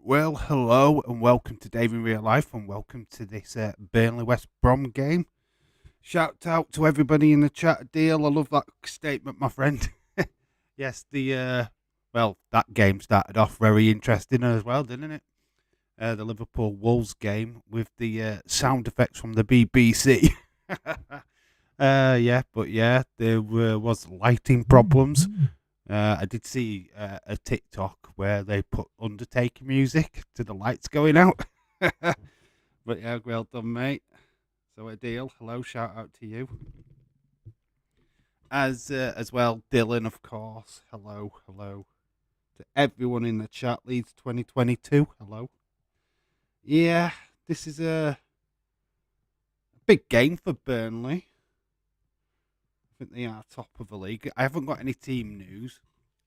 Well, hello and welcome to Dave in Real Life and welcome to this Burnley West Brom game. Shout out to everybody in the chat. Deal, I love that statement, my friend. Yes, that game started off very interesting as well, didn't it? The Liverpool Wolves game with the sound effects from the BBC. There was lighting problems. I did see a TikTok where they put Undertaker music to the lights going out. But yeah, well done, mate. So a deal. Hello, shout out to you. As well, Dylan, of course. Hello to everyone in the chat. Leeds 2022. Hello. Yeah, this is a big game for Burnley. I think they are top of the league. I haven't got any team news.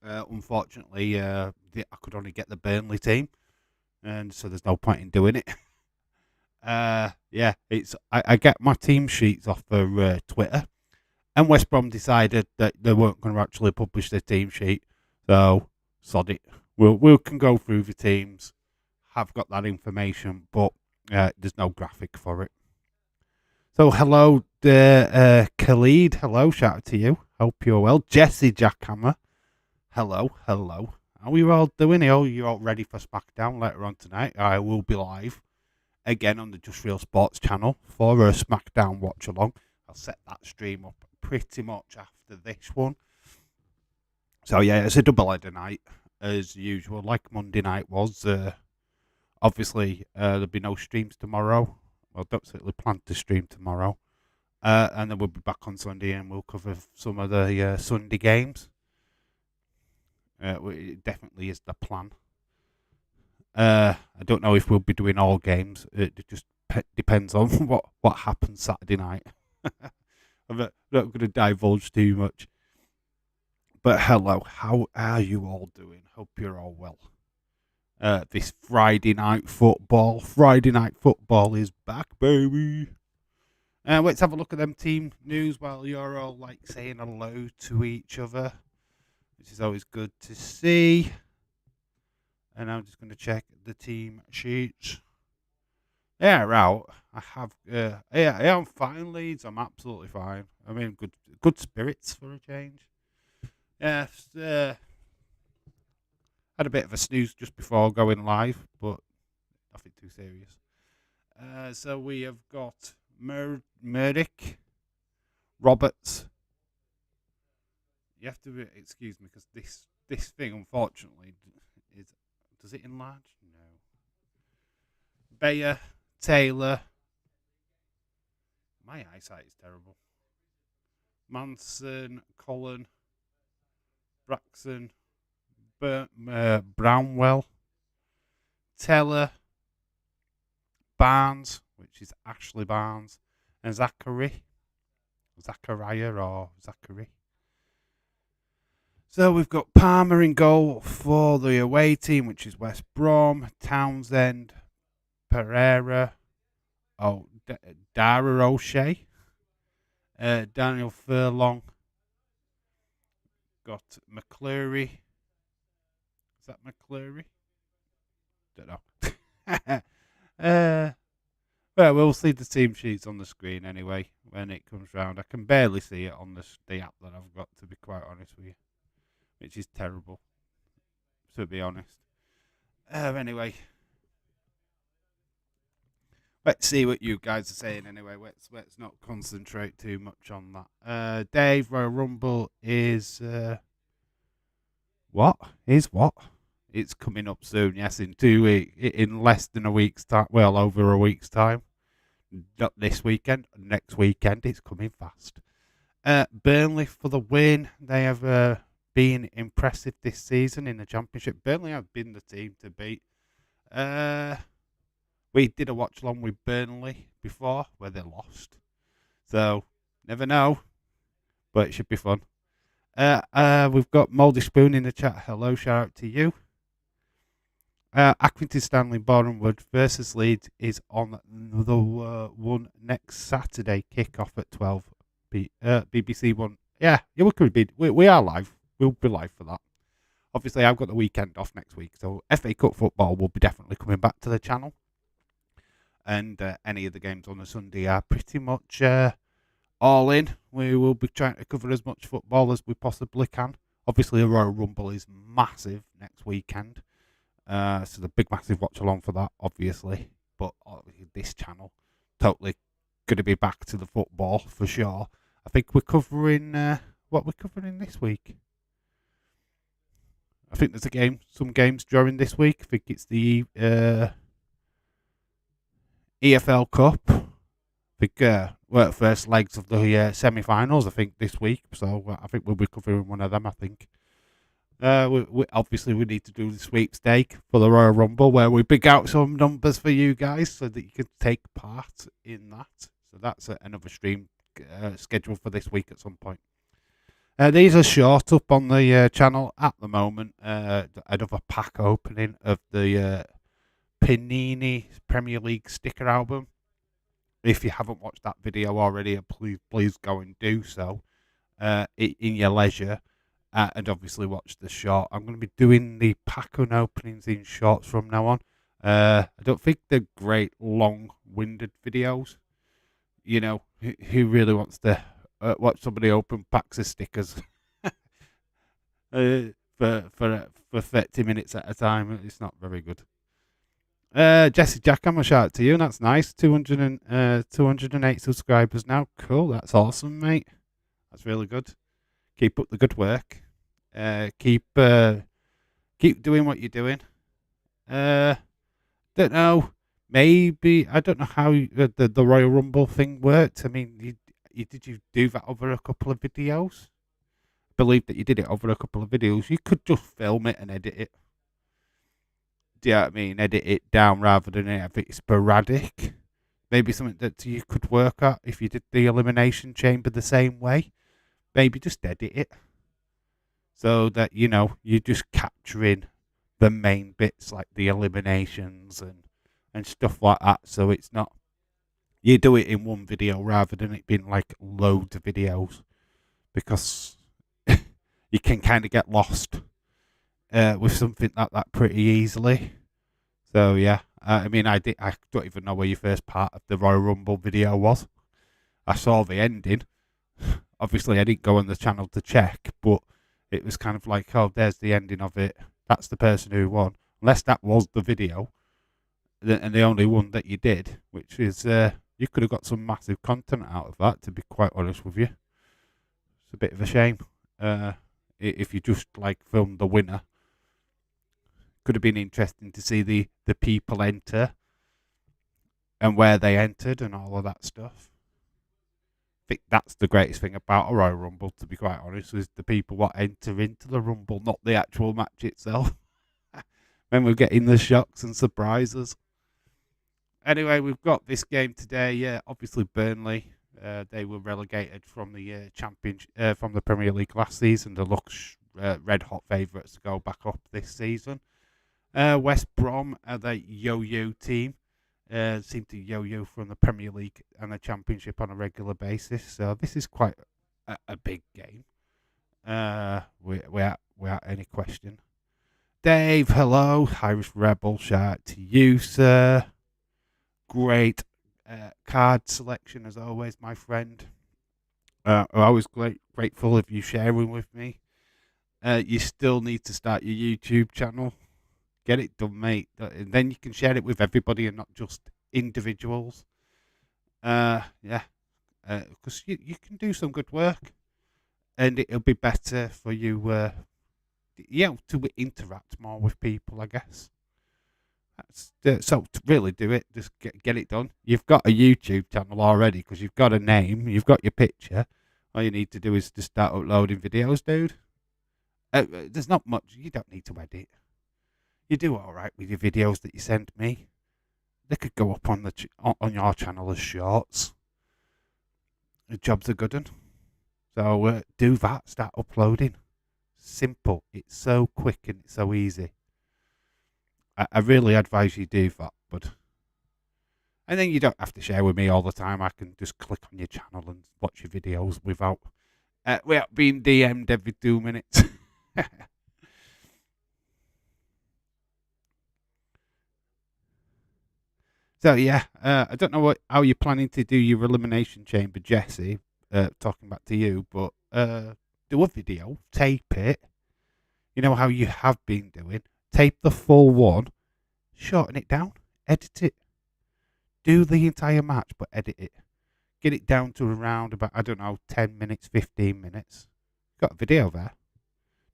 Unfortunately, I could only get the Burnley team, and so there's no point in doing it. I get my team sheets off for Twitter, and West Brom decided that they weren't going to actually publish their team sheet, so sod it. We can go through the teams. Have got that information, but there's no graphic for it. So hello, Khalid. Hello, shout out to you. Hope you're well. Jesse Jackhammer. Hello. How are you all doing? You're all ready for SmackDown later on tonight? I will be live again on the Just Real Sports channel for a SmackDown watch along. I'll set that stream up pretty much after this one. So yeah, it's a double header night as usual, like Monday night was. Obviously, there'll be no streams tomorrow. Well, don't certainly plan to stream tomorrow. And then we'll be back on Sunday and we'll cover some of the Sunday games. It definitely is the plan. I don't know if we'll be doing all games. It just depends on what happens Saturday night. I'm not going to divulge too much. But hello, how are you all doing? Hope you're all well. This Friday night football. Friday night football is back, baby. Let's have a look at them team news while you're all like saying hello to each other, which is always good to see. And I'm just going to check the team sheets. Yeah, out. I have. I'm fine, Leeds. I'm absolutely fine. I mean, good spirits for a change. Yes. Had a bit of a snooze just before going live, but nothing too serious. So we have got Murdick, Roberts. You have to excuse me because this thing, unfortunately, does it enlarge? No. Bayer, Taylor. My eyesight is terrible. Manson, Cullen, Braxton, Brownwell, Teller, Barnes, which is Ashley Barnes, and Zachariah or Zachary. So we've got Palmer in goal for the away team, which is West Brom, Townsend, Pereira, Dara O'Shea, Daniel Furlong, got McCleary. Is that McCleary? Don't know. Well, we'll see the team sheets on the screen anyway when it comes round. I can barely see it on the app that I've got, to be quite honest with you, which is terrible, to be honest. Anyway, let's see what you guys are saying anyway. Let's not concentrate too much on that. Dave, Royal Rumble is what? Is what? It's coming up soon, yes, in 2 weeks, in less than a week's time, well, over a week's time. Not this weekend, next weekend, it's coming fast. Burnley for the win. They have been impressive this season in the Championship. Burnley have been the team to beat. We did a watch along with Burnley before where they lost. So, never know, but it should be fun. We've got Mouldy Spoon in the chat. Hello, shout out to you. Accrington Stanley Bournemouth versus Leeds is on the one next Saturday. Kick-off at 12. BBC One. Yeah, we are live. We'll be live for that. Obviously, I've got the weekend off next week, so FA Cup football will be definitely coming back to the channel. And any of the games on the Sunday are pretty much all in. We will be trying to cover as much football as we possibly can. Obviously, the Royal Rumble is massive next weekend. So the big massive watch along for that, obviously. But this channel, totally going to be back to the football for sure. I think we're covering what we're covering this week. I think there's some games during this week. I think it's the EFL Cup. I think we're first legs of the semi-finals. I think this week, so I think we'll be covering one of them. I think. We obviously we need to do the sweepstake for the Royal Rumble, where we pick out some numbers for you guys so that you can take part in that. So that's another stream scheduled for this week at some point. These are short up on the channel at the moment. Another pack opening of the Panini Premier League sticker album. If you haven't watched that video already, please go and do so in your leisure. And obviously watch the short. I'm going to be doing the pack openings in shorts from now on. I don't think they're great long-winded videos. You know, who really wants to watch somebody open packs of stickers for 30 minutes at a time? It's not very good. Jesse Jack, I'm a shout out to you. That's nice. 208 subscribers now. Cool. That's awesome, mate. That's really good. Keep up the good work. Keep doing what you're doing. Don't know. Maybe I don't know how the Royal Rumble thing worked. I mean, did you do that over a couple of videos? I believe that you did it over a couple of videos. You could just film it and edit it. Do you know what I mean? Edit it down rather than have it sporadic. Maybe something that you could work at if you did the Elimination Chamber the same way. Maybe just edit it so that, you know, you're just capturing the main bits like the eliminations and stuff like that. So it's not, you do it in one video rather than it being like loads of videos, because you can kind of get lost with something like that pretty easily. So yeah, I mean, I don't even know where your first part of the Royal Rumble video was. I saw the ending. Obviously, I didn't go on the channel to check, but it was kind of like, oh, there's the ending of it. That's the person who won. Unless that was the video, and the only one that you did, which is, you could have got some massive content out of that, to be quite honest with you. It's a bit of a shame. If you just, like, filmed the winner. Could have been interesting to see the people enter and where they entered and all of that stuff. I think that's the greatest thing about a Royal Rumble, to be quite honest, is the people what enter into the Rumble, not the actual match itself. When we're getting the shocks and surprises. Anyway, we've got this game today. Yeah, obviously Burnley. They were relegated from the championship, from the Premier League last season. They look red hot favourites to go back up this season. West Brom are the yo-yo team. Seem to yo-yo from the Premier League and the Championship on a regular basis. So this is quite a big game. Without any question. Dave, hello. Irish Rebel, shout out to you, sir. Great card selection as always, my friend. I'm always grateful of you sharing with me. You still need to start your YouTube channel. Get it done, mate. And then you can share it with everybody and not just individuals. Yeah. Because you can do some good work. And it'll be better for you, to interact more with people, I guess. So to really do it, just get it done. You've got a YouTube channel already because you've got a name, you've got your picture. All you need to do is to start uploading videos, dude. There's not much. You don't need to edit. You do all right with your videos that you send me. They could go up on on your channel as shorts. The job's a good one. So do that. Start uploading. Simple. It's so quick and it's so easy. I really advise you do that, and then you don't have to share with me all the time. I can just click on your channel and watch your videos without being DM'd every 2 minutes. So yeah, I don't know how you're planning to do your elimination chamber, Jesse. Talking back to you, but do a video, tape it. You know how you have been doing. Tape the full one, shorten it down, edit it. Do the entire match, but edit it. Get it down to around about, I don't know, 10 minutes, 15 minutes. Got a video there.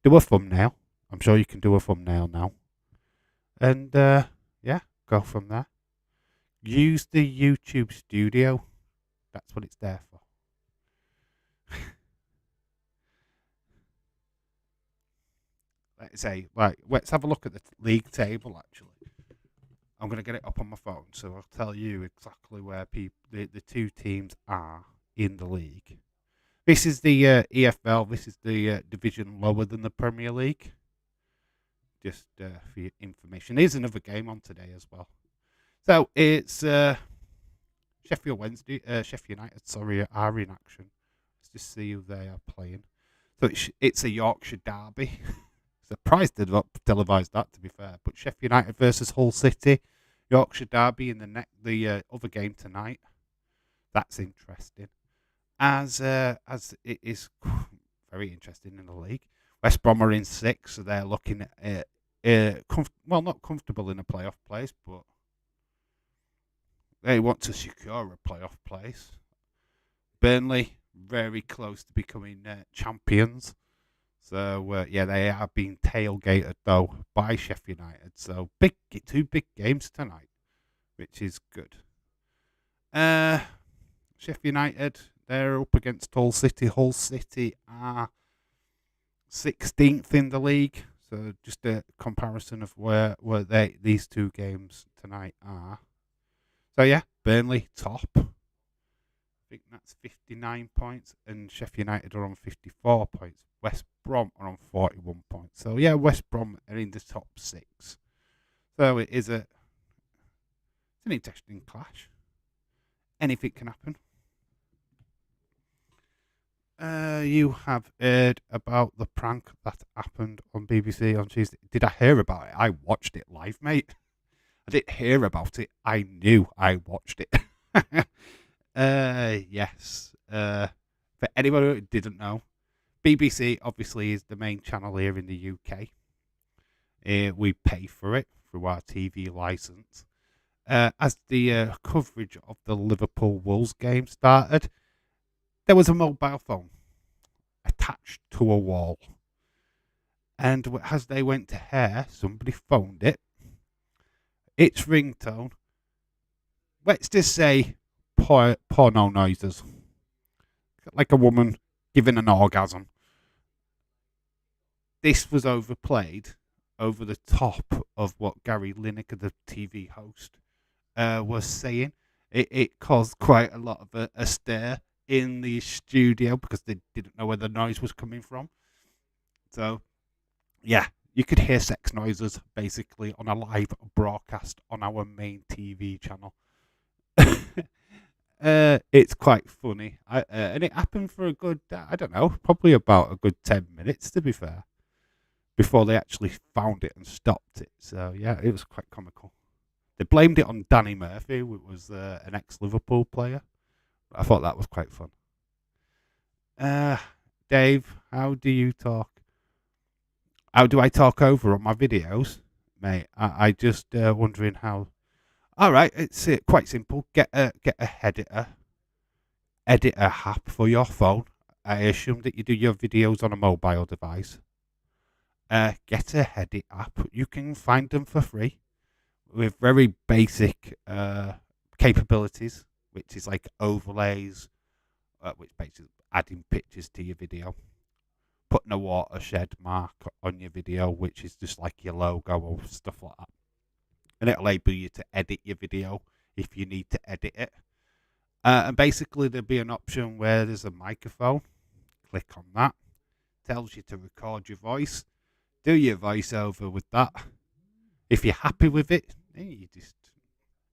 Do a thumbnail. I'm sure you can do a thumbnail now. And yeah, go from there. Use the YouTube studio. That's what it's there for. Let's say, right, let's have a look at the league table actually. I'm going to get it up on my phone, so I'll tell you exactly where the two teams are in the league. This is the EFL. This is the division lower than the Premier League. Just for your information. There's another game on today as well. So it's Sheffield United. Sorry, are in action. Let's just see who they are playing. So it's a Yorkshire derby. Surprised they've not televised that, to be fair. But Sheffield United versus Hull City, Yorkshire derby in the other game tonight. That's interesting. As it is very interesting in the league. West Brom are in 6th, so they're looking at not comfortable in a playoff place, but they want to secure a playoff place. Burnley very close to becoming champions. So, yeah, they are being tailgated, though, by Sheffield United. So, two big games tonight, which is good. Sheffield United, they're up against Hull City. Hull City are 16th in the league. So, just a comparison of where these two games tonight are. So, yeah, Burnley top. I think that's 59 points, and Sheffield United are on 54 points. West Brom are on 41 points. So, yeah, West Brom are in the top 6. So, it's an interesting clash. Anything can happen. You have heard about the prank that happened on BBC on Tuesday. Did I hear about it? I watched it live, mate. I didn't hear about it. I knew I watched it. Yes. For anyone who didn't know, BBC obviously is the main channel here in the UK. We pay for it through our TV license. As the coverage of the Liverpool Wolves game started, there was a mobile phone attached to a wall. And as they went to air, somebody phoned it. Its ringtone, let's just say porno noises. Like a woman giving an orgasm. This was overplayed over the top of what Gary Lineker, the TV host, was saying. It caused quite a lot of a stir in the studio because they didn't know where the noise was coming from. So, yeah, you could hear sex noises basically on a live broadcast on our main TV channel. It's quite funny. And it happened for a good, I don't know, probably about a good 10 minutes, to be fair, before they actually found it and stopped it. So, yeah, it was quite comical. They blamed it on Danny Murphy, who was an ex-Liverpool player. I thought that was quite fun. Dave, how do you talk? How do I talk over on my videos? Mate, I just wondering how... All right, it's quite simple. Get a editor app for your phone. I assume that you do your videos on a mobile device. Get a edit app. You can find them for free with very basic capabilities, which is like overlays, which basically adding pictures to your video, putting a watershed mark on your video, which is just like your logo or stuff like that. And it'll enable you to edit your video if you need to edit it. And basically there'll be an option where there's a microphone. Click on that. Tells you to record your voice. Do your voiceover with that. If you're happy with it, then you just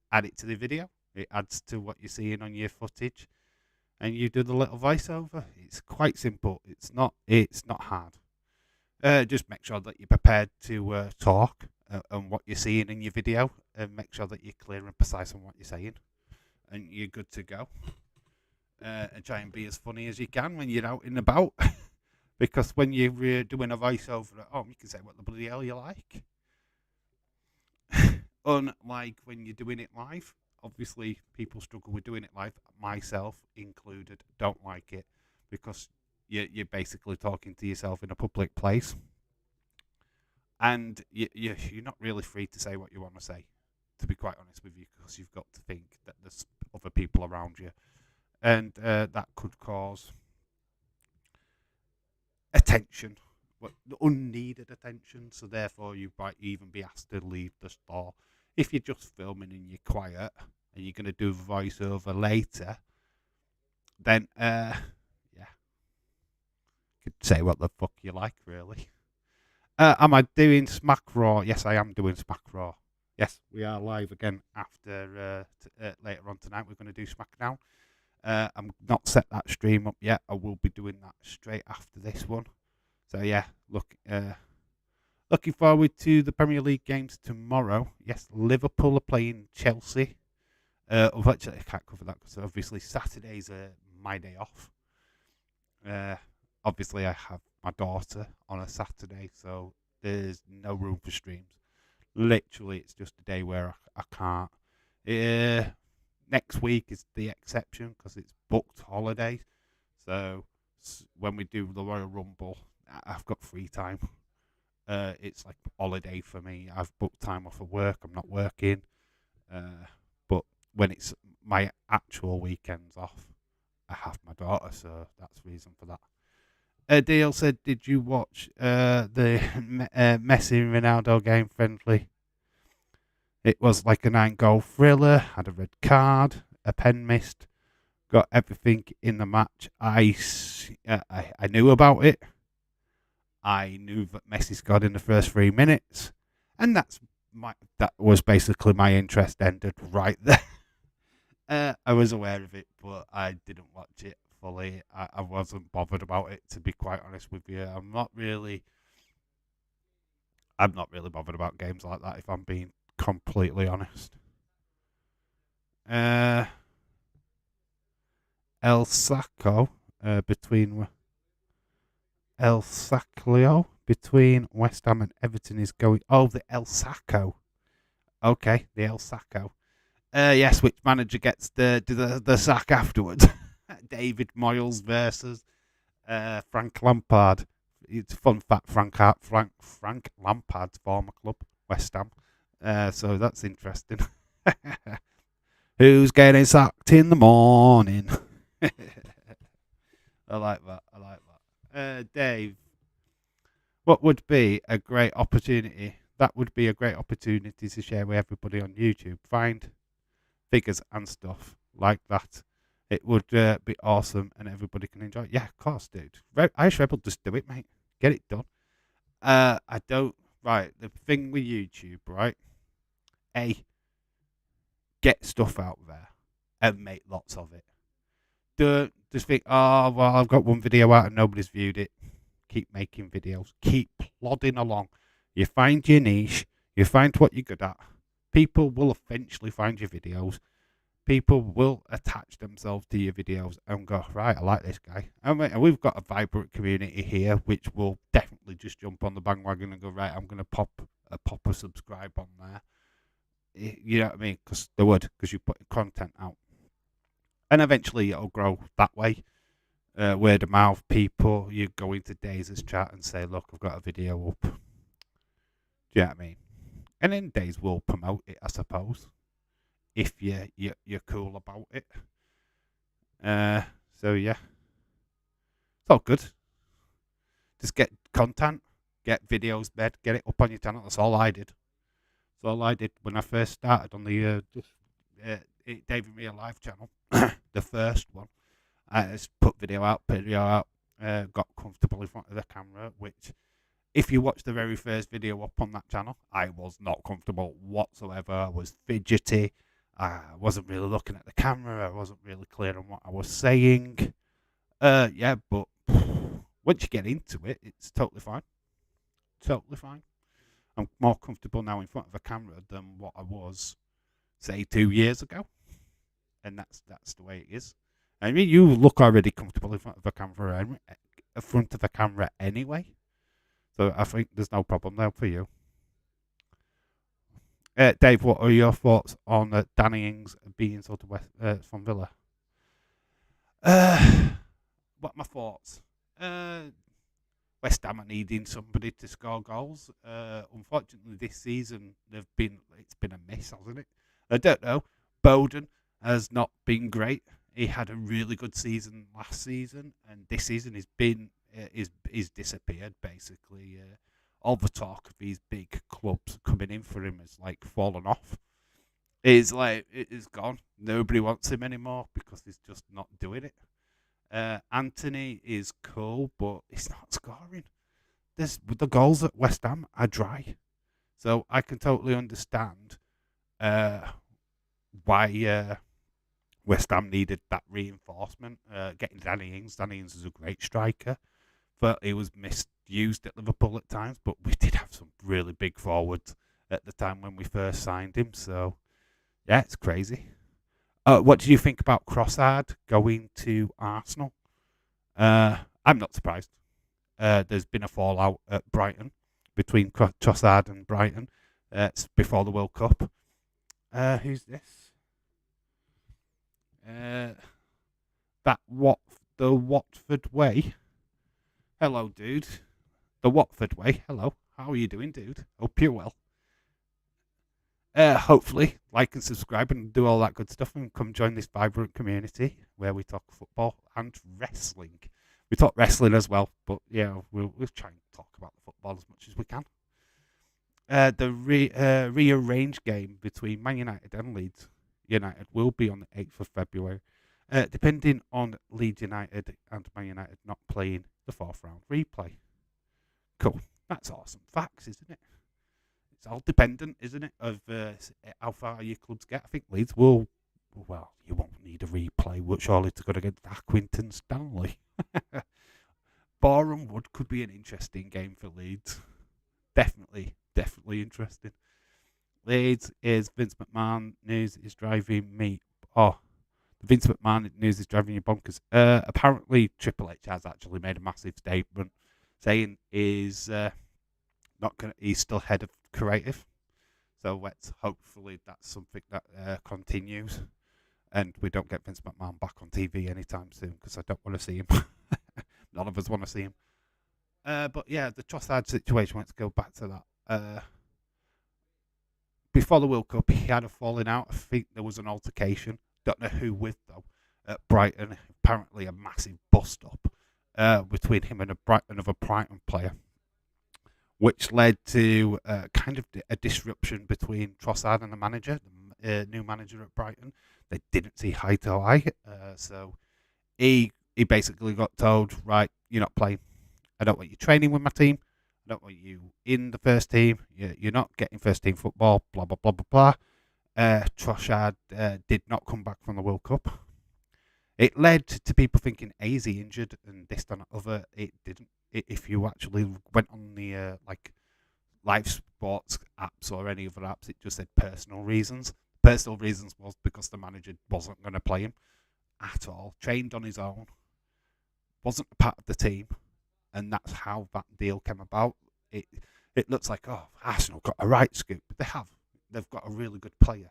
add it to the video. It adds to what you're seeing on your footage. And you do the little voiceover. It's quite simple. It's not hard. Just make sure that you're prepared to talk. and what you're seeing in your video, and make sure that you're clear and precise on what you're saying, and you're good to go. And try and be as funny as you can when you're out and about, because when you're doing a voiceover at home, you can say what the bloody hell you like. Unlike when you're doing it live, obviously people struggle with doing it live, myself included. Don't like it because you're basically talking to yourself in a public place, and you're not really free to say what you want to say, to be quite honest with you, because you've got to think that there's other people around you, and that could cause attention, unneeded attention. So therefore, you might even be asked to leave the store. If you're just filming and you're quiet and you're going to do a voiceover later, then yeah, you could say what the fuck you like, really. Am I doing Smack Raw? Yes, I am doing Smack Raw. Yes, we are live again after later on tonight. We're going to do SmackDown. I'm not set that stream up yet. I will be doing that straight after this one. So yeah, looking forward to the Premier League games tomorrow. Yes, Liverpool are playing Chelsea. Actually, I can't cover that because obviously Saturday's my day off. Obviously, I have my daughter on a Saturday, so there's no room for streams. Literally, it's just a day where I can't. Next week is the exception because it's booked holiday. So when we do the Royal Rumble, I've got free time. It's like holiday for me. I've booked time off of work. I'm not working. But when it's my actual weekends off, I have my daughter, so that's the reason for that. Dale said, did you watch the Messi and Ronaldo game friendly? It was like a 9-goal thriller, had a red card, a pen missed, got everything in the match. I knew about it. I knew that Messi scored in the first 3 minutes, and that was basically my interest ended right there. I was aware of it, but I didn't watch it fully. I wasn't bothered about it, to be quite honest with you. I'm not really bothered about games like that, if I'm being completely honest. El Sacco between West Ham and Everton is going. Oh, the El Sacco. Okay, the El Sacco. Yes, which manager gets the sack afterwards? David Moyes versus Frank Lampard. It's a fun fact. Frank Lampard's former club, West Ham. So that's interesting. Who's getting sacked in the morning? I like that. Dave, what would be a great opportunity? That would be a great opportunity to share with everybody on YouTube. Find figures and stuff like that. It would be awesome and everybody can enjoy it. Yeah, of course, dude. Irish Rebel, just do it, mate. Get it done. I don't. Right, the thing with YouTube, right? Get stuff out there and make lots of it. Don't just think, oh, well, I've got one video out and nobody's viewed it. Keep making videos. Keep plodding along. You find your niche. You find what you're good at. People will eventually find your videos. People will attach themselves to your videos and go, right, I like this guy. And we've got a vibrant community here, which will definitely just jump on the bandwagon and go, right, I'm going to pop a subscribe on there. You know what I mean? Because they would, because you put content out. And eventually it'll grow that way. Word of mouth, people, you go into Daze's chat and say, look, I've got a video up. Do you know what I mean? And then Daze will promote it, I suppose, if you're cool about it. So yeah, it's all good. Just get content, get videos made, get it up on your channel. That's all I did. That's all I did when I first started on the David Real Live channel, the first one. I just put video out, got comfortable in front of the camera, which, if you watch the very first video up on that channel, I was not comfortable whatsoever. I was fidgety. I wasn't really looking at the camera. I wasn't really clear on what I was saying. Yeah, but once you get into it, it's totally fine. Totally fine. I'm more comfortable now in front of a camera than what I was, say, 2 years ago, and that's the way it is. I mean, you look already comfortable in front of a camera, in front of a camera anyway. So I think there's no problem there for you. Dave, what are your thoughts on Danny Ings being sort of from Villa? Uh, what are my thoughts? Uh, West Ham are needing somebody to score goals. Unfortunately, this season it's been a miss, hasn't it? I don't know. Bowden has not been great. He had a really good season last season, and this season he's disappeared basically. All the talk of these big clubs coming in for him has like fallen off. It's like it is gone. Nobody wants him anymore because he's just not doing it. Anthony is cool, but he's not scoring. The goals at West Ham are dry, so I can totally understand why West Ham needed that reinforcement. Getting Danny Ings. Danny Ings is a great striker, but he was misused at Liverpool at times. But we did have some really big forwards at the time when we first signed him. So yeah, it's crazy. What do you think about Trossard going to Arsenal? I'm not surprised. There's been a fallout at Brighton between Trossard and Brighton before the World Cup. Who's this? The Watford way. Hello, dude. The Watford way. Hello. How are you doing, dude? Hope you're well. Hopefully, like and subscribe and do all that good stuff and come join this vibrant community where we talk football and wrestling. We talk wrestling as well, but yeah, we'll try and talk about the football as much as we can. The rearranged game between Man United and Leeds United will be on the 8th of February, depending on Leeds United and Man United not playing the fourth round replay. Cool. That's awesome facts, isn't it? It's all dependent, isn't it, of how far your clubs get. I think Leeds will, well, you won't need a replay, surely, to go against Accrington Stanley. Brom Wood could be an interesting game for Leeds. Definitely interesting. Leeds is Vince McMahon news is driving me. Oh, the Vince McMahon news is driving you bonkers. Apparently, Triple H has actually made a massive statement saying he's still head of creative. So hopefully that's something that continues, and we don't get Vince McMahon back on TV anytime soon because I don't want to see him. None of us want to see him. But yeah, the Trossard situation. Let's go back to that. Before the World Cup, he had a falling out. I think there was an altercation. Don't know who with though. At Brighton, apparently a massive bust up between him and another Brighton player, which led to kind of a disruption between Trossard and the manager, the new manager at Brighton. They didn't see eye to eye, so he basically got told, right, you're not playing. I don't want you training with my team. I don't want you in the first team. You're not getting first team football, blah, blah, blah, blah, blah. Trossard did not come back from the World Cup. It led to people thinking, is he injured and this, that, and other. It didn't. If you actually went on the live sports apps or any other apps, it just said personal reasons. Personal reasons was because the manager wasn't going to play him at all. Trained on his own. Wasn't a part of the team. And that's how that deal came about. It looks like, Arsenal got a right scoop. They have. They've got a really good player.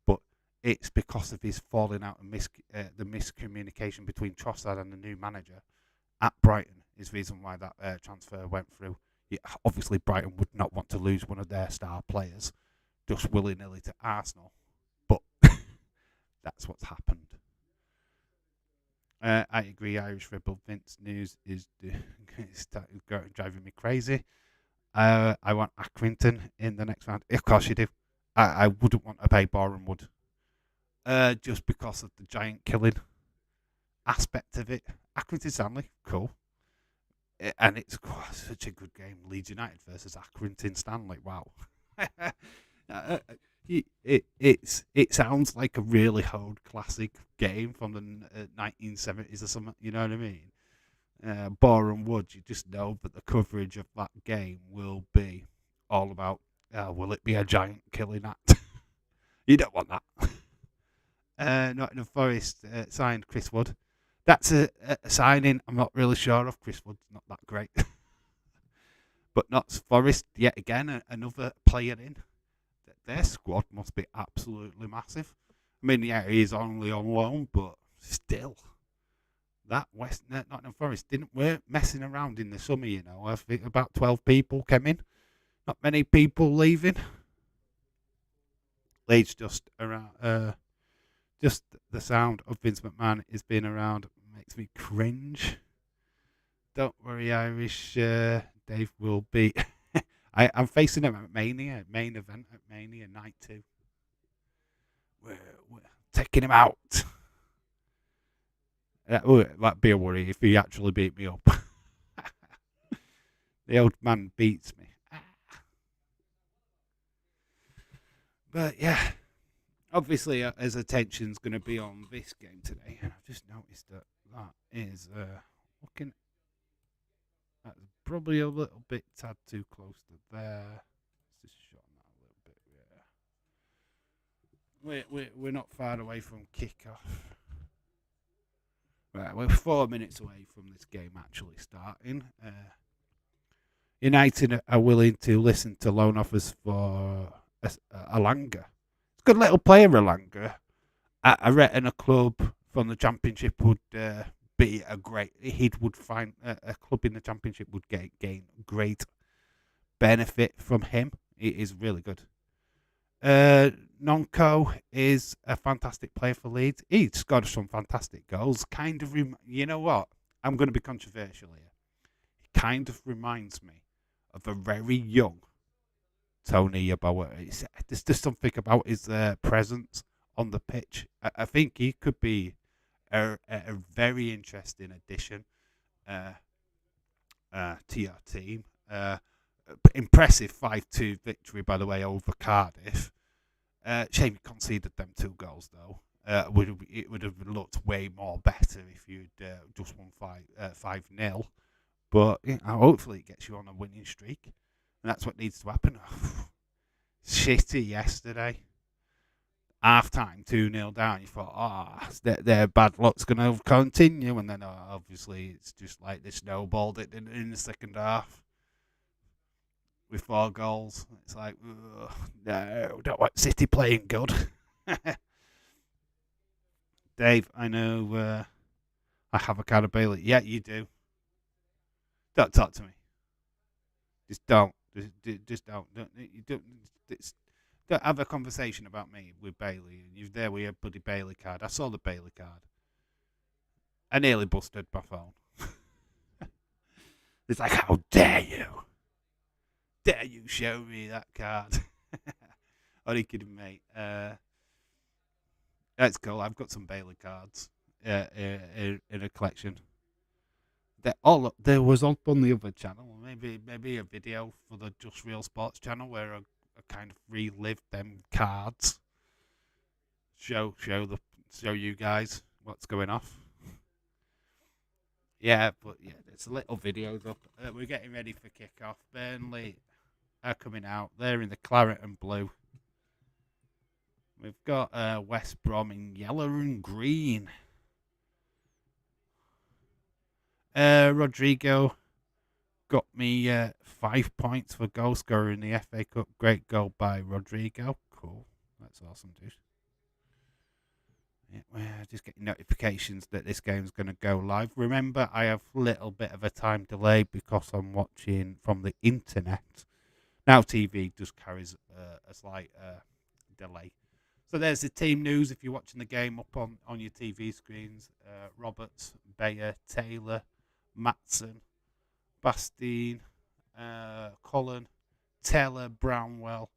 But it's because of his falling out and the miscommunication between Trossard and the new manager at Brighton is the reason why that transfer went through. Yeah, obviously, Brighton would not want to lose one of their star players just willy-nilly to Arsenal. But that's what's happened. I agree, Irish Rebel Vince news is driving me crazy. I want Accrington in the next round. Of course you do. I wouldn't want to pay Brom Wood. Just because of the giant killing aspect of it. Accrington Stanley, cool. And it's such a good game. Leeds United versus Accrington Stanley. Wow. It sounds like a really old classic game from the 1970s or something. You know what I mean? Borough and Wood. You just know that the coverage of that game will be all about, will it be a giant killing act? You don't want that. Nottingham Forest signed Chris Wood. That's a signing I'm not really sure of. Chris Wood's not that great. But not Forest, yet again, another player in. Their squad must be absolutely massive. I mean, yeah, he's only on loan, but still. That Nottingham Forest weren't messing around in the summer, you know. I think about 12 people came in. Not many people leaving. Leeds just around. Just the sound of Vince McMahon is being around makes me cringe. Don't worry, Irish. Dave will be. I'm facing him at Mania, main event at Mania Night 2. We're taking him out. That'd be a worry if he actually beat me up. The old man beats me. But yeah, obviously, his attention's going to be on this game today. And I've just noticed that is looking. That's probably a little bit tad too close to there. Let's just shorten that a little bit. Yeah. We're not far away from kickoff. Right, we're 4 minutes away from this game actually starting. United are willing to listen to loan offers for Alanga. It's a good little player, Alanga. I reckon a club from the Championship would be a great. He would find a club in the Championship would gain great benefit from him. He is really good. Nonco is a fantastic player for Leeds. He scored some fantastic goals. Kind of, you know what? I'm going to be controversial here. He kind of reminds me of a very young Tony Yeboah. There's just something about his presence on the pitch. I think he could be a very interesting addition to your team. Impressive 5-2 victory, by the way, over Cardiff. Shame you conceded them 2 goals, though. It would have looked way more better if you'd just won 5-0. But hopefully it gets you on a winning streak. And that's what needs to happen. Shitty yesterday. Half time, 2-0 down. You thought, their bad luck's going to continue. And then obviously it's just like they snowballed it in the second half with 4 goals. It's like, no, don't want City playing good. Dave, I know I have a card of Bailey. Yeah, you do. Don't talk to me. Just don't. Just don't. Don't have a conversation about me with Bailey. And you're there with your bloody Bailey card. I saw the Bailey card. I nearly busted my phone. It's like, how dare you? Dare you show me that card? Only kidding, mate. That's cool. I've got some Bailey cards in a collection. There was on the other channel, maybe a video for the Just Real Sports channel where I kind of relived them cards. Show you guys what's going off. Yeah, but yeah, there's little videos up. We're getting ready for kickoff. Burnley are coming out. They're in the claret and blue. We've got West Brom in yellow and green. Rodrigo got me 5 points for goal scorer in the FA Cup. Great goal by Rodrigo. Cool. That's awesome, dude. Yeah, we're just getting notifications that this game's going to go live. Remember, I have a little bit of a time delay because I'm watching from the internet. Now TV just carries a slight delay. So there's the team news if you're watching the game up on your TV screens. Roberts, Bayer, Taylor, Matson, Bastine, Cullen, Taylor, Brownwell,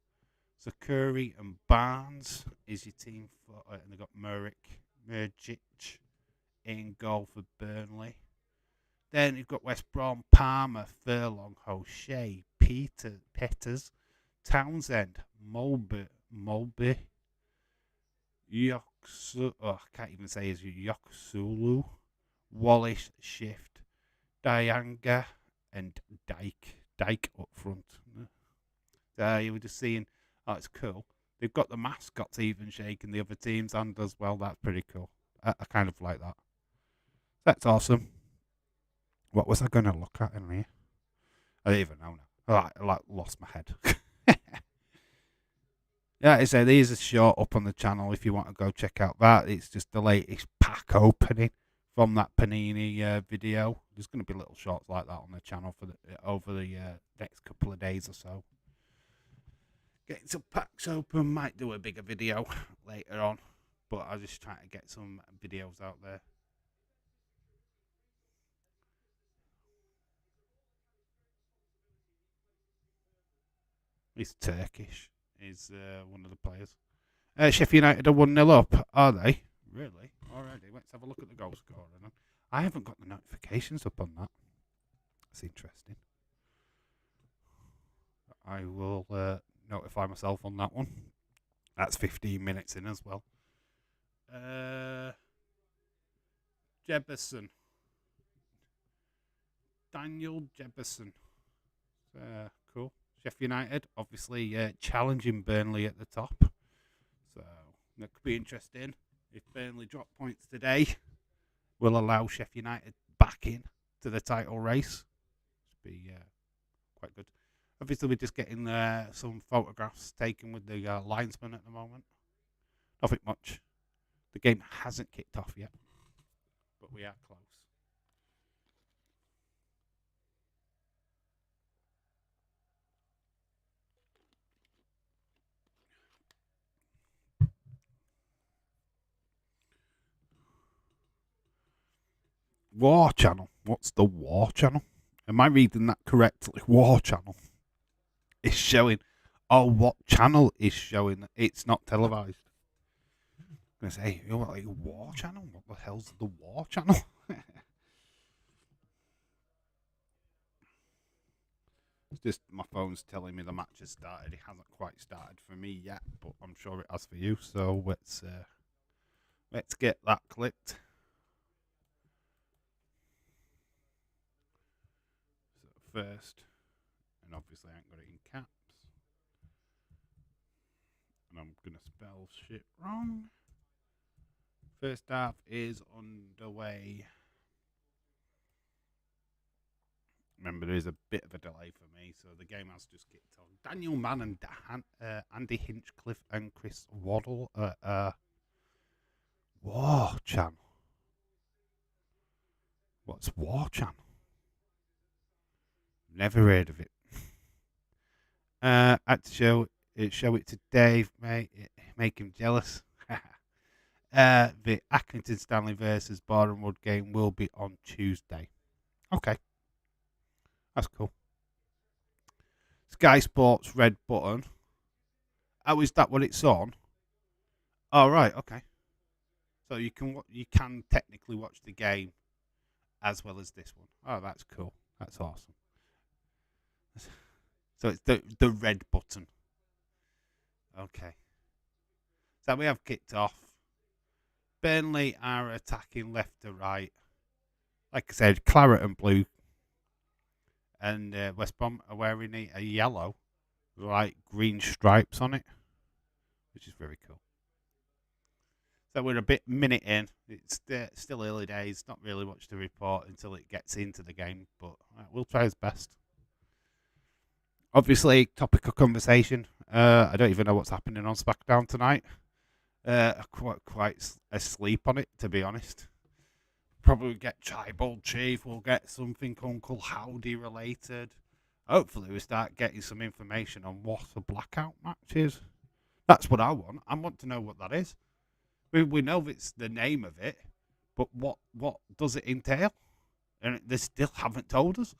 Zakuri and Barnes is your team for, and they've got Murjic in goal for Burnley. Then you've got West Brom, Palmer, Furlong, O'Shea, Peters, Townsend, Mulby, I can't even say his Yoksulu, Wallace, Shift, Dianga, and Dyke up front. You were just seeing, oh, it's cool. They've got the mascots even shaking the other teams and as well. That's pretty cool. I kind of like that. That's awesome. What was I going to look at in here? I don't even know now. I lost my head. Yeah, I say there's a short up on the channel if you want to go check out that. It's just the latest pack opening from that Panini video. There's going to be little shorts like that on the channel for over the next couple of days or so. Getting some packs open, might do a bigger video later on, but I'm just trying to get some videos out there. He's Turkish. Is one of the players. Sheffield United are 1-0 up, are they? Really? Already? Let's have a look at the goal scorer. I haven't got the notifications up on that. That's interesting. I will notify myself on that one. That's 15 minutes in as well. Jebbison. Daniel Jebbison. Cool. Sheffield United, obviously challenging Burnley at the top. So that could be interesting. If Burnley drop points today, will allow Sheffield United back in to the title race. Should be quite good. Obviously, we're just getting some photographs taken with the linesman at the moment. Nothing much. The game hasn't kicked off yet, but we are close. War Channel. What's the War Channel? Am I reading that correctly? War Channel is showing. Oh, what channel is showing? It's not televised. I'm going to say, you're like, War Channel? What the hell's the War Channel? It's just my phone's telling me the match has started. It hasn't quite started for me yet, but I'm sure it has for you. So let's get that clicked. So first, and obviously I ain't got it in caps, and I'm gonna spell shit wrong. First half is underway. Remember, there is a bit of a delay for me, so the game has just kicked on. Daniel Mann and Andy Hinchcliffe and Chris Waddle War Channel. What's War Channel? Never heard of it. Had to show it to Dave, mate. Make him jealous. The Accrington Stanley versus Boreham Wood game will be on Tuesday. Okay. That's cool. Sky Sports red button. Oh, is that what it's on? Oh, right. Okay. So you can technically watch the game as well as this one. Oh, that's cool. That's awesome. So it's the red button. Okay. So we have kicked off. Burnley are attacking left to right. Like I said, claret and blue. And West Brom are wearing a yellow, like green stripes on it, which is very cool. So we're a minute in. It's still early days. Not really much to report until it gets into the game, but we'll try his best. Obviously, topic of conversation. I don't even know what's happening on SmackDown tonight. Quite asleep on it, to be honest. Probably get Tribal Chief. We'll get something Uncle Howdy related. Hopefully, we start getting some information on what a blackout match is. That's what I want. I want to know what that is. We know it's the name of it, but what does it entail? And they still haven't told us,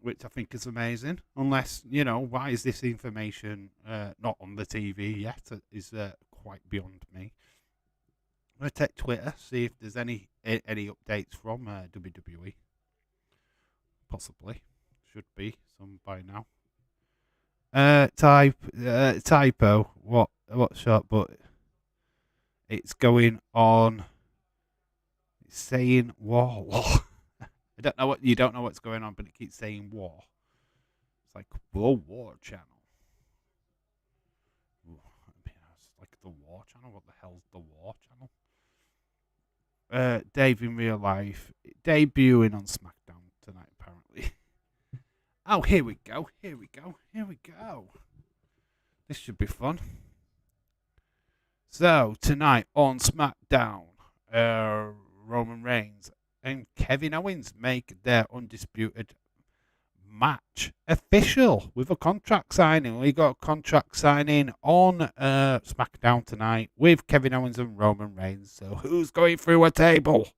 which I think is amazing. Unless, why is this information not on the TV yet? Is quite beyond me. I'm going to take Twitter, see if there's any updates from WWE. Possibly. Should be some by now. Typo. What shot? But it's going on. It's saying war. You don't know what's going on, but it keeps saying war. It's like war channel. like the War Channel. What the hell's the War Channel? Dave in real life debuting on SmackDown tonight, apparently. Oh, here we go. Here we go. Here we go. This should be fun. So tonight on SmackDown, Roman Reigns and Kevin Owens make their undisputed match official with a contract signing. We got a contract signing on SmackDown tonight with Kevin Owens and Roman Reigns. So who's going through a table?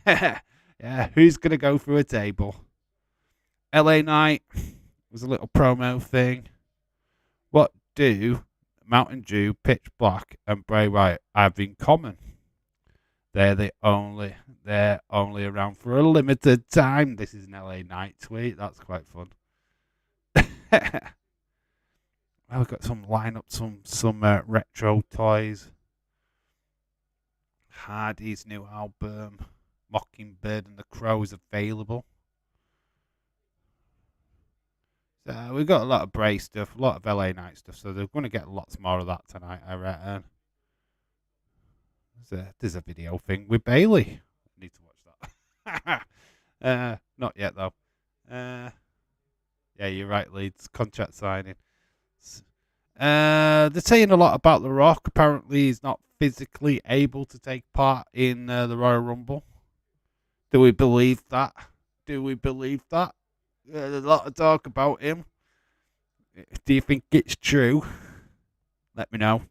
Yeah, who's going to go through a table? LA Knight was a little promo thing. What do Mountain Dew, Pitch Black, and Bray Wyatt have in common? They're only around for a limited time. This is an LA Knight tweet. That's quite fun. Well, we've got some retro toys. Hardy's new album, Mockingbird and the Crow, is available. So we've got a lot of Bray stuff, a lot of LA Knight stuff. So they're going to get lots more of that tonight, I reckon. There's a video thing with Bailey. I need to watch that. Not yet though. Yeah, you're right, Leeds. Contract signing. They're saying a lot about The Rock. Apparently, he's not physically able to take part in the Royal Rumble. Do we believe that? There's a lot of talk about him. Do you think it's true? Let me know.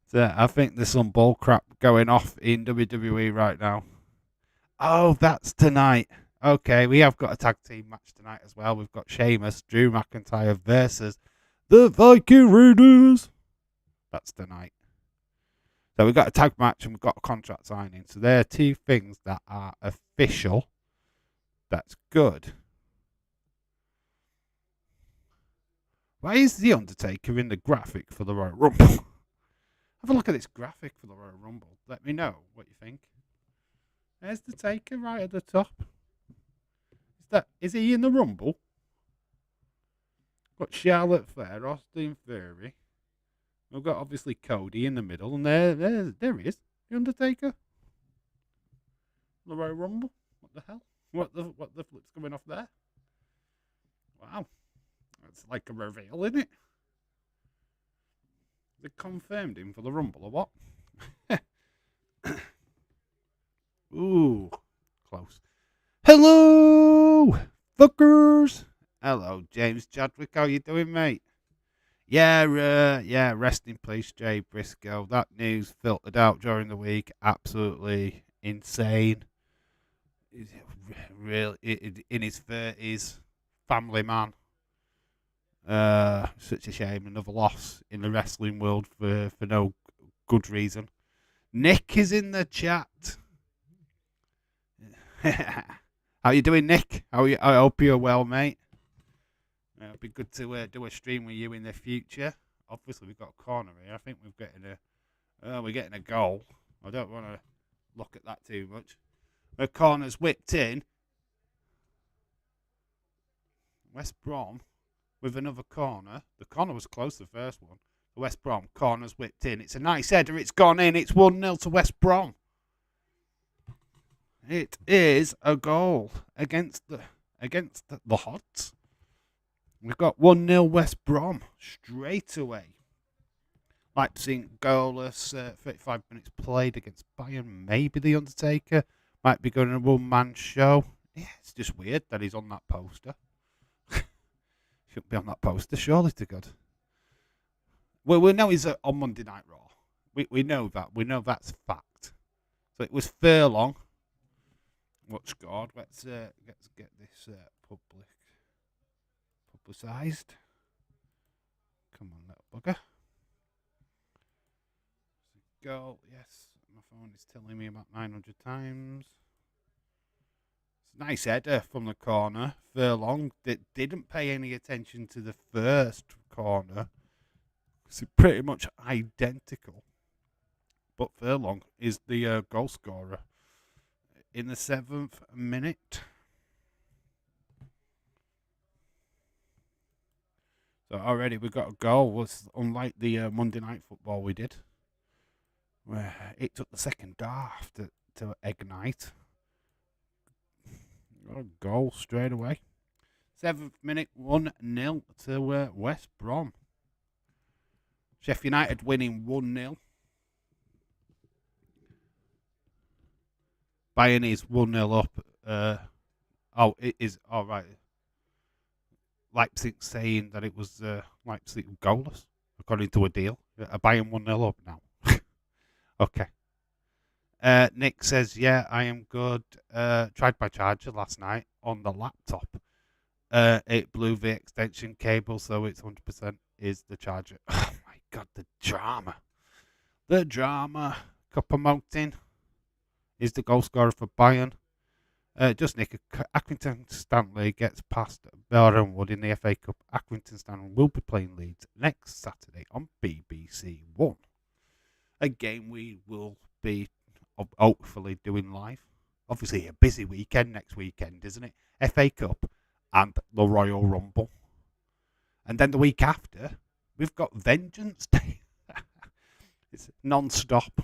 So I think there's some bull crap going off in WWE right now. Oh, that's tonight. Okay, we have got a tag team match tonight as well. We've got Sheamus, Drew McIntyre versus the Viking Raiders. That's tonight. So we've got a tag match and we've got a contract signing. So there are two things that are official. That's good. Why is The Undertaker in the graphic for the Royal Rumble? Have a look at this graphic for the Royal Rumble. Let me know what you think. There's the Taker right at the top. Is he in the Rumble? Got Charlotte Flair, Austin Theory. We've got obviously Cody in the middle, and there he is, the Undertaker. The Royal Rumble. What the hell? What the flip's coming off there? Wow, that's like a reveal, isn't it? They confirmed him for the Rumble or what? Ooh, close. Hello, fuckers. Hello, James Chadwick. How you doing, mate? Yeah, rest in peace, Jay Briscoe. That news filtered out during the week. Absolutely insane. Really, in his 30s, family man. Such a shame. Another loss in the wrestling world for no good reason. Nick is in the chat. How you doing, Nick? I hope you're well, mate. It'd be good to do a stream with you in the future. Obviously, we've got a corner here. I think we're getting a goal. I don't want to look at that too much. The corner's whipped in. West Brom with another corner. The corner was close, the first one. The West Brom corner's whipped in. It's a nice header. It's gone in. It's 1-0 to West Brom. It is a goal against the Hods. We've got 1-0 West Brom straight away. Like seeing goalless 35 minutes played against Bayern. Maybe The Undertaker might be going in a one-man show. Yeah, it's just weird that he's on that poster. Shouldn't be on that poster, surely to God. Well, we know he's on Monday Night Raw. We know that. We know that's fact. So it was Furlong. What scored? Let's get this publicised. Come on, little bugger. Goal, yes. My phone is telling me about 900 times. It's a nice header from the corner. Furlong didn't pay any attention to the first corner. It's pretty much identical. But Furlong is the goal scorer in the 7th minute. So already we got a goal. Was unlike the Monday night football we did, where it took the second half to ignite. Got a goal straight away. 7th minute, 1-0 to West Brom. Sheffield United winning 1-0. Bayern is 1-0 up. It is all right. Leipzig saying that it was Leipzig goalless, according to a deal. Bayern 1-0 up now. Okay. Nick says, yeah, I am good. Tried my charger last night on the laptop. It blew the extension cable, so it's 100% is the charger. Oh my God, the drama. The drama. Cup-promoting is the goal scorer for Bayern. Just Nick, Accrington Stanley gets past Brom Wood in the FA Cup. Accrington Stanley will be playing Leeds next Saturday on BBC One. A game we will be hopefully doing live. Obviously, a busy weekend next weekend, isn't it? FA Cup and the Royal Rumble. And then the week after, we've got Vengeance Day. It's non-stop.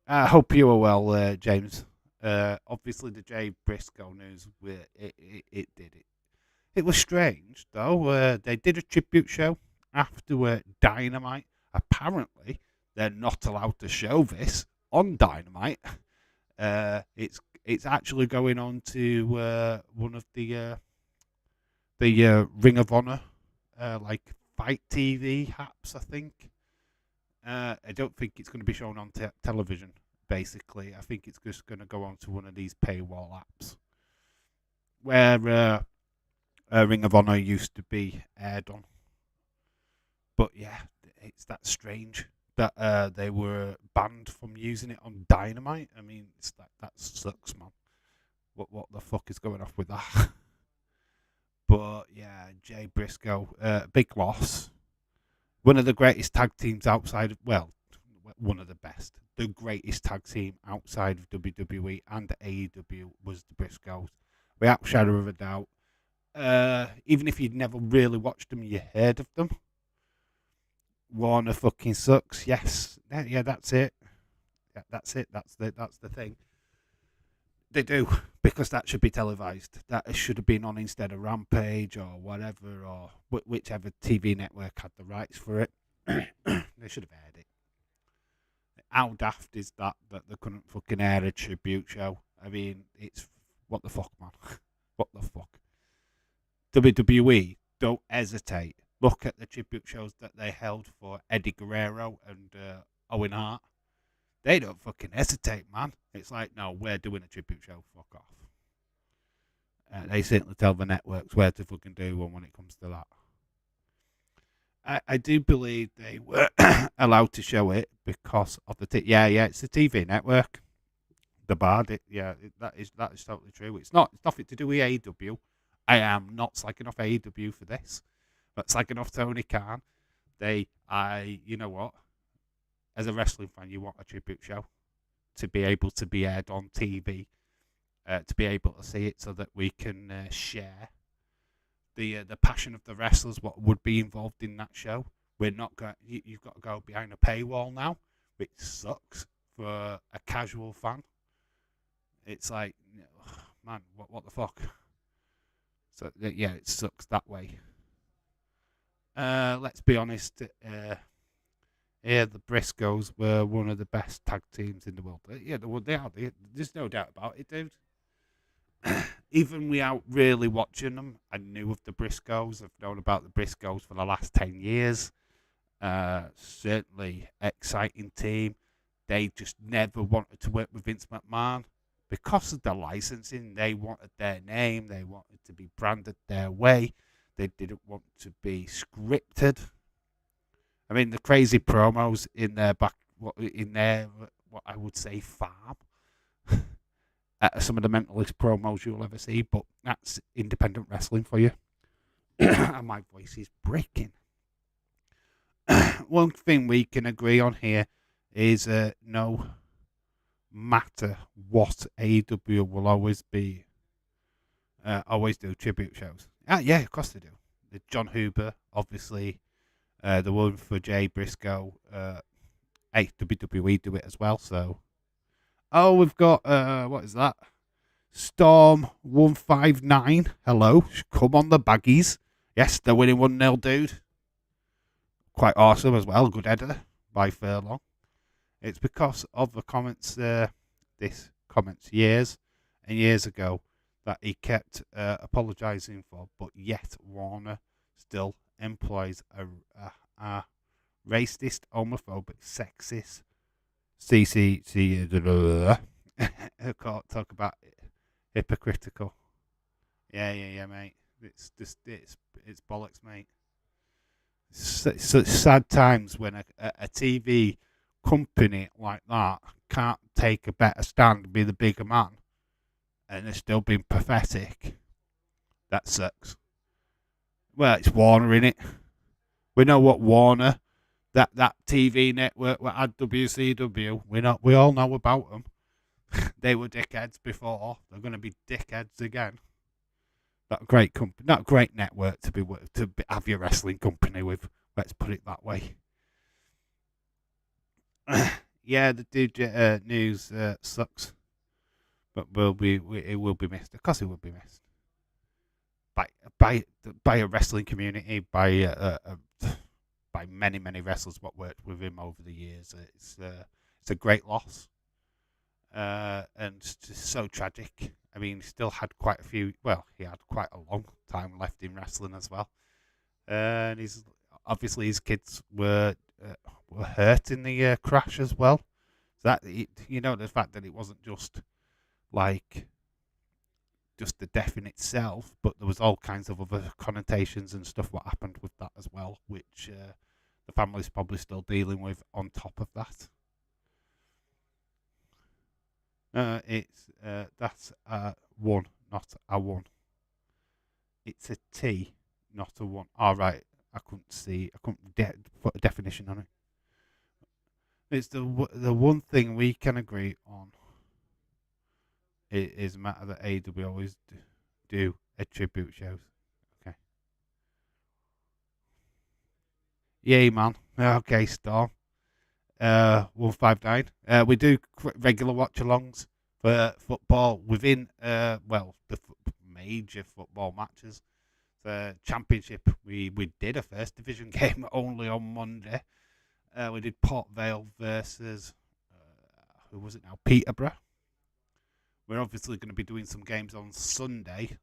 I hope you are well, James. Obviously, the Jay Briscoe news, it did it. It was strange, though. They did a tribute show after Dynamite. Apparently, they're not allowed to show this on Dynamite. It's actually going on to one of the Ring of Honor, like Fight TV apps, I think. I don't think it's going to be shown on television. Basically, I think it's just going to go on to one of these paywall apps where Ring of Honor used to be aired on. But yeah, it's that strange that they were banned from using it on Dynamite. I mean, it's that sucks, man. What the fuck is going off with that? But yeah, Jay Briscoe, big loss. One of the greatest tag teams outside of, well, one of the best. The greatest tag team outside of WWE and AEW was the Briscoes. Without shadow of a doubt. Even if you'd never really watched them, you heard of them. Warner fucking sucks. Yes. Yeah, that's it. Yeah, that's it. That's the thing. They do, because that should be televised. That should have been on instead of Rampage or whatever, or whichever TV network had the rights for it. They should have aired it. How daft is that they couldn't fucking air a tribute show? I mean, it's what the fuck, man. What the fuck? WWE, don't hesitate. Look at the tribute shows that they held for Eddie Guerrero and Owen Hart. They don't fucking hesitate, man. It's like, no, we're doing a tribute show. Fuck off. They certainly tell the networks where to fucking do one when it comes to that. I do believe they were allowed to show it because of the it's the TV network. The Bard, that is totally true. It's nothing to do with AEW. I am not slagging off AEW for this, but slagging off Tony Khan. You know what? As a wrestling fan, you want a tribute show to be able to be aired on TV, to be able to see it so that we can share the passion of the wrestlers, what would be involved in that show. We're not going. You've got to go behind a paywall now, which sucks for a casual fan. It's like, man, what the fuck? So yeah, it sucks that way. Let's be honest. Yeah, the Briscoes were one of the best tag teams in the world. Yeah, they are. There's no doubt about it, dude. Even without really watching them, I knew of the Briscoes. I've known about the Briscoes for the last 10 years. Certainly exciting team. They just never wanted to work with Vince McMahon. Because of the licensing, they wanted their name. They wanted to be branded their way. They didn't want to be scripted. I mean, the crazy promos in their what I would say, farm. Some of the mentalist promos you'll ever see, but that's independent wrestling for you. And my voice is breaking. One thing we can agree on here is no matter what, AEW will always do tribute shows. Yeah, of course they do. the John Huber, obviously, the one for Jay Briscoe. Hey, WWE do it as well. So, oh, we've got what is that? Storm 159. Hello, come on the baggies. Yes, they're winning 1-0, dude. Quite awesome as well. Good header by Furlong. It's because of the comments. This comments years and years ago that he kept apologising for, but yet Warner still employs a racist, homophobic, sexist, I can't talk about it. Hypocritical. Yeah, mate. It's just it's bollocks, mate. It's such sad times when a TV company like that can't take a better stand and be the bigger man, and they're still being pathetic. That sucks. Well, it's Warner, innit? We know what Warner, that TV network that had WCW. We all know about them. They were dickheads before. They're going to be dickheads again. Not a great company, not a great network to have your wrestling company with. Let's put it that way. Yeah, the dude news sucks, but it will be missed. Of course, it will be missed by a wrestling community, by many wrestlers what worked with him over the years. It's a great loss, and it's just so tragic. I mean, he still had quite a few. Well, he had quite a long time left in wrestling as well, and obviously his kids were hurt in the crash as well. That the fact that it wasn't just like just the death in itself, but there was all kinds of other connotations and stuff what happened with that as well, which the family's probably still dealing with on top of that. That's a 1, not a 1. It's a T, not a 1. All right, I couldn't put a definition on it. It's the one thing we can agree on. It is a matter that AEW always do a tribute shows. Okay. Yay, man. Okay, Storm. 159. We do regular watch-alongs for football within the major football matches. The Championship, we did a First Division game only on Monday. We did Port Vale versus who was it now? Peterborough. We're obviously going to be doing some games on Sunday.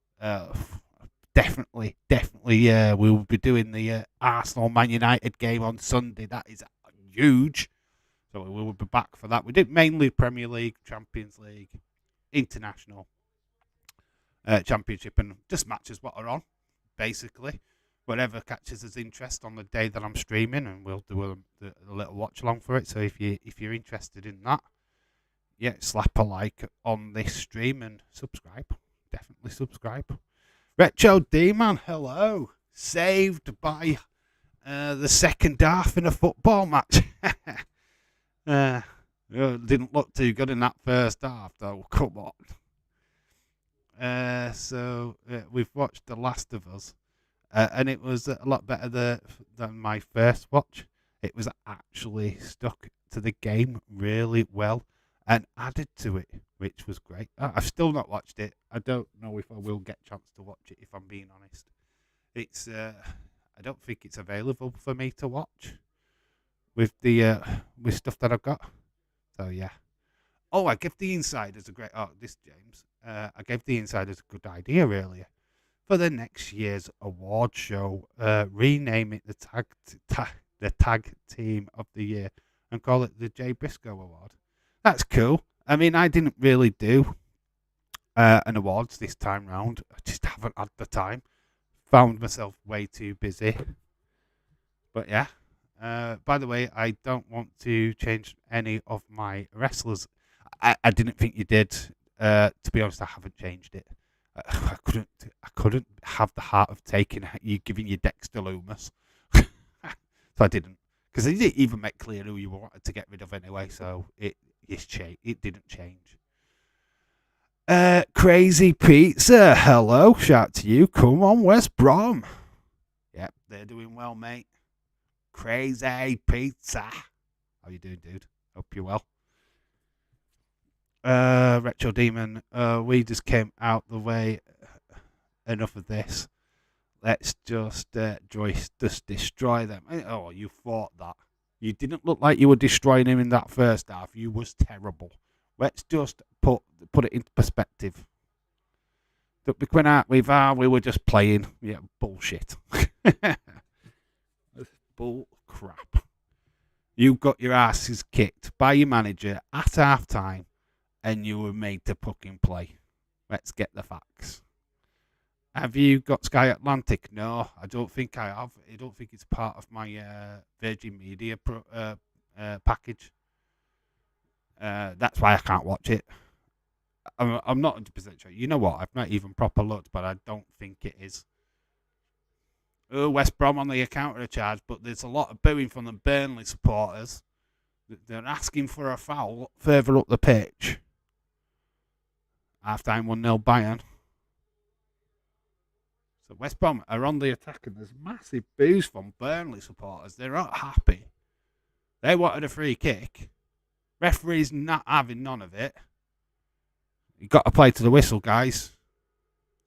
Definitely. We will be doing the Arsenal Man United game on Sunday. That is huge. So we will be back for that. We did mainly Premier League, Champions League, International, Championship, and just matches what are on, basically. Whatever catches us interest on the day that I'm streaming, and we'll do a little watch along for it. So if you're interested in that, yeah, slap a like on this stream and subscribe. Definitely subscribe. Retro D-Man, hello. Saved by the second half in a football match. Didn't look too good in that first half, though. Come on. So we've watched The Last of Us, and it was a lot better than my first watch. It was actually stuck to the game really well and added to it, which was great. I've still not watched it. I don't know if I will get a chance to watch it, if I'm being honest. It's I don't think it's available for me to watch with the with stuff that I've got. So yeah. Oh, I gave the Insiders a great. Oh, this James. I gave the Insiders a good idea earlier for the next year's award show. Rename it the Tag Team of the Year and call it the Jay Briscoe Award. That's cool. I mean, I didn't really do an awards this time round. I just haven't had the time. Found myself way too busy. But yeah. By the way, I don't want to change any of my wrestlers. I didn't think you did. To be honest, I haven't changed it. I couldn't have the heart of giving you Dexter Lumis. So I didn't. Because they didn't even make clear who you wanted to get rid of anyway, so it didn't change. Crazy Pizza, hello, shout to you. Come on, where's Brom? Yep, they're doing well, mate. Crazy pizza. How you doing, dude? Hope you're well. Retro Demon, we just came out the way. Enough of this. Let's just destroy them. Oh, you thought that. You didn't look like you were destroying him in that first half. You was terrible. Let's just put it into perspective. We were just playing. Yeah, bullshit. Bull crap. You got your asses kicked by your manager at half time and you were made to fucking play. Let's get the facts. Have you got Sky Atlantic? No, I don't think I have. I don't think it's part of my Virgin Media package. That's why I can't watch it. I'm not 100% sure. You know what? I've not even proper looked, but I don't think it is. Oh, West Brom on the counter charge, but there's a lot of booing from the Burnley supporters. They're asking for a foul further up the pitch. Half time 1-0 Bayern. So West Brom are on the attack and there's massive boos from Burnley supporters. They're not happy. They wanted a free kick. Referee's not having none of it. You got to play to the whistle, guys.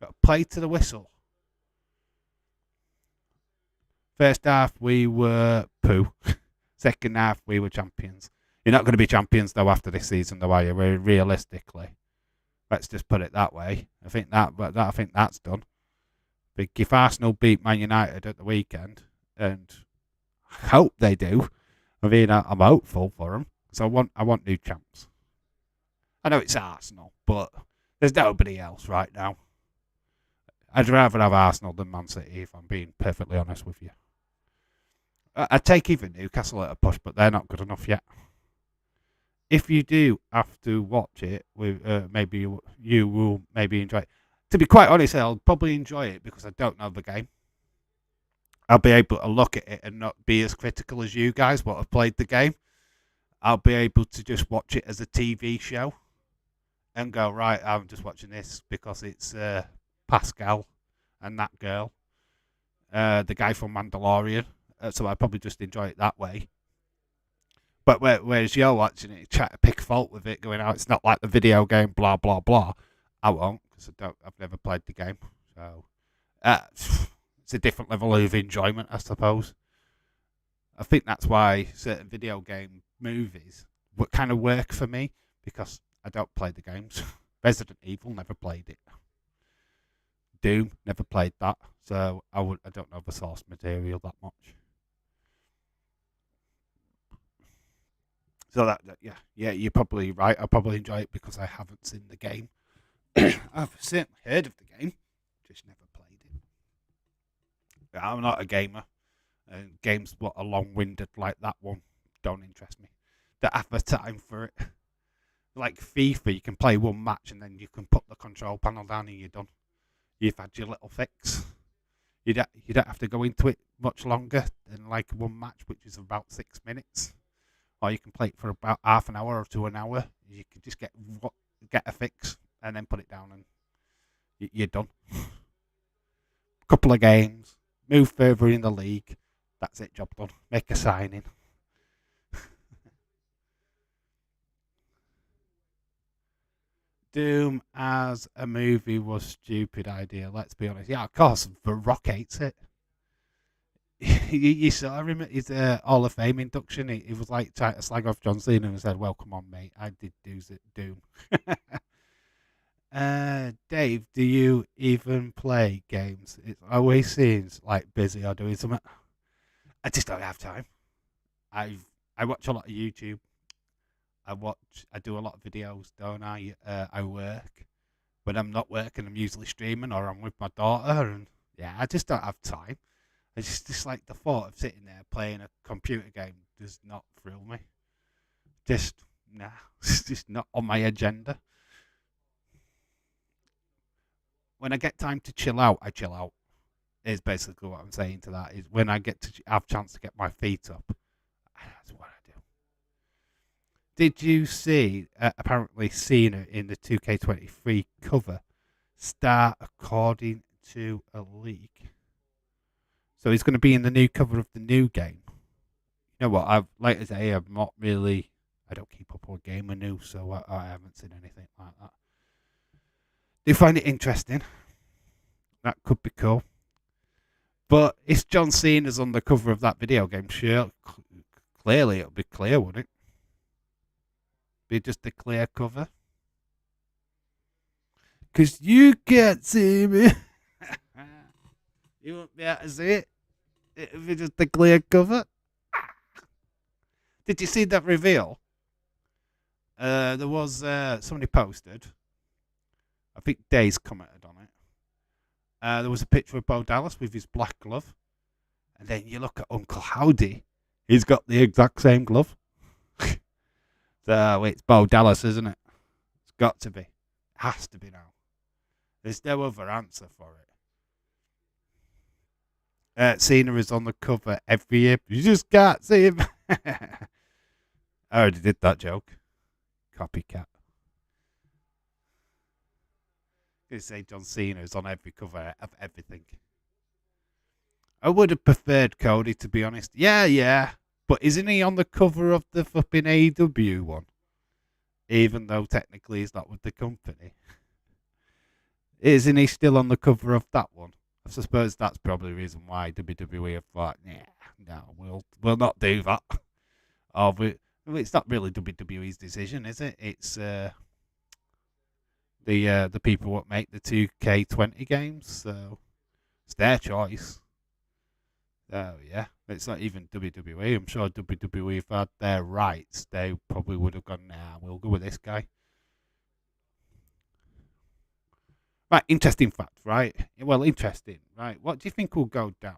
Got to play to the whistle. First half we were poo. Second half we were champions. You're not going to be champions though after this season, though, are you? Realistically, let's just put it that way. I think that's done. But if Arsenal beat Man United at the weekend, and I hope they do, I mean, I'm hopeful for them because I want new champs. I know it's Arsenal, but there's nobody else right now. I'd rather have Arsenal than Man City, if I'm being perfectly honest with you. I'd take even Newcastle at a push, but they're not good enough yet. If you do have to watch it, maybe you will maybe enjoy it. To be quite honest, I'll probably enjoy it because I don't know the game. I'll be able to look at it and not be as critical as you guys what have played the game. I'll be able to just watch it as a TV show and go, right, I'm just watching this because it's Pascal and that girl, the guy from Mandalorian. So I probably just enjoy it that way. But whereas you're watching it, try to pick fault with it, going, "Oh, it's not like the video game," blah blah blah. I won't because I've never played the game, so it's a different level of enjoyment, I suppose. I think that's why certain video game movies would kind of work for me because I don't play the games. Resident Evil, never played it. Doom, never played that, so I don't know the source material that much. So yeah, you're probably right. I'll probably enjoy it because I haven't seen the game. I've certainly heard of the game, just never played it. I'm not a gamer. Games what are long-winded like that one don't interest me. Don't have the time for it. Like FIFA, you can play one match and then you can put the control panel down and you're done. You've had your little fix. You don't have to go into it much longer than like one match, which is about 6 minutes. Or you can play it for about half an hour or to an hour. You can just get a fix and then put it down and you're done. Couple of games, move further in the league. That's it, job done. Make a signing. Doom as a movie was stupid idea, let's be honest. Yeah, of course, The Rock hates it. You saw him at his Hall of Fame induction. He was like trying to slag off John Cena and said, "Well, come on, mate, I did do Doom." Dave, do you even play games? It always seems like busy or doing something. I just don't have time. I watch a lot of YouTube. I do a lot of videos, don't I? I work. When I'm not working, I'm usually streaming or I'm with my daughter, and yeah, I just don't have time. It's just like the thought of sitting there playing a computer game does not thrill me. Just nah, it's just not on my agenda. When I get time to chill out, I chill out. Is basically what I'm saying to that. Is when I get to have a chance to get my feet up, that's what I do. Did you see? Apparently, Cena in the 2K23 cover start according to a leak. So he's going to be in the new cover of the new game. You know what? Like I say, I'm not really. I don't keep up with gamer news, so I haven't seen anything like that. Do you find it interesting? That could be cool. But if John Cena's on the cover of that video game, sure, clearly it'll be clear, wouldn't it? Be just a clear cover. Because you can't see me. You won't be able to see it. It'll be just a clear cover. Did you see that reveal? There was somebody posted. I think Days commented on it. There was a picture of Bo Dallas with his black glove. And then you look at Uncle Howdy. He's got the exact same glove. So it's Bo Dallas, isn't it? It's got to be. It has to be now. There's no other answer for it. Cena is on the cover every year. You just can't see him. I already did that joke. Copycat. You say John Cena is on every cover of everything. I would have preferred Cody, to be honest. Yeah. But isn't he on the cover of the flipping AEW one? Even though technically he's not with the company. Isn't he still on the cover of that one? I suppose that's probably the reason why WWE have thought, no, we'll not do that. It's not really WWE's decision, is it? It's the people what make the 2K20 games, so it's their choice. Oh yeah, it's not even WWE. I'm sure WWE, if had their rights, they probably would have gone, nah, we'll go with this guy. Right, interesting fact, right? Well, interesting, right? What do you think will go down?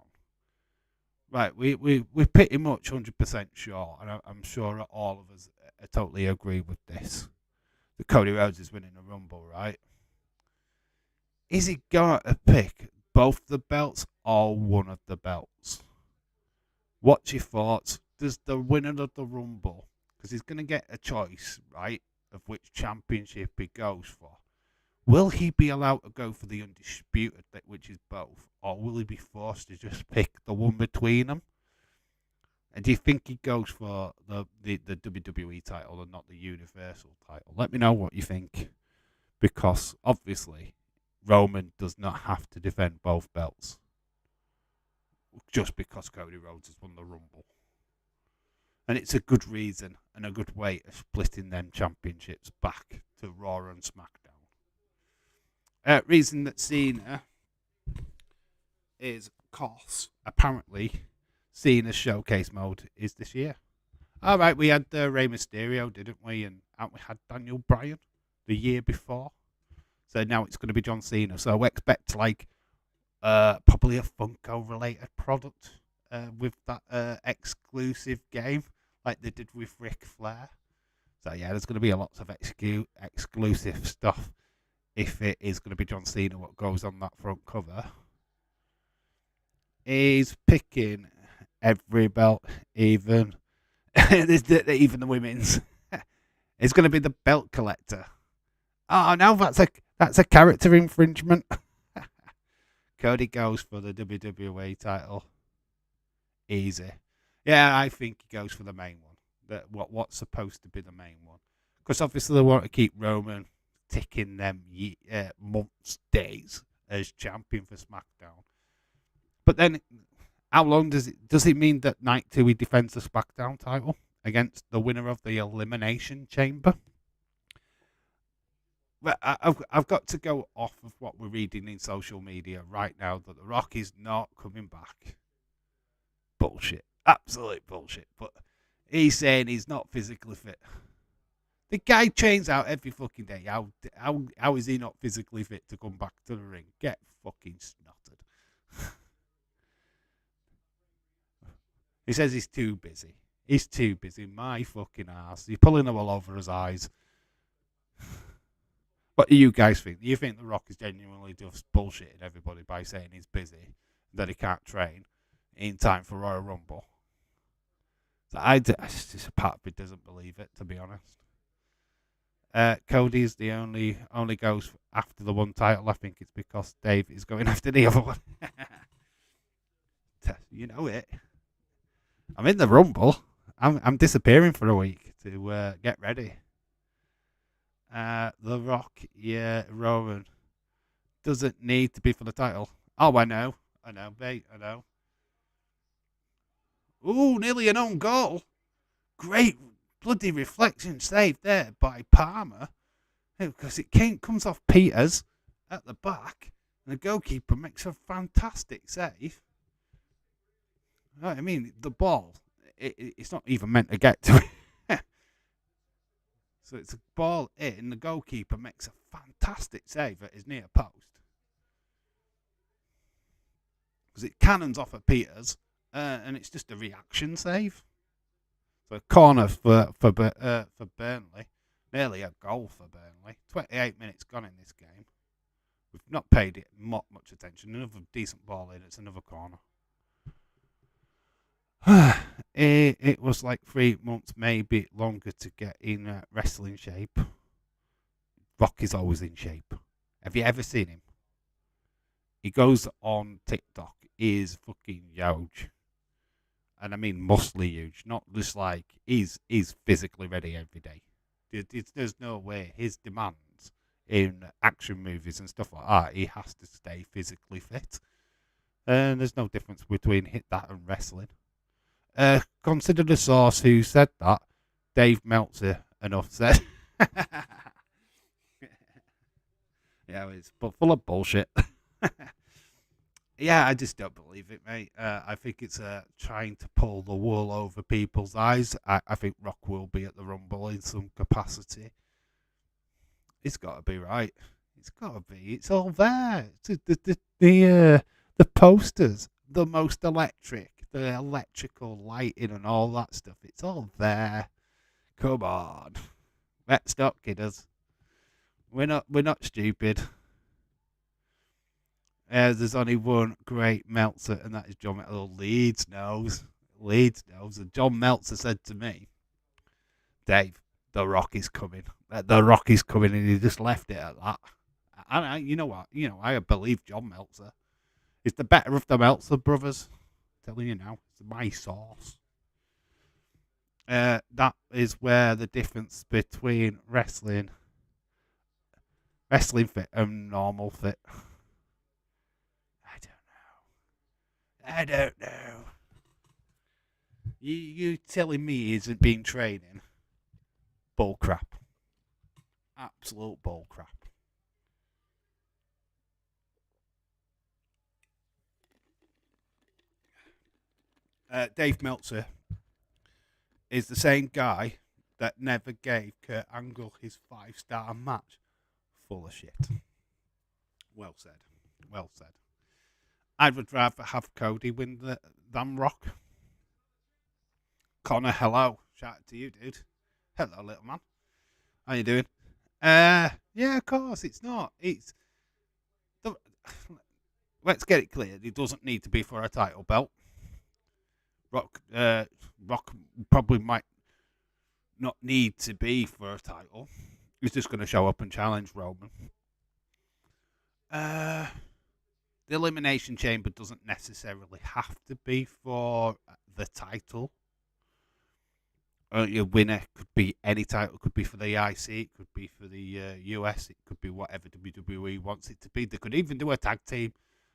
Right, we're pretty much 100% sure, and I'm sure all of us totally agree with this, that Cody Rhodes is winning the Rumble, right? Is he going to pick both the belts or one of the belts? What's your thoughts? Does the winner of the Rumble, because he's going to get a choice, right, of which championship he goes for, will he be allowed to go for the undisputed, which is both, or will he be forced to just pick the one between them? And do you think he goes for the WWE title and not the Universal title? Let me know what you think, because obviously Roman does not have to defend both belts just because Cody Rhodes has won the Rumble. And it's a good reason and a good way of splitting them championships back to Raw and SmackDown. Reason that Cena is because apparently Cena's showcase mode is this year. All right, we had Rey Mysterio, didn't we? And we had Daniel Bryan the year before. So now it's going to be John Cena. So we expect like probably a Funko related product with that exclusive game like they did with Ric Flair. So yeah, there's going to be a lot of exclusive stuff if it is going to be John Cena what goes on that front cover. He's picking every belt, even even the women's. It's going to be the belt collector. Oh, now that's a character infringement. Cody goes for the WWE title. Easy. Yeah, I think he goes for the main one. What's supposed to be the main one. Because obviously they want to keep Roman ticking them months, days as champion for SmackDown. But then, how long does it mean that night 2 he defends the SmackDown title against the winner of the Elimination Chamber? Well, I've got to go off of what we're reading in social media right now that The Rock is not coming back. Bullshit. Absolute bullshit. But he's saying he's not physically fit. The guy trains out every fucking day. How is he not physically fit to come back to the ring? Get fucking snotted. He says he's too busy. He's too busy. My fucking ass. You're pulling them all over his eyes. What do you guys think? Do you think The Rock is genuinely just bullshitting everybody by saying he's busy, that he can't train in time for Royal Rumble? So it's just a part of me doesn't believe it, to be honest. Cody's the only goes after the one title. I think it's because Dave is going after the other one. You know it. I'm in the Rumble. I'm disappearing for a week to get ready. The Rock, yeah, Roman doesn't need to be for the title. Oh, I know, mate, I know. Ooh, nearly an own goal. Great bloody reflection save there by Palmer because comes off Peters at the back, and the goalkeeper makes a fantastic save. You know what I mean? The ball, it's not even meant to get to it. So it's a ball in, the goalkeeper makes a fantastic save at his near post. Because it cannons off at Peters, and it's just a reaction save. So a corner for Burnley. Nearly a goal for Burnley. 28 minutes gone in this game. We've not paid it much attention. Another decent ball in, it's another corner. It was like 3 months, maybe longer, to get in wrestling shape. Rock is always in shape. Have you ever seen him? He goes on TikTok. He is fucking huge. And I mean muscly huge. Not just like he's physically ready every day. There's no way. His demands in action movies and stuff like that, he has to stay physically fit. And there's no difference between that and wrestling. Consider the source who said that. Dave Meltzer, enough said. Yeah, it's full of bullshit. Yeah, I just don't believe it, mate. I think it's trying to pull the wool over people's eyes. I think Rock will be at the Rumble in some capacity. It's got to be right. It's got to be. It's all there. The posters, the most electric, the electrical lighting and all that stuff. It's all there. Come on, let's not kid us. We're not stupid. There's only one great Meltzer, and that is John Meltzer. Leeds knows. And John Meltzer said to me, Dave, The Rock is coming. The Rock is coming, and he just left it at that. And you know what? I believe John Meltzer. He's the better of the Meltzer brothers. I'm telling you now, it's my source. That is where the difference between wrestling fit and normal fit. I don't know. You telling me he isn't been training? Bull crap. Absolute bull crap. Dave Meltzer is the same guy that never gave Kurt Angle his 5-star match. Full of shit. Well said. I would rather have Cody win than Rock. Connor, hello. Shout out to you, dude. Hello, little man. How you doing? Yeah, of course. It's not. Let's get it clear. It doesn't need to be for a title belt. Rock probably might not need to be for a title. He's just going to show up and challenge Roman. The Elimination Chamber doesn't necessarily have to be for the title. Your winner could be any title. It could be for the IC. It could be for the US. It could be whatever WWE wants it to be. They could even do a tag team.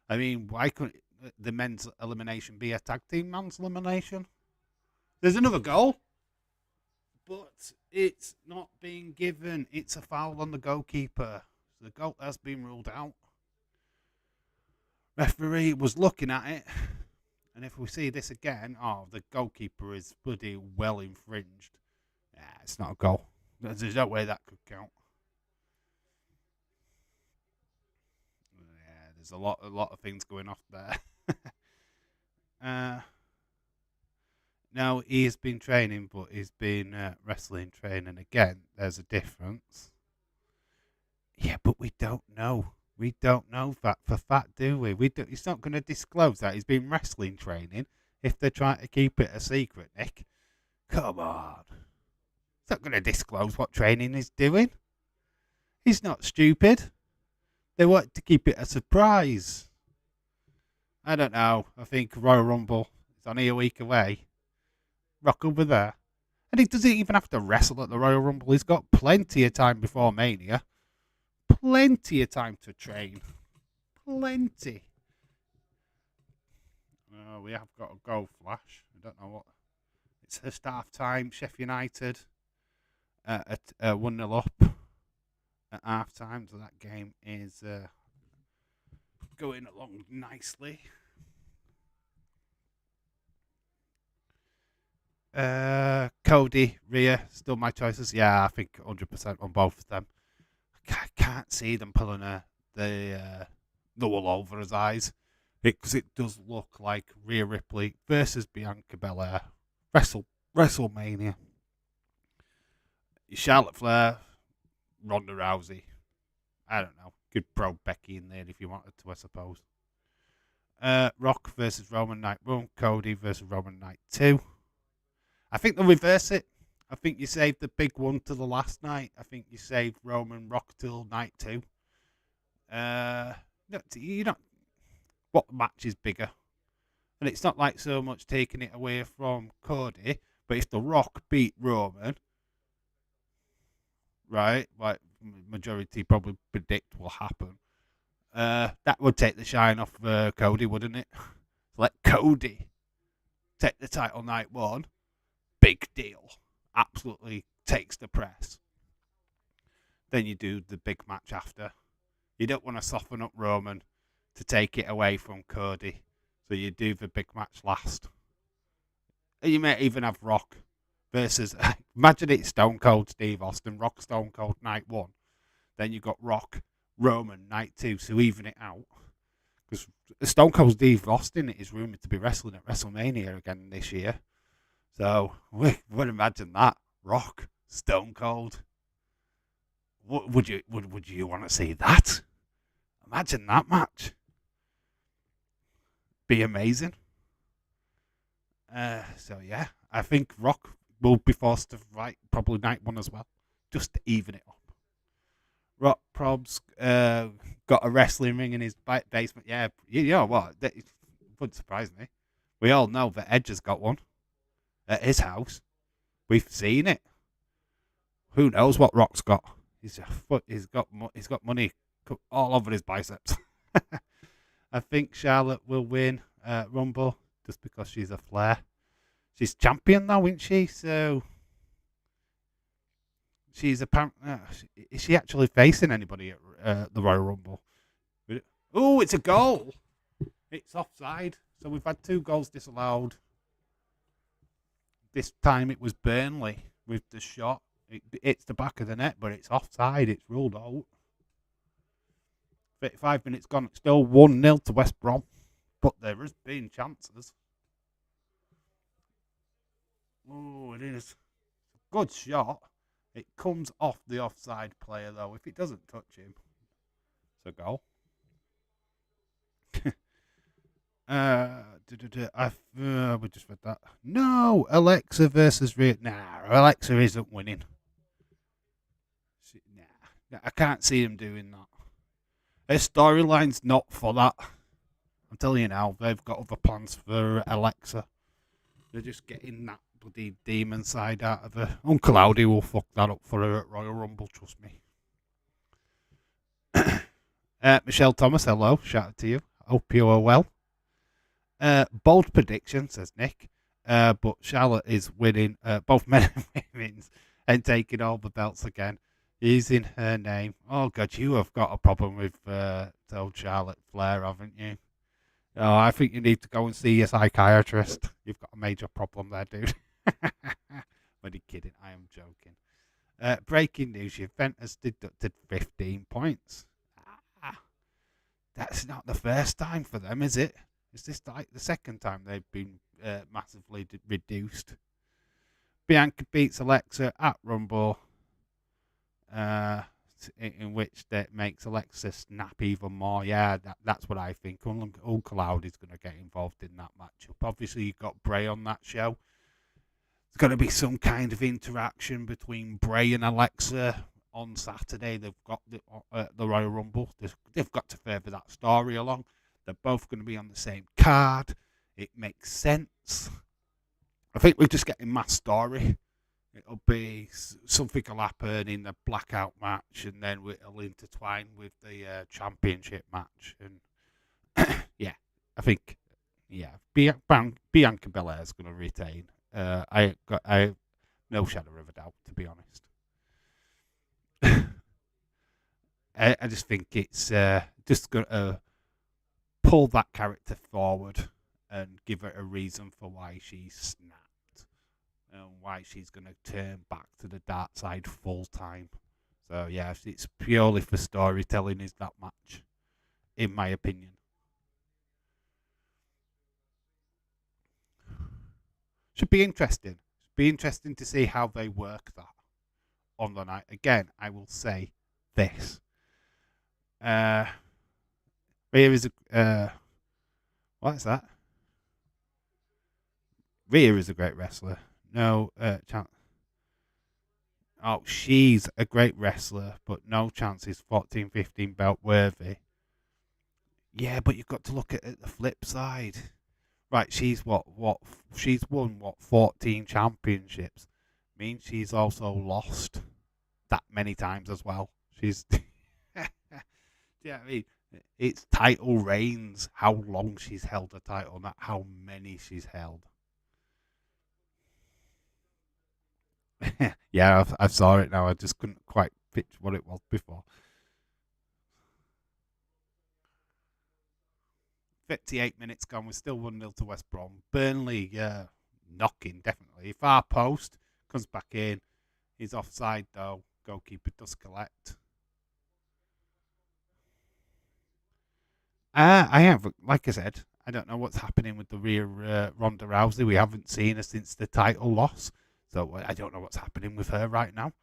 I mean, why couldn't the men's elimination be a tag team men's elimination? There's another goal, but it's not being given. It's a foul on the goalkeeper. The goal has been ruled out. Referee was looking at it, and if we see this again, the goalkeeper is bloody well infringed. Yeah, it's not a goal. There's no way that could count. Yeah, there's a lot of things going off there. No, he has been training, but he's been wrestling training again. There's a difference. Yeah, but we don't know. We don't know that for fact, do we? He's not going to disclose that he's been wrestling training if they're trying to keep it a secret, Nick. Come on. He's not going to disclose what training he's doing. He's not stupid. They want to keep it a surprise. I don't know. I think Royal Rumble is only a week away. Rock will be there. And he doesn't even have to wrestle at the Royal Rumble. He's got plenty of time before Mania. Plenty of time to train. Plenty. Oh, we have got a goal flash. I don't know what. It's first half time. Sheffield United at 1-0 up at half time. So that game is going along nicely. Cody, Rhea, still my choices. Yeah, I think 100% on both of them. I can't see them pulling the wool over his eyes because it does look like Rhea Ripley versus Bianca Belair WrestleMania. Charlotte Flair, Ronda Rousey. I don't know. Could throw Becky in there if you wanted to, I suppose. Rock versus Roman Night 1, Cody versus Roman Night 2. I think they'll reverse it. I think you saved the big one to the last night. I think you saved Roman Rock till night 2. You know what match is bigger, and it's not like so much taking it away from Cody, but if The Rock beat Roman, right, like majority probably predict will happen, that would take the shine off Cody, wouldn't it? Let Cody take the title night 1. Big deal. Absolutely takes the press. Then you do the big match after. You don't want to soften up Roman to take it away from Cody. So you do the big match last. And you may even have Rock versus... imagine it's Stone Cold Steve Austin, Rock Stone Cold night 1. Then you got Rock Roman night 2, so even it out. Because Stone Cold Steve Austin is rumoured to be wrestling at WrestleMania again this year. So we would imagine that. Rock, Stone Cold. Would you want to see that? Imagine that match. Be amazing. So yeah, I think Rock will be forced to fight probably night 1 as well, just to even it up. Rock Prob's got a wrestling ring in his basement. Yeah, you know what? That wouldn't surprise me. We all know that Edge has got one at his house. We've seen it. Who knows what Rock's got? He's got money all over his biceps. I think Charlotte will win Rumble just because she's a Flair. She's champion now, isn't she? So she's apparently. Is she actually facing anybody at the Royal Rumble? Oh, it's a goal. It's offside. So we've had 2 goals disallowed. This time it was Burnley with the shot. It's the back of the net, but it's offside. It's ruled out. 35 minutes gone. It's still 1-0 to West Brom. But there has been chances. Oh, it is. Good shot. It comes off the offside player, though. If it doesn't touch him, it's a goal. We just read that. No, Alexa versus Rhea. Nah, Alexa isn't winning. Nah, I can't see him doing that. Their storyline's not for that. I'm telling you now, they've got other plans for Alexa. They're just getting that bloody demon side out of her. Uncle Audi will fuck that up for her at Royal Rumble, trust me. Michelle Thomas, hello. Shout out to you. Hope you are well. Bold prediction, says Nick. But Charlotte is winning both men and women's and taking all the belts again. Using her name. Oh, God, you have got a problem with old Charlotte Flair, haven't you? Oh, I think you need to go and see a psychiatrist. You've got a major problem there, dude. Only kidding. I am joking. Breaking news. Juventus deducted 15 points. That's not the first time for them, is it? Is this like the second time they've been massively reduced? Bianca beats Alexa at Rumble, in which that makes Alexa snap even more. Yeah, that's what I think. Uncle Audi's going to get involved in that matchup. Obviously, you've got Bray on that show. There's going to be some kind of interaction between Bray and Alexa on Saturday. They've got the Royal Rumble. They've got to further that story along. They're both going to be on the same card. It makes sense. I think we're just getting mass story. It'll be something will happen in the blackout match, and then it'll intertwine with the championship match. And yeah, I think Bianca Belair is going to retain. I have no shadow of a doubt, to be honest. I just think it's just going to pull that character forward and give it a reason for why she snapped and why she's going to turn back to the dark side full time. So yeah, it's purely for storytelling is that match, in my opinion. Should be interesting. Be interesting to see how they work that on the night. Again, I will say this. Here is a what is that? Rhea is a great wrestler. No chance. Oh, she's a great wrestler, but no chance is 14, 15 belt worthy. Yeah, but you've got to look at it the flip side. Right, she's she's won 14 championships. Means she's also lost that many times as well. She's yeah, I mean it's title reigns, how long she's held the title, not how many she's held. Yeah, I saw it now. I just couldn't quite picture what it was before. 58 minutes gone. We're still 1-0 to West Brom. Burnley, knocking, definitely. If our post comes back in, he's offside, though. Goalkeeper does collect. I have, like I said, I don't know what's happening with the rear Ronda Rousey. We haven't seen her since the title loss. So I don't know what's happening with her right now.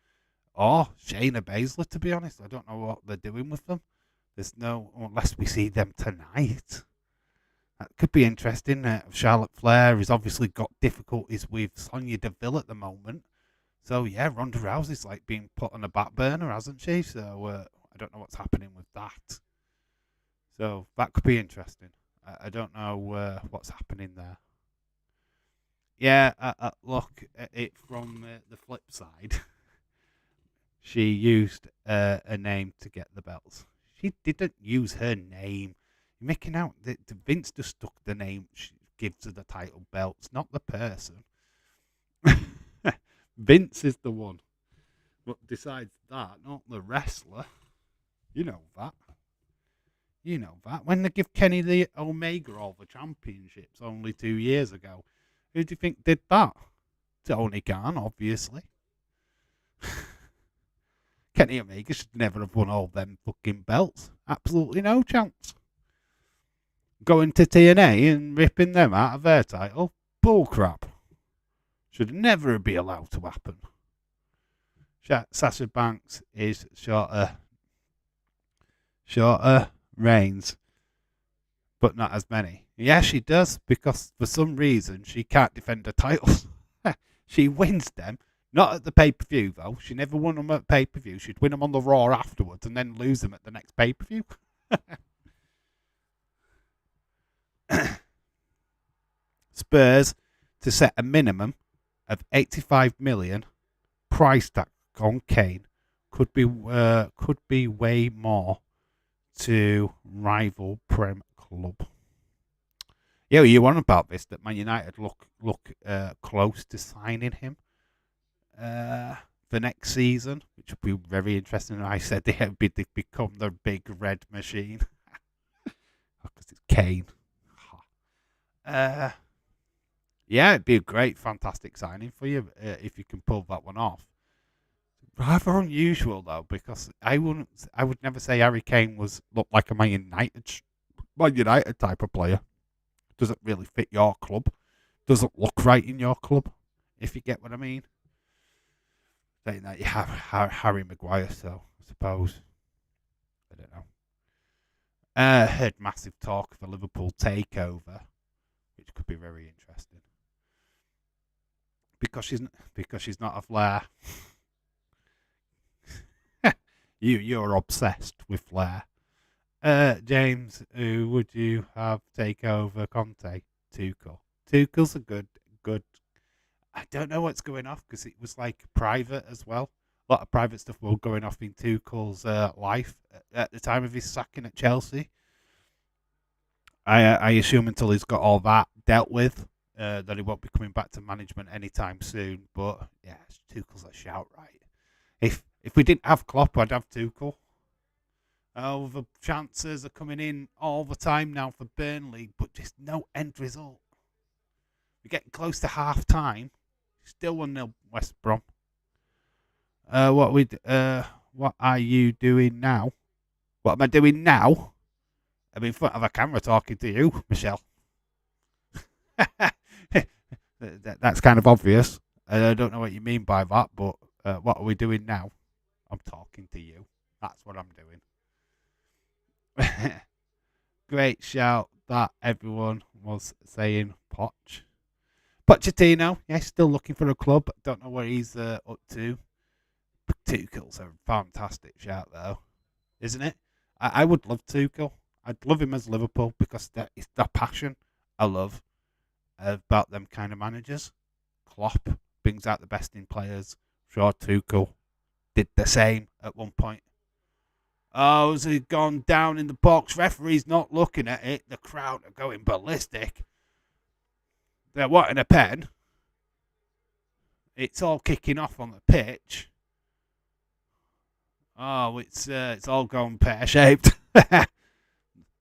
Or Shayna Baszler, to be honest. I don't know what they're doing with them. There's no, unless we see them tonight. That could be interesting. Charlotte Flair has obviously got difficulties with Sonya Deville at the moment. So, yeah, Ronda Rousey's like being put on a back burner, hasn't she? So, I don't know what's happening with that. So, that could be interesting. I don't know what's happening there. Yeah, look at it from the flip side. She used a name to get the belts. She didn't use her name. You're making out that Vince just took the name she gives her the title belts, not the person. Vince is the one. But besides that, not the wrestler. You know that. You know that. When they give Kenny the Omega all the championships only 2 years ago, who do you think did that? Tony Khan, obviously. Kenny Omega should never have won all them fucking belts. Absolutely no chance. Going to TNA and ripping them out of their title? Bullcrap. Should never be allowed to happen. Sasha Banks is shorter reigns, but not as many. Yeah, she does, because for some reason she can't defend her titles. She wins them. Not at the pay-per-view, though. She never won them at pay-per-view. She'd win them on the Raw afterwards and then lose them at the next pay-per-view. Spurs to set a minimum of 85 million price tag on Kane could be way more to rival Prem club. Yeah, you want about this that Man United look close to signing him for next season, which would be very interesting. I said they'd become the big red machine because it's Kane. Yeah, it'd be a great, fantastic signing for you if you can pull that one off. Rather unusual though, because I would never say Harry Kane looked like a Man United type of player. Doesn't really fit your club. Doesn't look right in your club, if you get what I mean. Saying that you have Harry Maguire, so I suppose. I don't know. Heard massive talk of a Liverpool takeover, which could be very interesting. Because she's not a Flair. You're obsessed with Flair. James, who would you have take over Conte? Tuchel. Tuchel's a good. I don't know what's going off because it was like private as well. A lot of private stuff was going off in Tuchel's life at the time of his sacking at Chelsea. I assume until he's got all that dealt with, that he won't be coming back to management anytime soon. But yeah, Tuchel's a shout, right? If we didn't have Klopp, I'd have Tuchel. Oh, the chances are coming in all the time now for Burnley, but just no end result. We're getting close to half time. Still 1-0 West Brom. What are you doing now? What am I doing now? I'm in front of a camera talking to you, Michelle. That's kind of obvious. I don't know what you mean by that, but what are we doing now? I'm talking to you. That's what I'm doing. Great shout that everyone was saying Poch. Pochettino, yeah, still looking for a club. Don't know what he's up to. Tuchel's a fantastic shout, though, isn't it? I would love Tuchel. I'd love him as Liverpool because it's the passion I love about them kind of managers. Klopp brings out the best in players. Sure, Tuchel did the same at one point. Oh, has he gone down in the box? Referee's not looking at it. The crowd are going ballistic. They're wanting a pen. It's all kicking off on the pitch. Oh, it's all gone pear-shaped.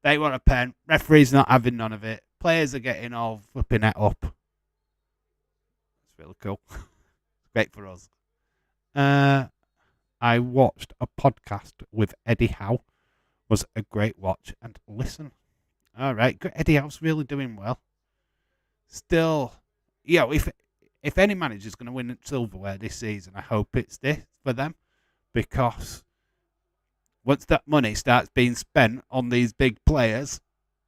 They want a pen. Referee's not having none of it. Players are getting all flipping it up. It's really cool. Great for us. I watched a podcast with Eddie Howe. Was a great watch and listen. All right, Eddie Howe's really doing well. Still, if any manager's going to win silverware this season, I hope it's this for them, because once that money starts being spent on these big players,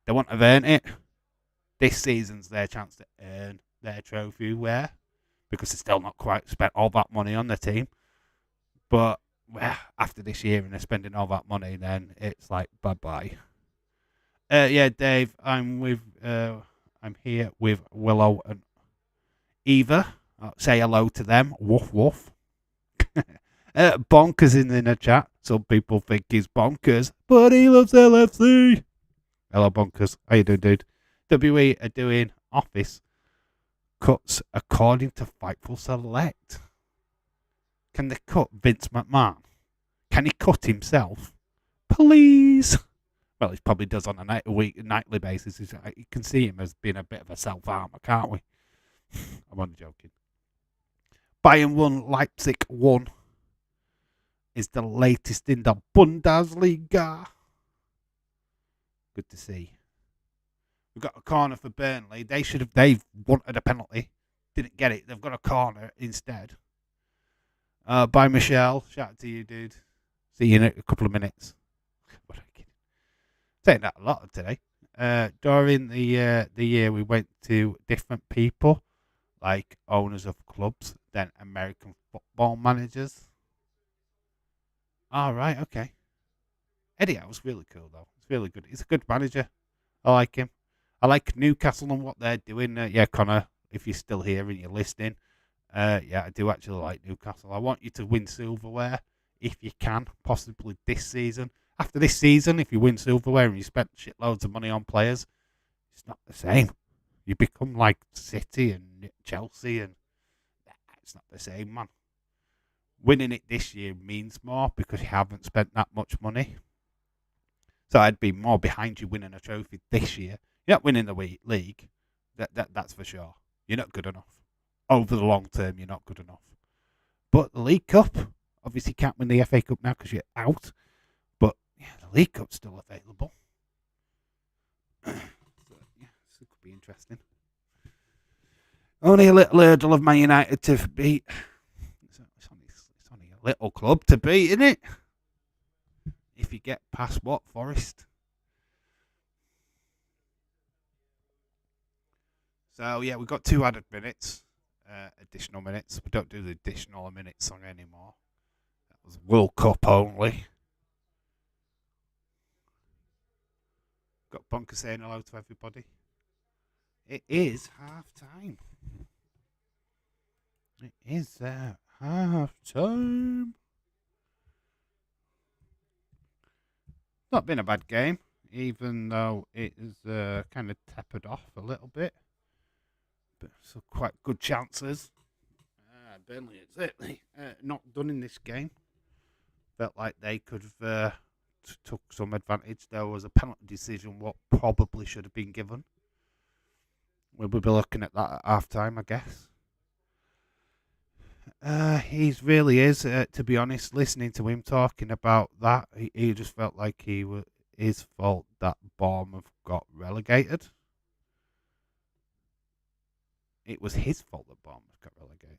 they won't have earned it. This season's their chance to earn their trophy wear, because they're still not quite spent all that money on the team. But after this year and they're spending all that money, then it's like bye-bye. Yeah, Dave, I'm here with Willow and Eva. Say hello to them. Woof woof. Bonkers in the chat. Some people think he's bonkers, but he loves LFC. Hello, Bonkers. How you doing, dude? WE are doing office cuts according to Fightful Select. Can they cut Vince McMahon? Can he cut himself? Please. Well, he probably does on a nightly basis. You can see him as being a bit of a self-harmer, can't we? I'm only joking. Bayern 1, Leipzig 1 is the latest in the Bundesliga. Good to see. We've got a corner for Burnley. They've wanted a penalty. Didn't get it. They've got a corner instead. By Michelle. Shout out to you, dude. See you in a couple of minutes. What am I kidding? Saying that a lot today. During the year, we went to different people, like owners of clubs, then American football managers. All right, okay. Eddie Howe's really cool, though. It's really good. He's a good manager. I like him. I like Newcastle and what they're doing. Yeah, Connor, if you're still here and you're listening, yeah, I do actually like Newcastle. I want you to win silverware if you can, possibly this season. After this season, if you win silverware and you spent shitloads of money on players, it's not the same. You become like City and Chelsea, and it's not the same, man. Winning it this year means more because you haven't spent that much money. So I'd be more behind you winning a trophy this year. You're not winning the league. That's for sure. You're not good enough. Over the long term, you're not good enough. But the League Cup, obviously you can't win the FA Cup now because you're out. But yeah, the League Cup's still available. So, yeah, this could be interesting. Only a little hurdle of Man United to beat. It's only a little club to beat, isn't it? If you get past what, Forest? So, yeah, we've got 2 added minutes, additional minutes. We don't do the additional minute song anymore. That was World Cup only. Got Bonker saying hello to everybody. It is half time. It is half time. Not been a bad game, even though it is kind of tapered off a little bit. But so quite good chances. Burnley is certainly not done in this game. Felt like they could have took some advantage. There was a penalty decision what probably should have been given. We'll be looking at that at half time, I guess. He really is, to be honest. Listening to him talking about that, he just felt like he was his fault that Brom have got relegated. It was his fault that Brom got relegated.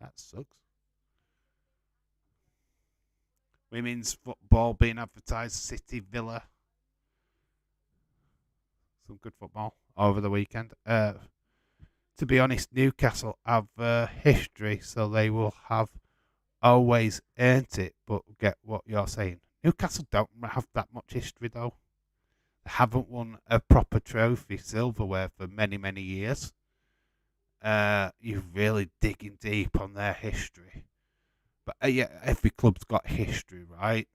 That sucks. Women's football being advertised, City, Villa. Some good football over the weekend. To be honest, Newcastle have history, so they will have always earned it. But get what you're saying. Newcastle don't have that much history, though. They haven't won a proper trophy, silverware, for many, many years. You're really digging deep on their history. But yeah, every club's got history, right?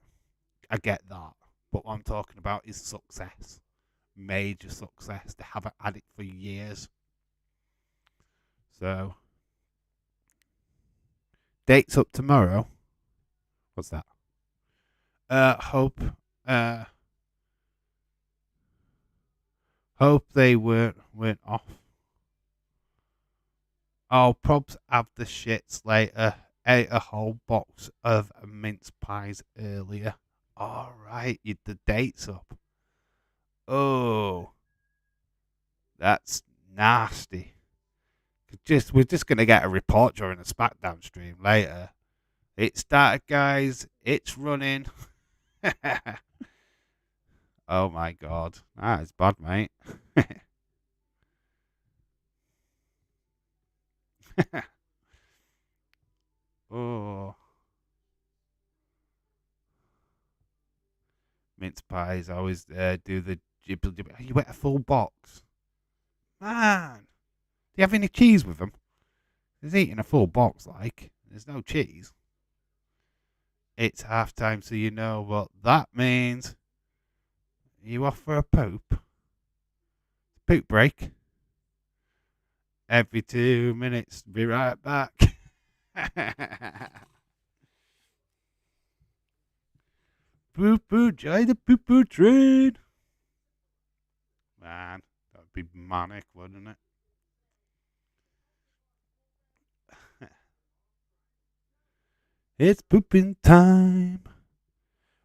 I get that. But what I'm talking about is success. Major success. They haven't had it for years. So, dates up tomorrow. What's that? Hope they weren't off. Oh, probs have the shits later. Ate a whole box of mince pies earlier. All right, the dates up. Oh, that's nasty. We're just gonna get a report during the SmackDown stream later. It started, guys. It's running. Oh my god, that is bad, mate. Oh, mince pies always do the jibble jibble. You ate a full box, man. Do you have any cheese with them? He's eating a full box, like there's no cheese. It's half time, so you know what that means. You off for a poop? Poop break. Every 2 minutes. Be right back. Poo poo, join the poo poo train. Man, that would be manic, wouldn't it? It's pooping time.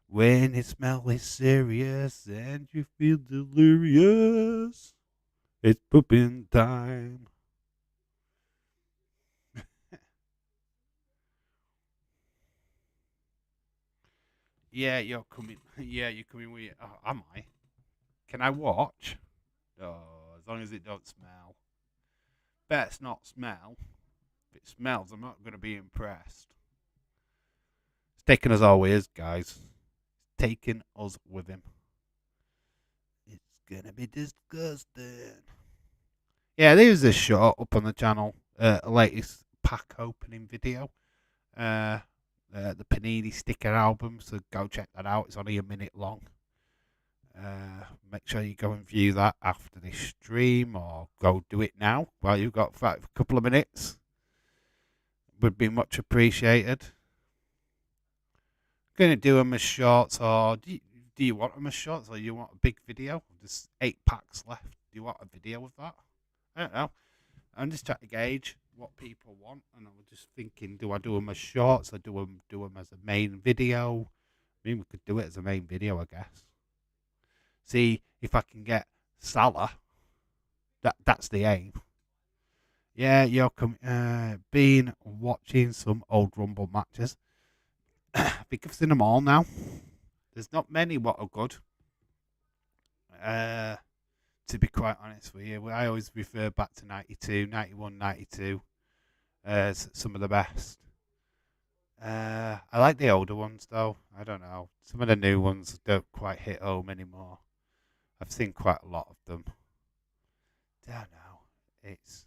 When your smell is serious and you feel delirious, it's pooping time. Yeah, you're coming. Yeah, you're coming with. Oh, am I? Can I watch? Oh, as long as it don't smell. Best not smell. If it smells, I'm not going to be impressed. It's taking us always, guys. It's taking us with him. It's gonna be disgusting. Yeah, there's a shot up on the channel. Latest pack opening video. The Panini sticker album. So go check that out. It's only a minute long. Make sure you go and view that after this stream, or go do it now while you've got a couple of minutes. Would be much appreciated. Gonna do them as shorts, or do you want them as shorts, or you want a big video? There's 8 packs left. Do you want a video with that? I don't know. I'm just trying to gauge what people want, and I was just thinking, do I do them as shorts, or do them as a main video? I mean, we could do it as a main video, I guess. See if I can get Salah. That's the aim. Yeah, you're been watching some old Rumble matches. I think I've seen them all now. There's not many what are good. To be quite honest with you, I always refer back to 92, 91, 92 as some of the best. I like the older ones though. I don't know. Some of the new ones don't quite hit home anymore. I've seen quite a lot of them. Don't know. It's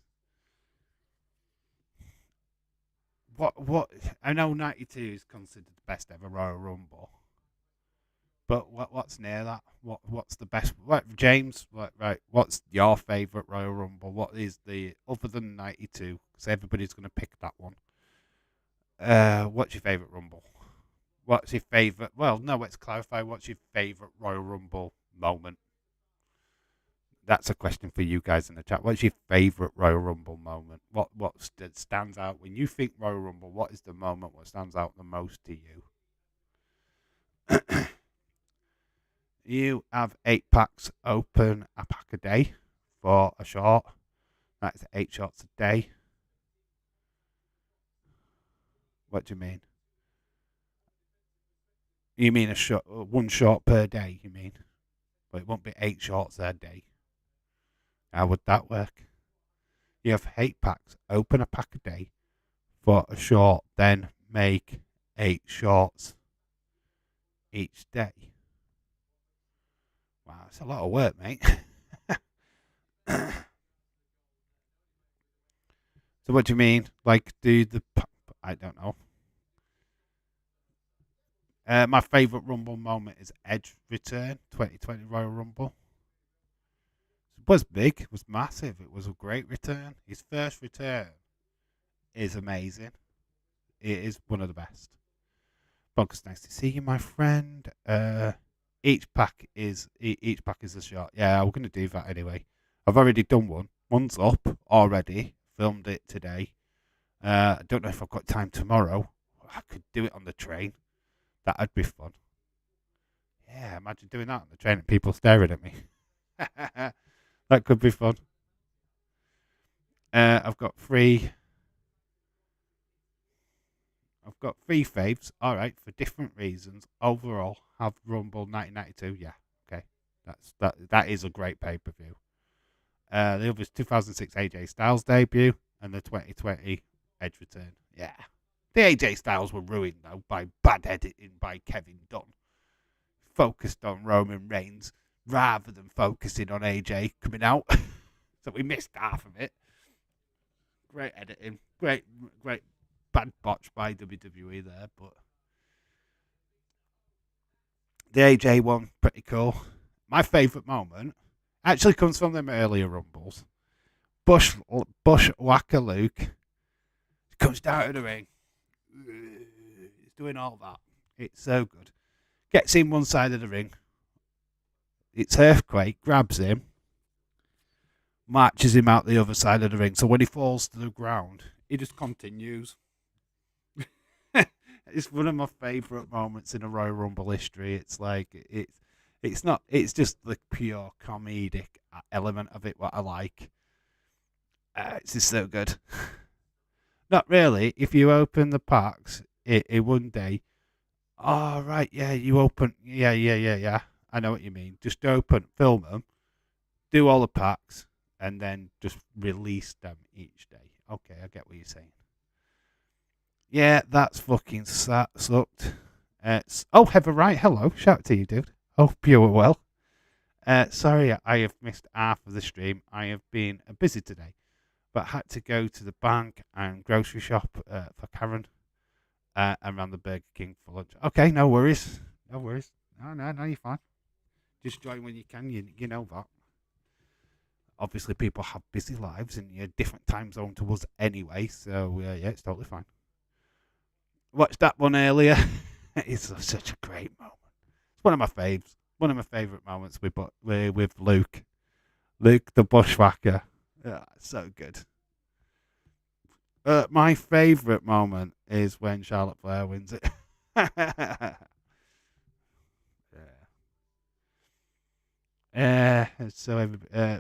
what I know. 92 is considered the best ever Royal Rumble, but what's near that? What's the best? What James? Right? What's your favourite Royal Rumble? What is the other than 92? Because everybody's going to pick that one. What's your favourite Rumble? What's your favourite? Well, no, let's clarify. What's your favourite Royal Rumble moment? That's a question for you guys in the chat. What's your favourite Royal Rumble moment? What stands out when you think Royal Rumble? What is the moment what stands out the most to you? You have 8 packs open a pack a day for a shot. That's 8 shots a day. What do you mean? You mean a shot, 1 shot per day? You mean? But it won't be 8 shots a day. How would that work? You have 8 packs, open a pack a day for a shot, then make 8 shots each day. Wow, it's a lot of work, mate. So what do you mean? Like, I don't know. My favourite Rumble moment is Edge return, 2020 Royal Rumble. It was big, it was massive, it was a great return. His first return is amazing. It is one of the best. Bonkers, nice to see you, my friend. Each pack is a shot. Yeah, we're gonna do that anyway. I've already done one. One's up already. Filmed it today. I don't know if I've got time tomorrow. I could do it on the train. That'd be fun. Yeah, imagine doing that on the train and people staring at me. That could be fun. I've got three faves. All right, for different reasons. Overall, have Rumble 1992. Yeah, okay, that is a great pay per view. The other is 2006 AJ Styles debut and the 2020 Edge return. Yeah, the AJ Styles were ruined though by bad editing by Kevin Dunn. Focused on Roman Reigns rather than focusing on AJ coming out, so we missed half of it. Great editing, great bad botch by WWE there, but the AJ one pretty cool. My favourite moment actually comes from them earlier Rumbles. Bushwhacker Luke comes down to the ring. He's doing all that. It's so good. Gets in one side of the ring. It's Earthquake, grabs him, marches him out the other side of the ring. So when he falls to the ground, he just continues. It's one of my favourite moments in a Royal Rumble history. It's like it's just the pure comedic element of it what I like. It's just so good. Not really. If you open the packs in one day, oh right, yeah, you open, yeah. I know what you mean. Just film them, do all the packs, and then just release them each day. Okay, I get what you're saying. Yeah, that's fucking sucked. Heather Wright, hello. Shout out to you, dude. Hope you were well. Sorry, I have missed half of the stream. I have been busy today, but had to go to the bank and grocery shop for Karen and ran the Burger King for lunch. Okay, no worries. No worries. No, you're fine. Just join when you can. You know that. Obviously, people have busy lives and you're a different time zone to us anyway, so yeah, it's totally fine. Watched that one earlier. It's such a great moment. It's one of my faves. One of my favourite moments with Luke. Luke the Bushwhacker. Yeah, so good. My favourite moment is when Charlotte Flair wins it.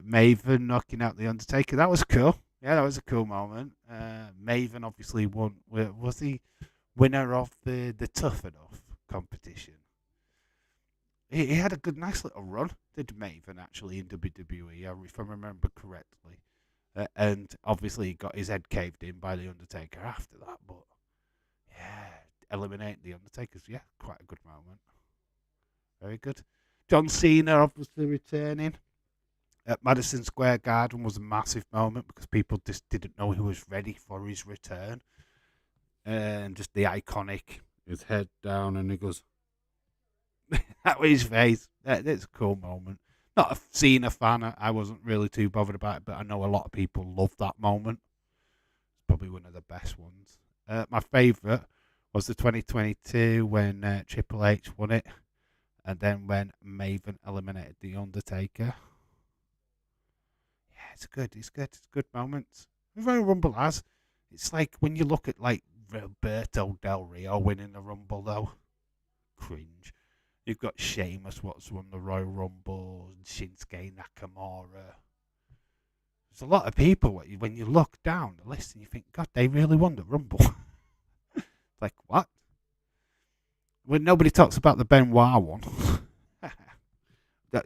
Maven knocking out the Undertaker. That was cool. Yeah, that was a cool moment. Maven obviously won. Was he winner of the Tough Enough competition? He had a nice little run. Did Maven actually in WWE, if I remember correctly? And obviously he got his head caved in by the Undertaker after that. But yeah, eliminating the Undertaker's quite a good moment. Very good. John Cena obviously returning at Madison Square Garden was a massive moment because people just didn't know he was ready for his return. And just the iconic, his head down, and he goes, that was his face. It's a cool moment. Not a Cena fan. I wasn't really too bothered about it, but I know a lot of people love that moment. It's probably one of the best ones. My favourite was the 2022 when Triple H won it, and then when Maven eliminated The Undertaker. Yeah, it's good. It's good. It's good moments. Royal Rumble has. It's like when you look at like Roberto Del Rio winning the Rumble, though. Cringe. You've got Sheamus, what's won the Royal Rumble, and Shinsuke Nakamura. There's a lot of people when you look down the list and you think, God, they really won the Rumble. Like, what? When nobody talks about the Benoit one.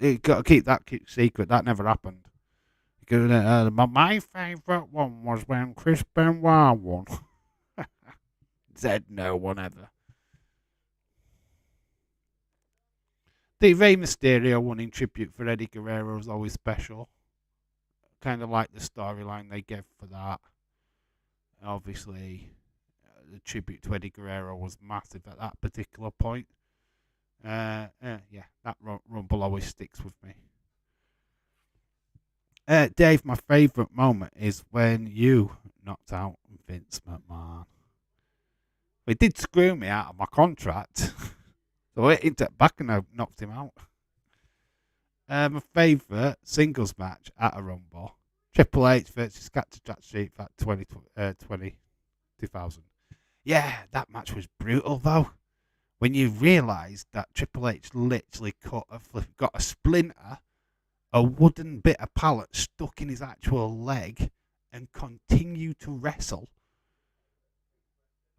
You've got to keep that secret. That never happened. My favourite one was when Chris Benoit won. Said no one ever. The Rey Mysterio one in tribute for Eddie Guerrero was always special. Kind of like the storyline they gave for that. Obviously, the tribute to Eddie Guerrero was massive at that particular point. Yeah, that Rumble always sticks with me. Dave, my favourite moment is when you knocked out Vince McMahon. It did screw me out of my contract. So I hit it back and I knocked him out. My favourite singles match at a Rumble. Triple H versus Cactus Jack Street at 2000. Yeah, that match was brutal though. When you realise that Triple H literally got a splinter, a wooden bit of pallet stuck in his actual leg, and continued to wrestle.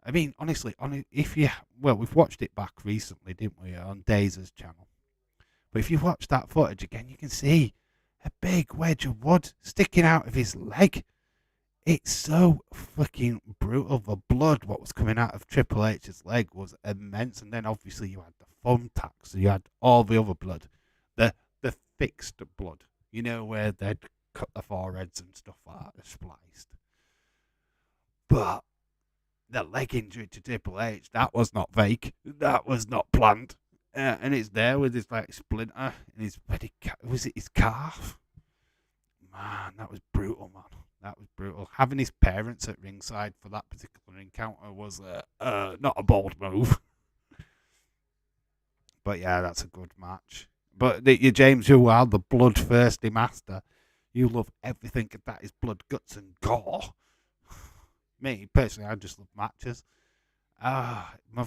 I mean, honestly, we've watched it back recently, didn't we, on Dazer's channel? But if you watch that footage again, you can see a big wedge of wood sticking out of his leg. It's so fucking brutal. The blood, what was coming out of Triple H's leg, was immense. And then obviously you had the thumbtacks, so you had all the other blood, the fixed blood. You know, where they'd cut the foreheads and stuff like that, spliced. But the leg injury to Triple H, that was not fake. That was not planned. And it's there with his like splinter in his was it his calf? Man, that was brutal, man. That was brutal. Having his parents at ringside for that particular encounter was not a bold move. But yeah, that's a good match. But you, James, you are the bloodthirsty master. You love everything that is blood, guts, and gore. Me, personally, I just love matches.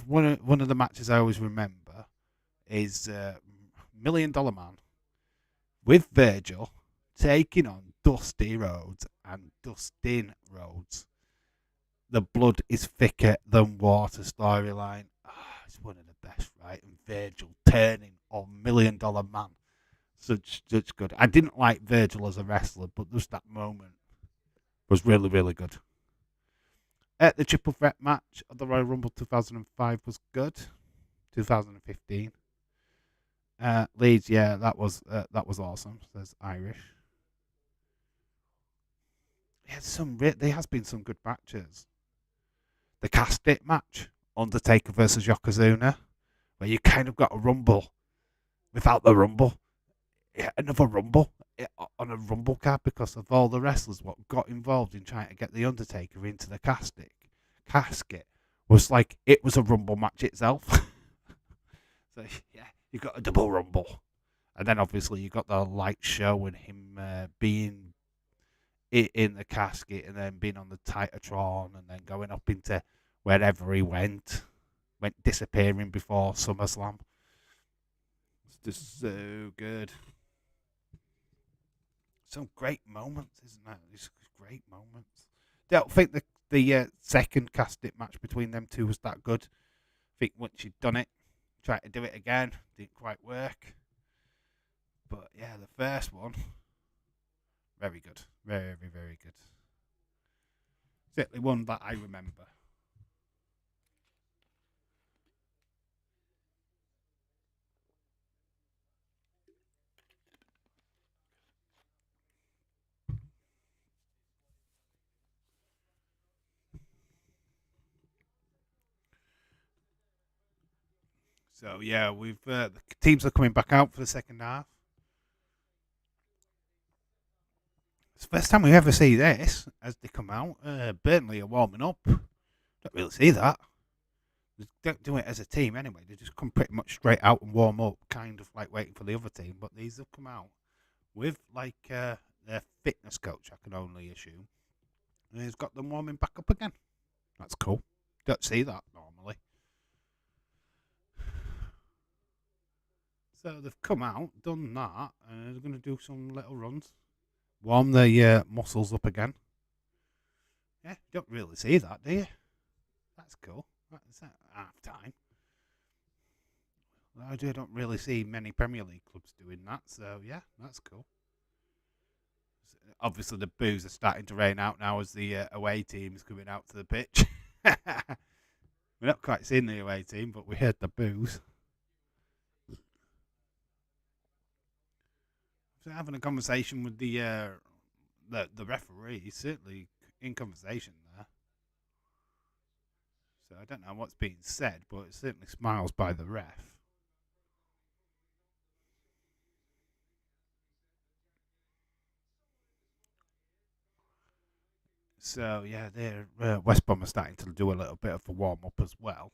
One of the matches I always remember is $1 Million Man with Virgil taking on Dusty Rhodes and Dustin Rhodes. The blood is thicker than water storyline. It's one of the best, right? And Virgil turning on $1 Million Man. Such good. I didn't like Virgil as a wrestler, but just that moment was really, really good. The triple threat match of the Royal Rumble 2005 was good. 2015. Leeds, yeah, that was awesome. Says Irish. There has been some good matches. The casket match, Undertaker versus Yokozuna, where you kind of got a Rumble without the Rumble. Yeah, another Rumble on a Rumble card because of all the wrestlers what got involved in trying to get the Undertaker into the casket was like it was a Rumble match itself. So yeah, you got a double Rumble, and then obviously you got the light show and him being in the casket and then being on the Titatron and then going up into wherever he went disappearing before SummerSlam. It's just so good. Some great moments, isn't that? It's great moments. I don't think the second casket match between them two was that good. I think once you'd done it, tried to do it again, didn't quite work. But yeah, the first one, very good. Very, very, very good. Certainly one that I remember. So yeah, we've the teams are coming back out for the second half. It's the first time we ever see this as they come out. Burnley are warming up. Don't really see that. They don't do it as a team anyway. They just come pretty much straight out and warm up, kind of like waiting for the other team. But these have come out with like their fitness coach, I can only assume. And he's got them warming back up again. That's cool. Don't see that normally. So they've come out, done that, and they're going to do some little runs. Warm their muscles up again. Yeah, you don't really see that, do you? That's cool. That's at half time. I don't really see many Premier League clubs doing that, so yeah, that's cool. Obviously, the boos are starting to rain out now as the away team is coming out to the pitch. We're not quite seeing the away team, but we heard the boos. So having a conversation with the referee, he's certainly in conversation there. So I don't know what's being said, but it certainly smiles by the ref. So yeah, they're West Brom are starting to do a little bit of a warm up as well.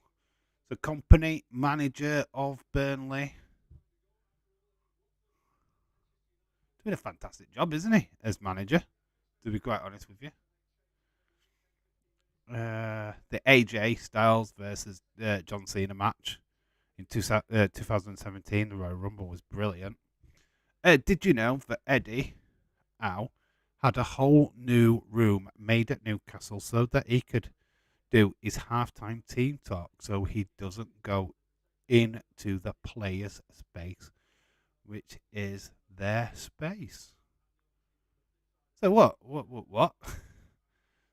The company manager of Burnley doing a fantastic job, isn't he, as manager? To be quite honest with you. The AJ Styles versus John Cena match in 2017, the Royal Rumble was brilliant. Did you know that Eddie Howe had a whole new room made at Newcastle so that he could do his halftime team talk so he doesn't go into the players' space, which is their space. So what?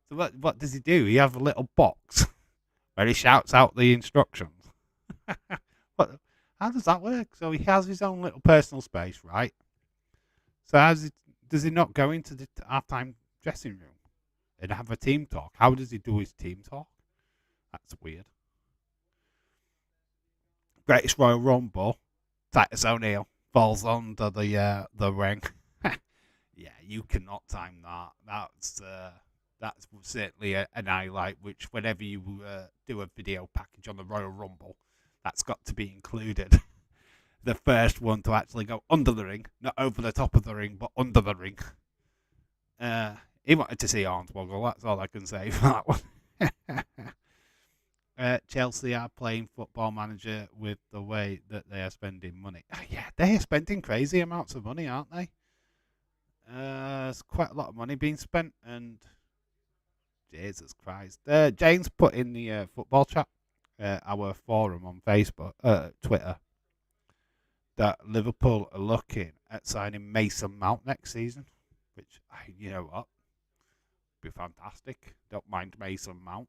So what does he do? He have a little box where he shouts out the instructions. what? How does that work? So he has his own little personal space, right? So does he not go into the halftime dressing room and have a team talk? How does he do his team talk? That's weird. Greatest Royal Rumble, Titus O'Neil falls under the ring. Yeah, you cannot time that. That's certainly an highlight. Which whenever you do a video package on the Royal Rumble, that's got to be included. The first one to actually go under the ring, not over the top of the ring, but under the ring. He wanted to see Hornswoggle. That's all I can say for that one. Chelsea are playing Football Manager with the way that they are spending money. Yeah, they are spending crazy amounts of money, aren't they? There's quite a lot of money being spent, and Jesus Christ. James put in the football chat, our forum on Facebook, Twitter, that Liverpool are looking at signing Mason Mount next season, which, you know what, be fantastic. Don't mind Mason Mount.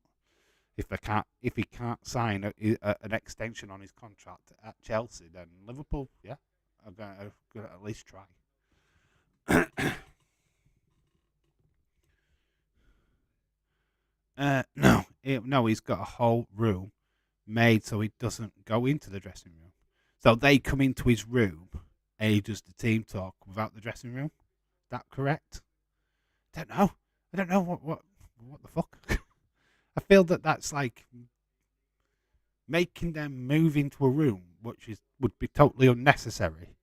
If he can't sign an extension on his contract at Chelsea, then Liverpool, yeah, are going to at least try. No, he's got a whole room made so he doesn't go into the dressing room. So they come into his room and he does the team talk without the dressing room. Is that correct? I don't know what the fuck. I feel that's like making them move into a room which would be totally unnecessary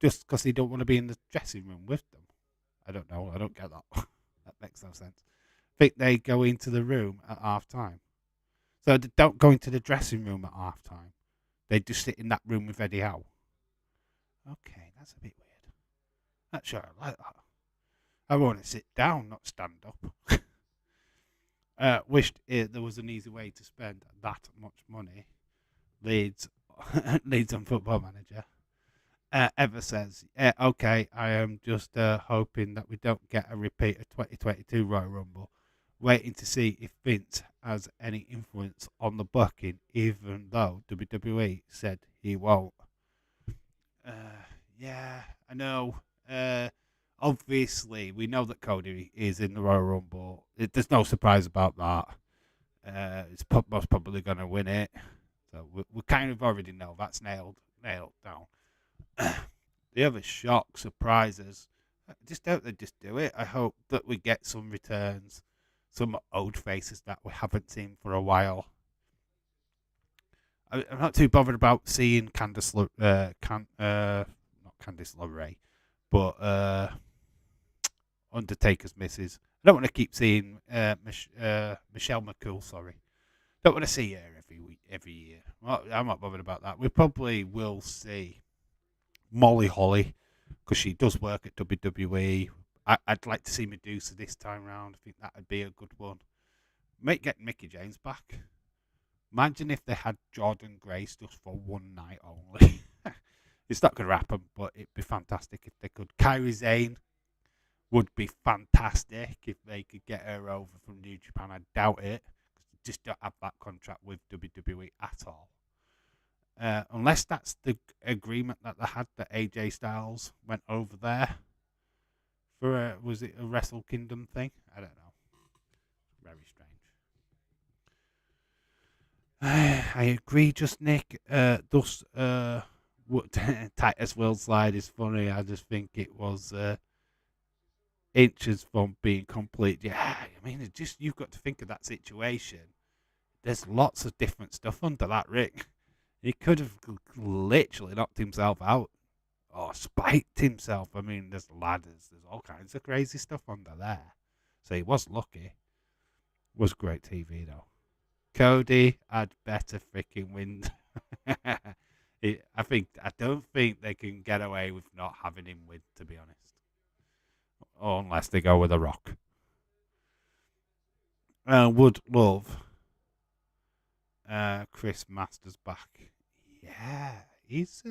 just because they don't want to be in the dressing room with them. I don't know. I don't get that. That makes no sense. I think they go into the room at half time. So they don't go into the dressing room at half time. They just sit in that room with Eddie Howe. Okay, that's a bit weird. Not sure I like that. I want to sit down, not stand up. Wished there was an easy way to spend that much money. Leeds on Football Manager. Ever says, okay, I am just hoping that we don't get a repeat of 2022 Royal Rumble. Waiting to see if Vince has any influence on the booking, even though WWE said he won't. Yeah, I know. Obviously, we know that Cody is in the Royal Rumble. There's no surprise about that. It's most probably going to win it. So we kind of already know that's nailed down. The other shock surprises, just hope they just do it. I hope that we get some returns, some old faces that we haven't seen for a while. I'm not too bothered about seeing not Candice LeRae, but Undertaker's missus. I don't want to keep seeing Michelle McCool. Sorry, don't want to see her every year. I'm not bothered about that. We probably will see Molly Holly because she does work at WWE. I'd like to see Medusa this time round. I think that would be a good one. Might get Mickey James back. Imagine if they had Jordan Grace just for one night only. It's not going to happen, but it'd be fantastic if they could. Kairi Sane would be fantastic if they could get her over from New Japan. I doubt it. Just don't have that contract with WWE at all. Unless that's the agreement that they had that AJ Styles went over there for was it a Wrestle Kingdom thing? I don't know. Very strange. I agree, just Nick. Titus World Slide is funny. I just think it was inches from being complete. Yeah, I mean, it's just you've got to think of that situation. There's lots of different stuff under that ring. He could have literally knocked himself out or spiked himself. I mean, there's ladders. There's all kinds of crazy stuff under there. So he was lucky. Was great TV, though. Cody had better freaking win. I don't think they can get away with not having him win, to be honest. Or unless they go with a Rock. Would love Chris Masters back. Yeah, he's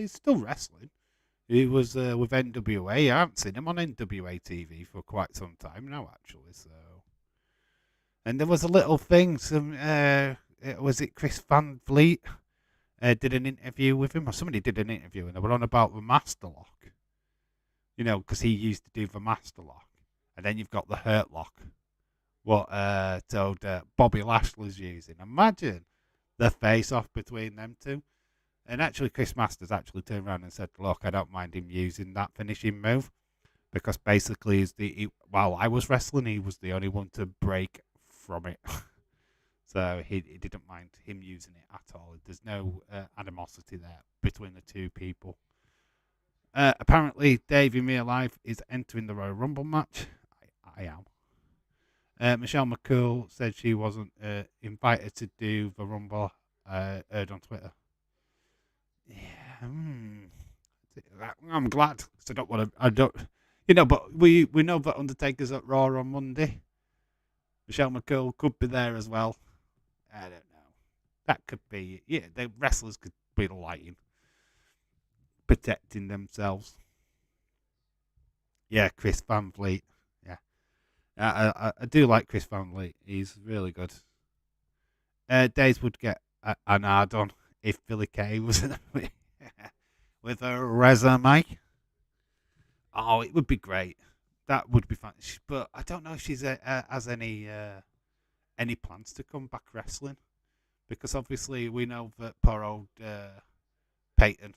still wrestling. He was with NWA. I haven't seen him on NWA TV for quite some time now, actually. So, and there was a little thing. Was it Chris Van Vliet did an interview with him, or somebody did an interview, and they were on about the Master Lock. You know, because he used to do the Master Lock, and then you've got the Hurt Lock. What Bobby Lashley's using. Imagine the face-off between them two. And actually, Chris Masters actually turned around and said, look, I don't mind him using that finishing move. Because basically, while I was wrestling, he was the only one to break from it. So he didn't mind him using it at all. There's no animosity there between the two people. Apparently, Dave in real life is entering the Royal Rumble match. I am. Michelle McCool said she wasn't invited to do the Rumble. Heard on Twitter. Yeah, I'm glad. So I don't. You know, but we know that Undertaker's at Raw on Monday. Michelle McCool could be there as well. I don't know. That could be. Yeah, the wrestlers could be lying, protecting themselves. Yeah, Chris Van Vliet. I do like Chris Van Vliet. He's really good. Days would get an ad on if Billy Kay was with a resume. Oh, it would be great. That would be fun. But I don't know if she's has any plans to come back wrestling, because obviously we know that poor old Peyton.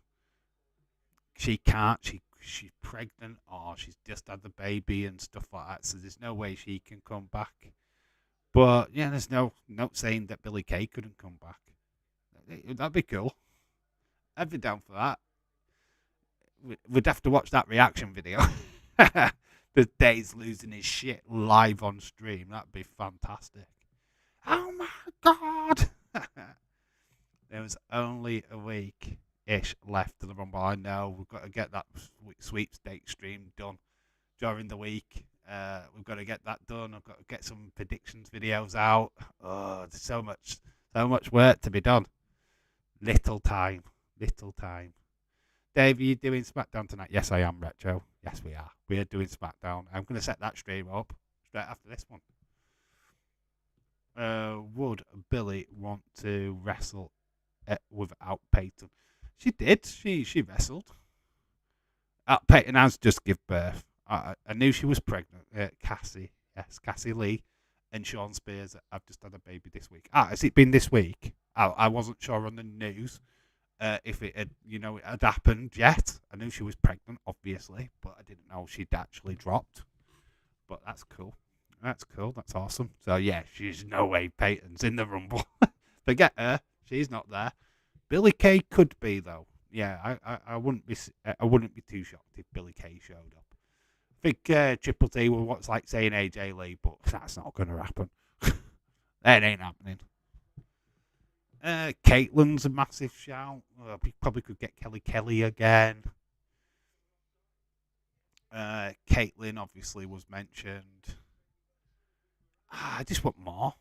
She can't. She's pregnant, or she's just had the baby and stuff like that. So there's no way she can come back. But yeah, there's no saying that Billy Kay couldn't come back. That'd be cool. I'd be down for that. We'd have to watch that reaction video. The Days losing his shit live on stream. That'd be fantastic. Oh my god! There was only a week-ish left to the Rumble. I know we've got to get that sweepstakes stream done during the week. We've got to get that done. I've got to get some predictions videos out. Oh, there's so much work to be done. Little time. Dave, are you doing SmackDown tonight? Yes, I am, Retro. Yes, we are. We are doing SmackDown. I'm going to set that stream up straight after this one. Would Billy want to wrestle without Peyton? She did. She wrestled. Peyton has just give birth. I knew she was pregnant. Cassie. Yes, Cassie Lee and Sean Spears have just had a baby this week. Has it been this week? I wasn't sure on the news if it had, it had happened yet. I knew she was pregnant, obviously, but I didn't know she'd actually dropped. But that's cool. That's cool. That's awesome. So yeah, she's no way Peyton's in the Rumble. Forget her. She's not there. Billy Kay could be though. Yeah, I wouldn't be too shocked if Billy Kay showed up. I think Triple T was what's like saying AJ Lee, but that's not going to happen. That ain't happening. Caitlin's a massive shout. We probably could get Kelly again. Caitlin obviously was mentioned. I just want more.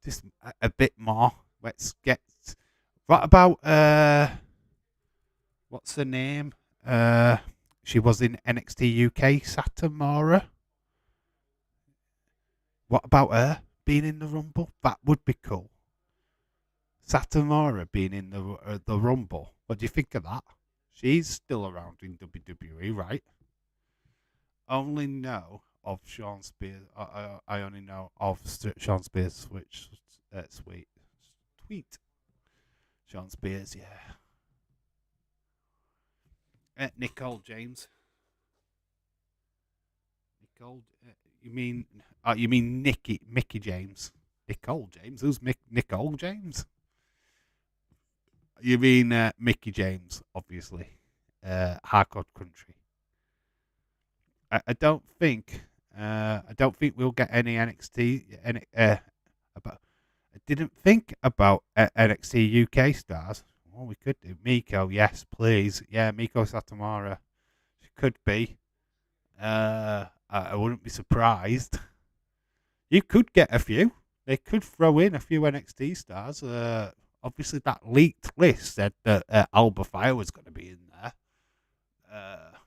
Just a bit more. Let's get. What about what's her name? She was in NXT UK, Satomura. What about her being in the Rumble? That would be cool. Satomura being in the Rumble. What do you think of that? She's still around in WWE, right? Only know of Sean Spears. I only know of Sean Spears' tweet. Sean Spears, yeah. Nicole James. You mean Mickey James? Nicole James? Who's Nicole James? You mean Mickey James, obviously. Hardcore Country. I don't think we'll get any NXT. I didn't think about NXT UK stars. Oh, we could do Miko. Yes, please. Yeah, Miko Satomura. She could be. I wouldn't be surprised. You could get a few. They could throw in a few NXT stars. Obviously, that leaked list said that Alba Fire was going to be in there.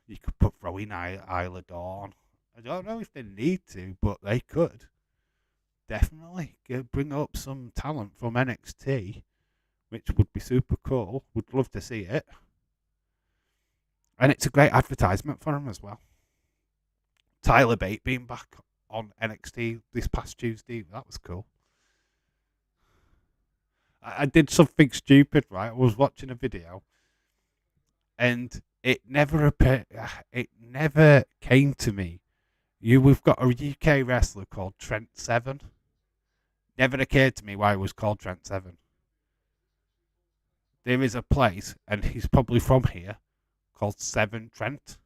You could throw in Isla Dawn. I don't know if they need to, but they could. Definitely bring up some talent from NXT, which would be super cool. Would love to see it. And it's a great advertisement for them as well. Tyler Bate being back on NXT this past Tuesday, that was cool. I did something stupid, right? I was watching a video, and it never came to me. We've got a UK wrestler called Trent Seven. Never occurred to me why he was called Trent Seven. There is a place, and he's probably from here, called Seven Trent.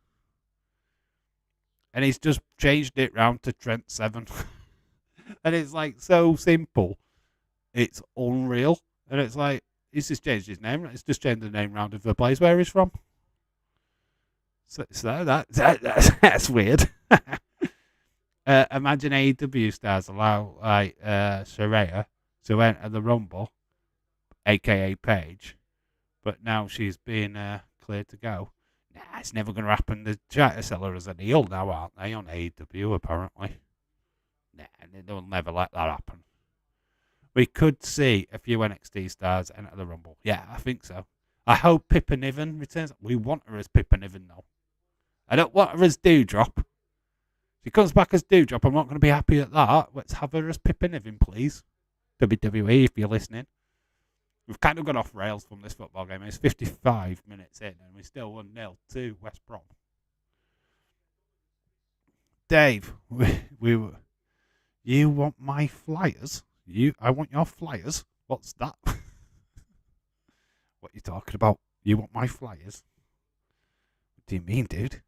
And he's just changed it round to Trent Seven. And it's like so simple. It's unreal. And it's like, he's just changed his name. It's just changed the name round of the place where he's from. So that's weird. Imagine AEW stars allow like Saraya to enter the Rumble, aka Paige, but now she's being cleared to go. Nah, it's never going to happen. They try to sell her as a heel now, aren't they, on AEW, apparently? Nah, they'll never let that happen. We could see a few NXT stars enter the Rumble. Yeah, I think so. I hope Pippa Niven returns. We want her as Pippa Niven, though. I don't want her as Doudrop. If she comes back as Doudrop, I'm not going to be happy at that. Let's have her as Pippa Niven, please. WWE, if you're listening. We've kind of gone off rails from this football game. It's 55 minutes in, and we still 1-0 to West Brom. Dave, you want my flyers? I want your flyers? What's that? What are you talking about? You want my flyers? What do you mean, dude?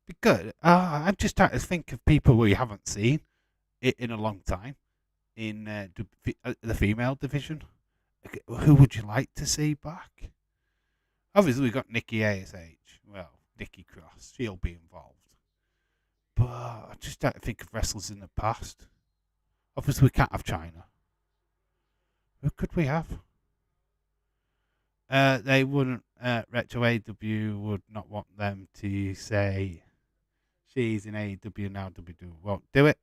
Be good. I'm just trying to think of people we haven't seen in a long time in the female division. Who would you like to see back? Obviously, we've got Nikki ASH. Well, Nikki Cross. She'll be involved. But I just don't think of wrestlers in the past. Obviously, we can't have China. Who could we have? They wouldn't. Retro AW would not want them to say she's in AW now. WWE won't do it.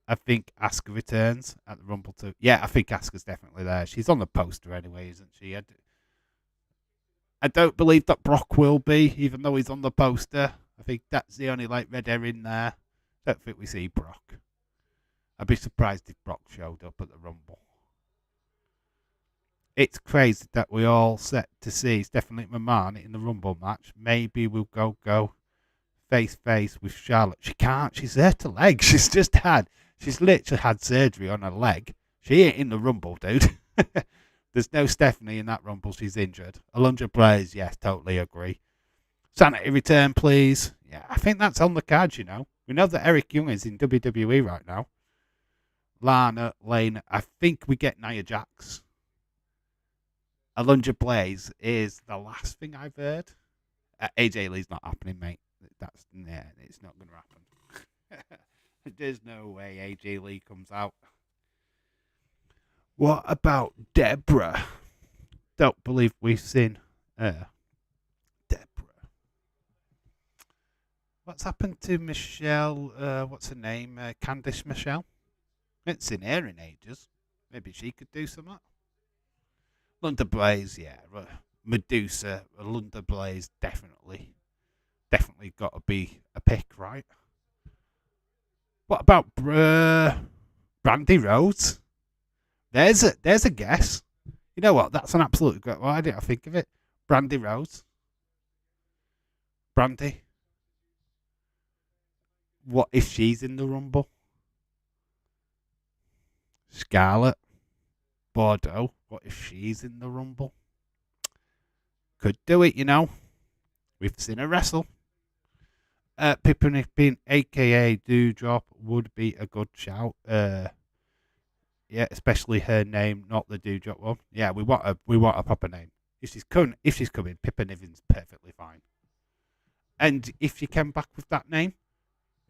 I think Asuka returns at the Rumble too. Yeah, I think Asuka's definitely there. She's on the poster anyway, isn't she? I don't believe that Brock will be, even though he's on the poster. I think that's the only red herring there. Don't think we see Brock. I'd be surprised if Brock showed up at the Rumble. It's crazy that we all set to see Stephanie McMahon in the Rumble match. Maybe we'll go face with Charlotte. She can't. She's hurt her leg. She's literally had surgery on her leg. She ain't in the Rumble, dude. There's no Stephanie in that Rumble. She's injured. Alundra Blaze, yes, totally agree. Sanity return, please. Yeah, I think that's on the cards, you know. We know that Eric Young is in WWE right now. Lana, Lane. I think we get Nia Jax. Alundra Blaze is the last thing I've heard. AJ Lee's not happening, mate. It's not going to happen. There's no way AJ Lee comes out. What about Deborah? Don't believe we've seen Deborah. What's happened to Michelle? What's her name? Candice Michelle? Haven't seen her in ages. Maybe she could do something. Lunda Blaze, yeah. Medusa, Lunda Blaze, definitely got to be a pick, right? What about Brandy Rhodes? There's a guess. You know what? That's an absolute great. Why didn't I think of it? Brandy Rhodes. Brandy. What if she's in the Rumble? Scarlett. Bordeaux. What if she's in the Rumble? Could do it, you know. We've seen her wrestle. Pippin, aka Doudrop, would be a good shout. Yeah, especially her name, not the Doudrop one. Yeah, we want a proper name. If she's coming, Pippa Niven's perfectly fine. And if she came back with that name,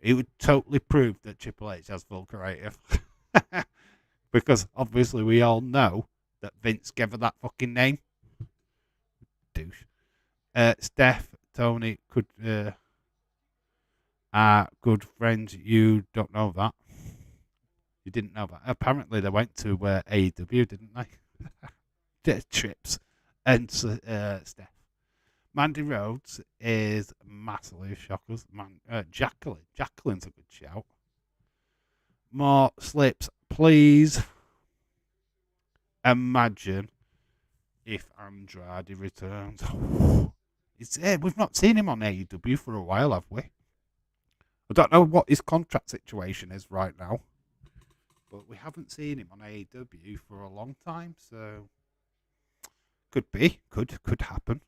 it would totally prove that Triple H has full creative. Because obviously we all know that Vince gave her that fucking name. Douche. Steph, Tony could are good friends. You don't know that. You didn't know that. Apparently they went to AEW, didn't they? Trips. And Steph. Mandy Rhodes is massively shockers. Jacqueline's a good shout. More slips, please. Imagine if Andrade returns. We've not seen him on AEW for a while, have we? I don't know what his contract situation is right now, but we haven't seen him on AEW for a long time, so could happen.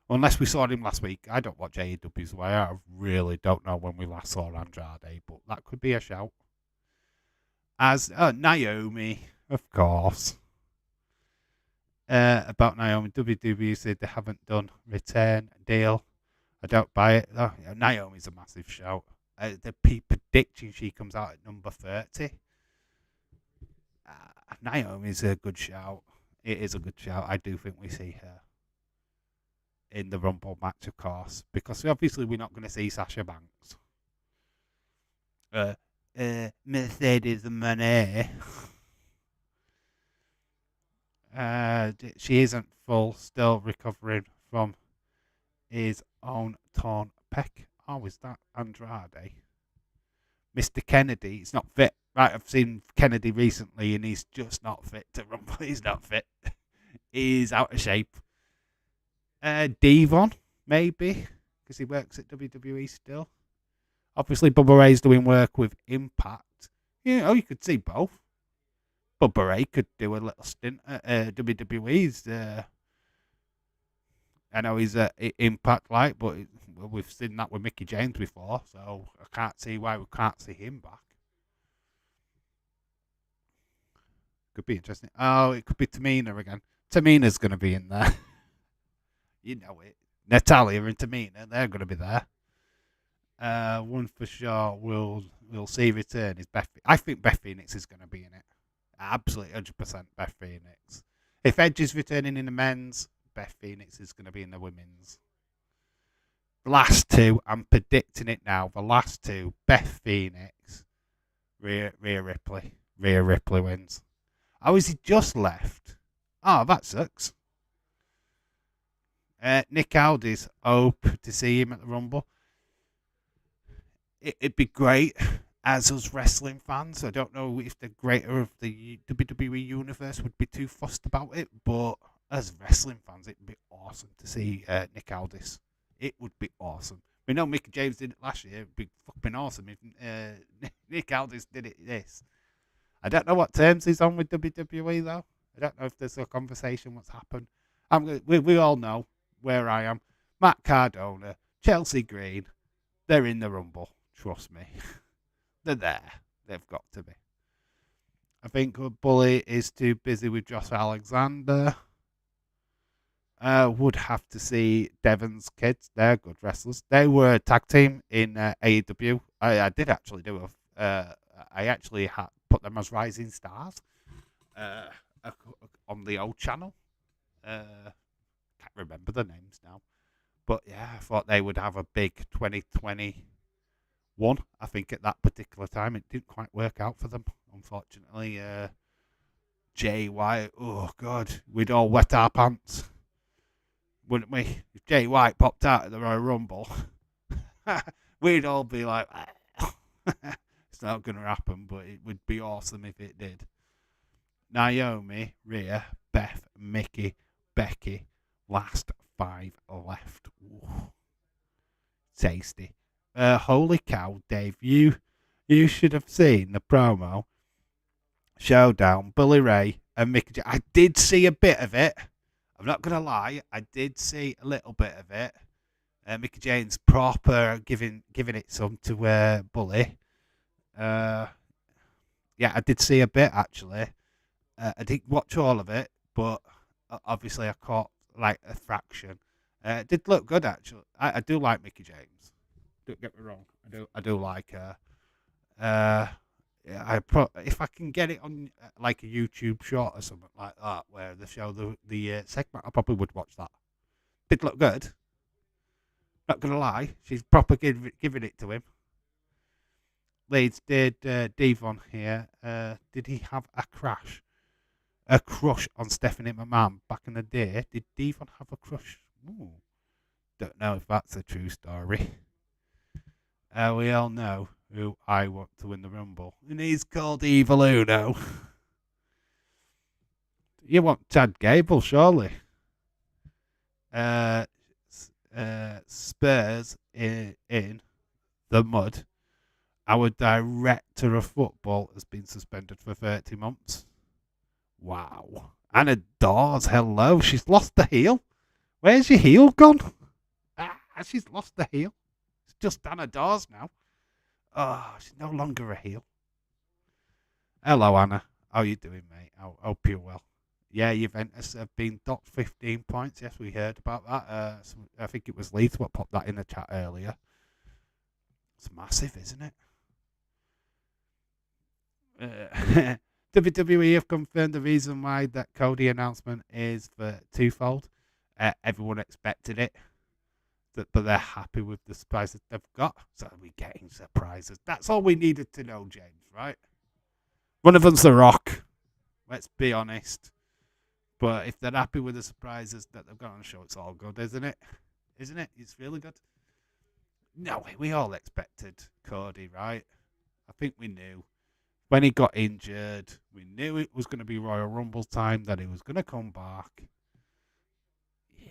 Unless we saw him last week. I don't watch AEW, so I really don't know when we last saw Andrade, but that could be a shout. As Naomi, of course. About Naomi, WWE said they haven't done return deal. I don't buy it though. Naomi's a massive shout. The predicting she comes out at number 30. Naomi's a good shout. It is a good shout. I do think we see her in the Rumble match, of course, because obviously we're not going to see Sasha Banks. Mercedes Moné. She isn't full, still recovering from his own torn pec. Oh, is that Andrade? Mr. Kennedy, he's not fit. Right, I've seen Kennedy recently and he's just not fit to Rumble. He's not fit. He's out of shape. Devon, maybe, because he works at WWE still. Obviously, Bubba Ray's doing work with Impact. You could see both. Bubba Ray could do a little stint at WWE's. I know he's Impact like, but we've seen that with Mickey James before, so I can't see why we can't see him back. Could be interesting. Oh, it could be Tamina again. Tamina's going to be in there. You know it. Natalia and Tamina, they're going to be there. One for sure we'll see return is Beth. I think Beth Phoenix is going to be in it. Absolutely 100% Beth Phoenix. If Edge is returning in the men's, Beth Phoenix is going to be in the women's. The last two, I'm predicting it now. The last two, Beth Phoenix, Rhea Ripley. Rhea Ripley wins. Oh, is he just left? Oh, that sucks. Nick Aldis, hope to see him at the Rumble. It'd be great. as us wrestling fans, I don't know if the greater of the WWE universe would be too fussed about it, but as wrestling fans, it'd be awesome to see Nick Aldis. It would be awesome. We know Mickey James did it last year. It'd be fucking awesome if Nick Aldis did it this. I don't know what terms he's on with WWE, though. I don't know if there's a conversation what's happened. We all know where I am. Matt Cardona, Chelsea Green, they're in the Rumble. Trust me. They're there. They've got to be. I think Bully is too busy with Josh Alexander. Would have to see Devon's kids. They're good wrestlers. They were a tag team in AEW. I did actually do I actually put them as rising stars on the old channel. Can't remember the names now. But yeah, I thought they would have a big 2021. I think at that particular time it didn't quite work out for them, unfortunately. Jay White, oh God, we'd all wet our pants, wouldn't we? If Jay White popped out at the Royal Rumble, we'd all be like, it's not going to happen, but it would be awesome if it did. Naomi, Rhea, Beth, Mickey, Becky, last 5 left. Ooh. Tasty. Holy cow, Dave, you should have seen the promo showdown, Bully Ray and Mickey James. I did see a bit of it. I'm not going to lie. I did see a little bit of it. Mickey James proper giving it some to Bully. Yeah, I did see a bit, actually. I didn't watch all of it, but obviously I caught like a fraction. It did look good, actually. I do like Mickey James. Don't get me wrong. I do like her. Yeah, if I can get it on like a YouTube short or something like that, where they show the segment, I probably would watch that. Did look good. Not gonna lie, she's proper giving it to him. Leeds, did Devon here? Did he have a crush on Stephanie McMahon back in the day? Did Devon have a crush? Ooh, don't know if that's a true story. We all know who I want to win the Rumble, and he's called Evil Uno. You want Chad Gable, surely? Spurs in the mud. Our director of football has been suspended for 30 months. Wow. Anna Dawes, hello. She's lost the heel. Where's your heel gone? She's lost the heel. It's just Anna Dawes now. Oh, she's no longer a heel. Hello, Anna. How you doing, mate? I hope you're well. Yeah, Juventus have been docked 15 points. Yes, we heard about that. I think it was Leeds what popped that in the chat earlier. It's massive, isn't it? WWE have confirmed the reason why that Cody announcement is for twofold. Everyone expected it, but they're happy with the surprises they've got. So we're getting surprises. That's all we needed to know, James, right? One of them's The Rock. Let's be honest. But if they're happy with the surprises that they've got on the show, it's all good, isn't it? Isn't it? It's really good. No, we all expected Cody, right? I think we knew. When he got injured, we knew it was going to be Royal Rumble time, that he was going to come back. Yeah,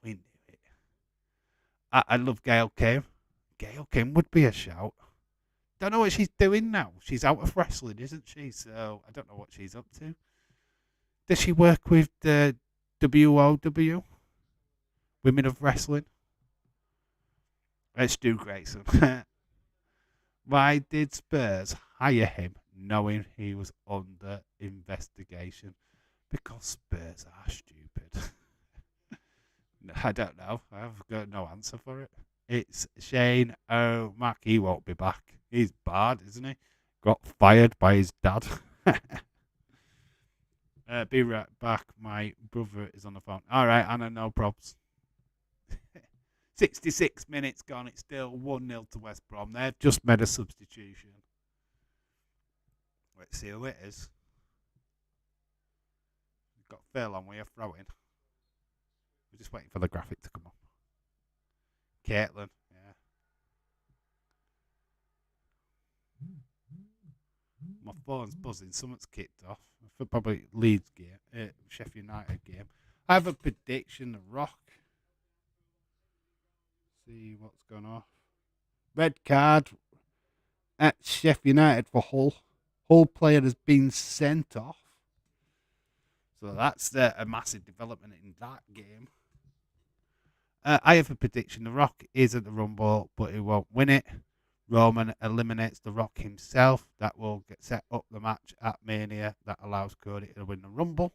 we knew it. I love Gail Kim. Gail Kim would be a shout. Don't know what she's doing now. She's out of wrestling, isn't she? So I don't know what she's up to. Does she work with the WOW? Women of Wrestling? Let's do Grayson. Why did Spurs hire him knowing he was under investigation? Because Spurs are stupid. I don't know. I've got no answer for it. It's Shane O'Mac. He won't be back. He's bad, isn't he? Got fired by his dad. Be right back. My brother is on the phone. All right, Anna, no probs. 66 minutes gone. It's still 1-0 to West Brom. They've just made a substitution. Let's see who it is. We've got Phil on. We're throwing. We're just waiting for the graphic to come up. Caitlin. Yeah. my phone's buzzing. Someone's kicked off. For probably Leeds game, Sheffield United game. I have a prediction. The Rock. See what's gone off. Red card at Sheffield United for Hull. Hull player has been sent off. So that's a massive development in that game. I have a prediction. The Rock is at the Rumble, but he won't win it. Roman eliminates The Rock himself. That will get set up the match at Mania that allows Cody to win the Rumble.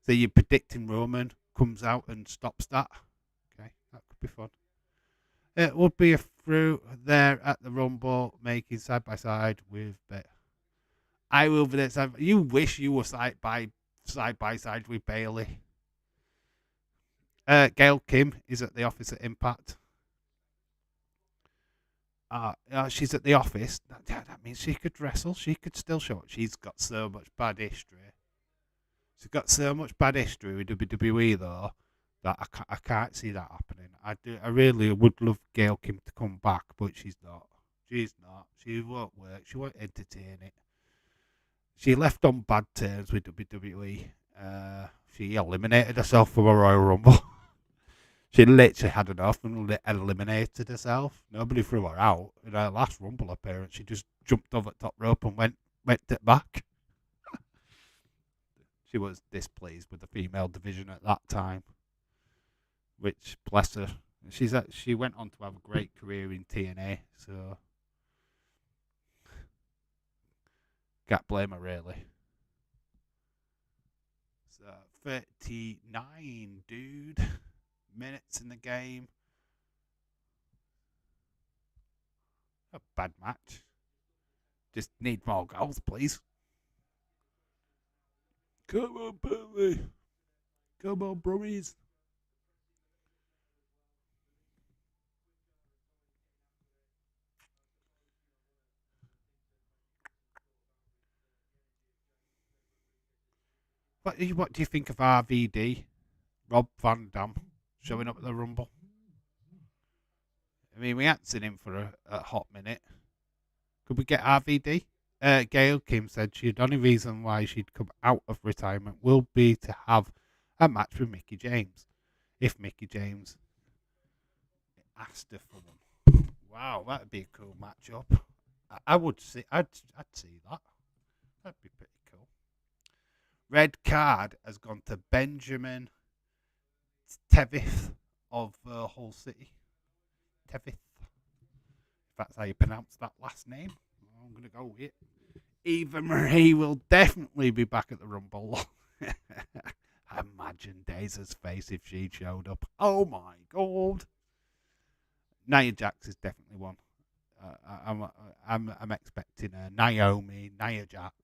So you're predicting Roman comes out and stops that. Okay, that could be fun. It would be a through there at the Rumble, making side by side with. I will be there. You wish you were side by side with Bailey. Gail Kim is at the office at Impact. She's at the office. That means she could wrestle. She could still show up. She's got so much bad history. She's got so much bad history with WWE though that I can't see that happening. I really would love Gail Kim to come back, but she's not. She's not. She won't work. She won't entertain it. She left on bad terms with WWE. She eliminated herself from a Royal Rumble. She literally had enough and eliminated herself. Nobody threw her out. In her last Rumble appearance, she just jumped over the top rope and went it back. She was displeased with the female division at that time. Which, bless her, she went on to have a great career in TNA, so can't blame her really. So 39, dude, minutes in the game. A bad match. Just need more goals, please. Come on, Burnley. Come on, Brummies. What do you think of RVD? Rob Van Dam showing up at the Rumble? I mean, we hadn't seen him for a hot minute. Could we get RVD? Gail Kim said the only reason why she'd come out of retirement will be to have a match with Mickie James. If Mickie James asked her for one. Wow, that'd be a cool matchup. I would see. I'd see that. That'd be pretty cool. Red card has gone to Benjamin Tevith of Hull City. Tevith. If that's how you pronounce that last name. I'm going to go with it. Eva Marie will definitely be back at the Rumble. Imagine Daisa's face if she showed up. Oh my god. Nia Jax is definitely one. I'm expecting Naomi, Nia Jax.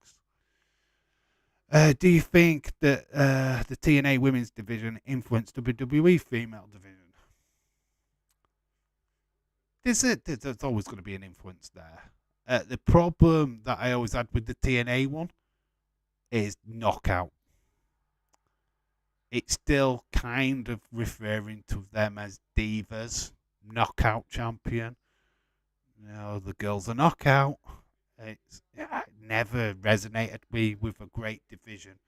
Do you think that the TNA women's division influenced WWE female division? There's always going to be an influence there. The problem that I always had with the TNA one is knockout. It's still kind of referring to them as divas, knockout champion. You know, the girls are knockout. It never resonated with a great division.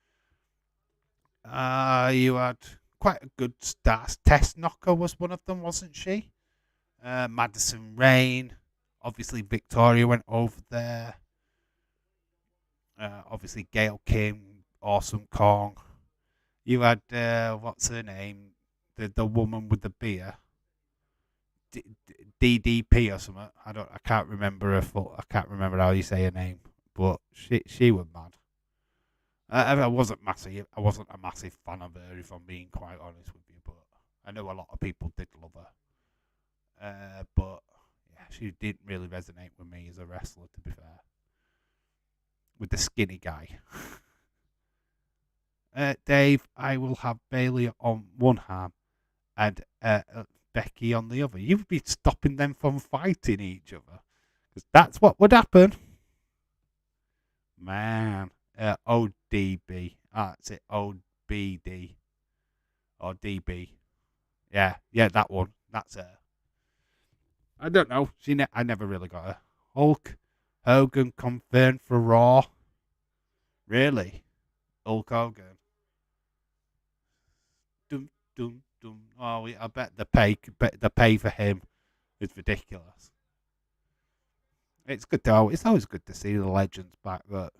You had quite a good stars. Tess Knocker was one of them, wasn't she? Madison Rain. Obviously, Victoria went over there. Obviously, Gail Kim, Awesome Kong. You had, what's her name? The woman with the beer. DDP or something. I can't remember I can't remember how you say her name. But she was mad. I wasn't a massive fan of her, if I'm being quite honest with you. But I know a lot of people did love her. But yeah, she didn't really resonate with me as a wrestler, to be fair. With the skinny guy. Dave, I will have Bailey on one arm and Becky on the other. You'd be stopping them from fighting each other. Because that's what would happen. Man. ODB. That's it. OBD. Or DB. Yeah, that one. That's her. I don't know. I never really got her. Hulk Hogan confirmed for Raw. Really? Hulk Hogan? Dum, dum, dum. Oh, I bet the pay for him is ridiculous. It's good though. It's always good to see the legends back, but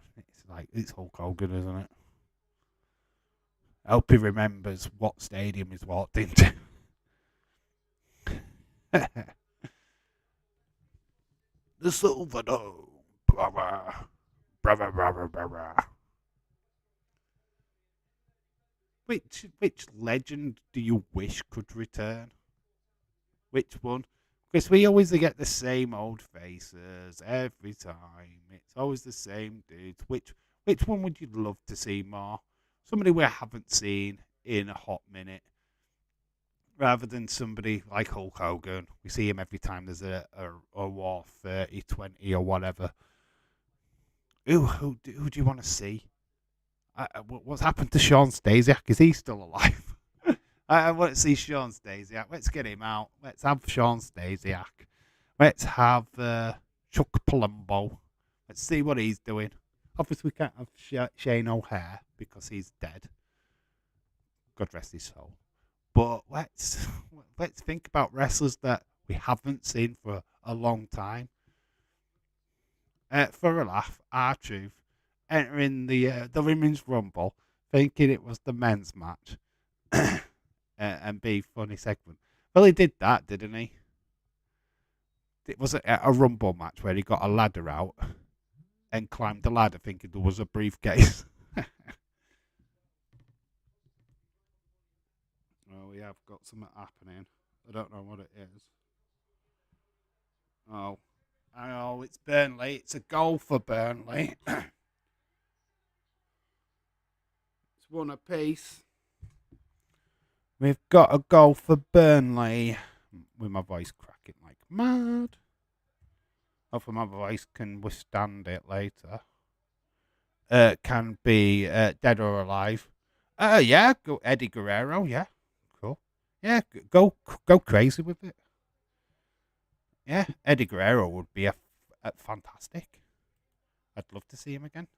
it's Hulk Hogan, isn't it? I hope he remembers what stadium he's walked into. The Silver Dome. Brother. Brother, brother, brother. Which legend do you wish could return? Which one? Because we always get the same old faces every time. It's always the same dudes. Which one would you love to see more? Somebody we haven't seen in a hot minute, rather than somebody like Hulk Hogan. We see him every time there's a war 30, 20 or whatever. Who do you want to see? What's happened to Sean Stasiak? Is he still alive? I want to see Sean Stasiak. Let's get him out. Let's have Sean Stasiak. Let's have Chuck Palumbo. Let's see what he's doing. Obviously, we can't have Shane O'Hare because he's dead. God rest his soul. But let's think about wrestlers that we haven't seen for a long time. For a laugh, R-Truth entering the Women's Rumble, thinking it was the men's match, and be funny segment. Well, he did that, didn't he? It was a Rumble match where he got a ladder out and climbed the ladder thinking there was a briefcase. Oh, we have got something happening. I don't know what it is. Oh, it's Burnley. It's a goal for Burnley. It's one apiece. We've got a goal for Burnley. With my voice cracking like mad. Hopefully my voice can withstand it later. Can be dead or alive. Yeah, go Eddie Guerrero. Yeah, cool. Yeah, go crazy with it. Yeah, Eddie Guerrero would be a fantastic. I'd love to see him again.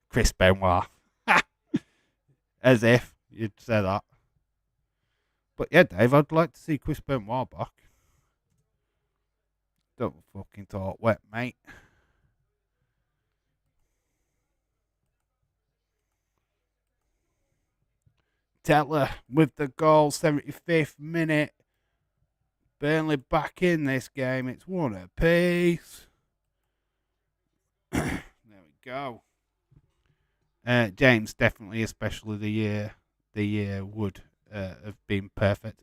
Chris Benoit. As if you'd say that. But yeah, Dave, I'd like to see Chris Benoit back. Don't fucking talk wet, mate. Teller with the goal, 75th minute. Burnley back in this game. It's one apiece. There we go. James, definitely, especially the year would have been perfect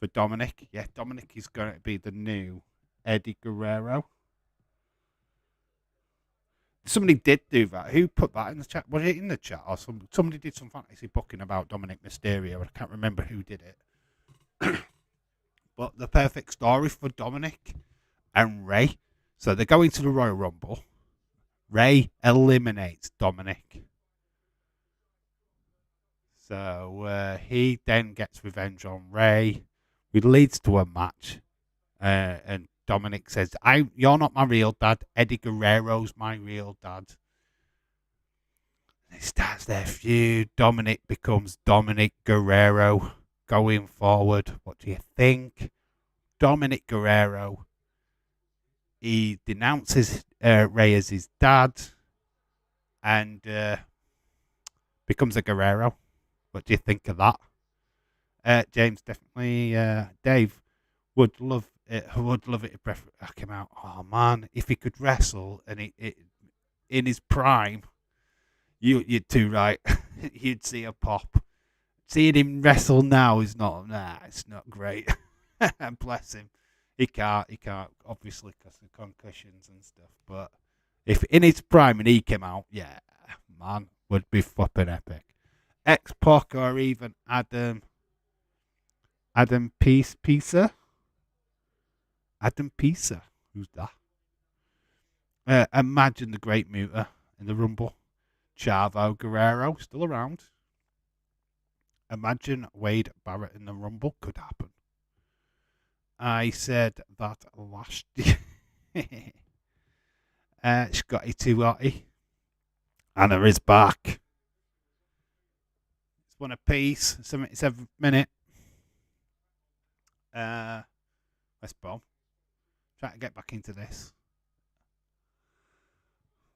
for Dominic. Yeah, Dominic is going to be the new Eddie Guerrero. Somebody did do that. Who put that in the chat? Was it in the chat or somebody did some fantasy booking about Dominic Mysterio? I can't remember who did it. But the perfect story for Dominic and Ray. So they go into the Royal Rumble. Ray eliminates Dominic. So he then gets revenge on Ray, which leads to a match. And Dominic says, "You're not my real dad. Eddie Guerrero's my real dad." And it starts their feud. Dominic becomes Dominic Guerrero going forward. What do you think? Dominic Guerrero. He denounces Ray as his dad and becomes a Guerrero. What do you think of that? James, definitely. Dave would love it. Would love it if Bret came out. Oh man, if he could wrestle and it in his prime, you're too right. You'd see a pop. Seeing him wrestle now is not. Nah, it's not great. Bless him. He can't. Obviously, because of concussions and stuff. But if in his prime and he came out, yeah, man, would be flipping epic. X-Pac or even Adam Pisa. Adam Pisa. Who's that? Imagine the Great Muta in the Rumble. Chavo Guerrero still around. Imagine Wade Barrett in the Rumble. Could happen. I said that last year. Scotty too hotty. Anna is back. It's one apiece. 77th minute. West Brom. Trying to get back into this.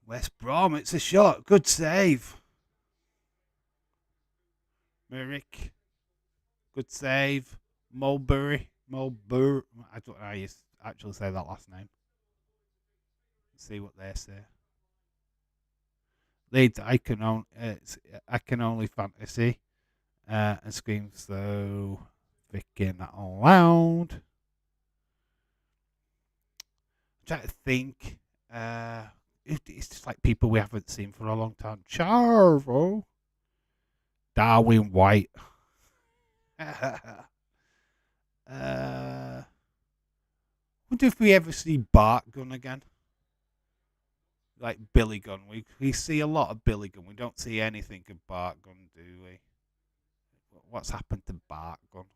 West Brom, it's a shot. Good save. Merrick. Good save. Mulberry. I don't know how you actually say that last name. Let's see what they say. Leeds, I can only fantasy. And screams so freaking loud. I'm trying to think. It's just like people we haven't seen for a long time. Charvo. Darwin White. Wonder if we ever see Bart Gun again. Like Billy Gunn. We see a lot of Billy Gunn. We don't see anything of Bart Gun, do we? What's happened to Bart Gun?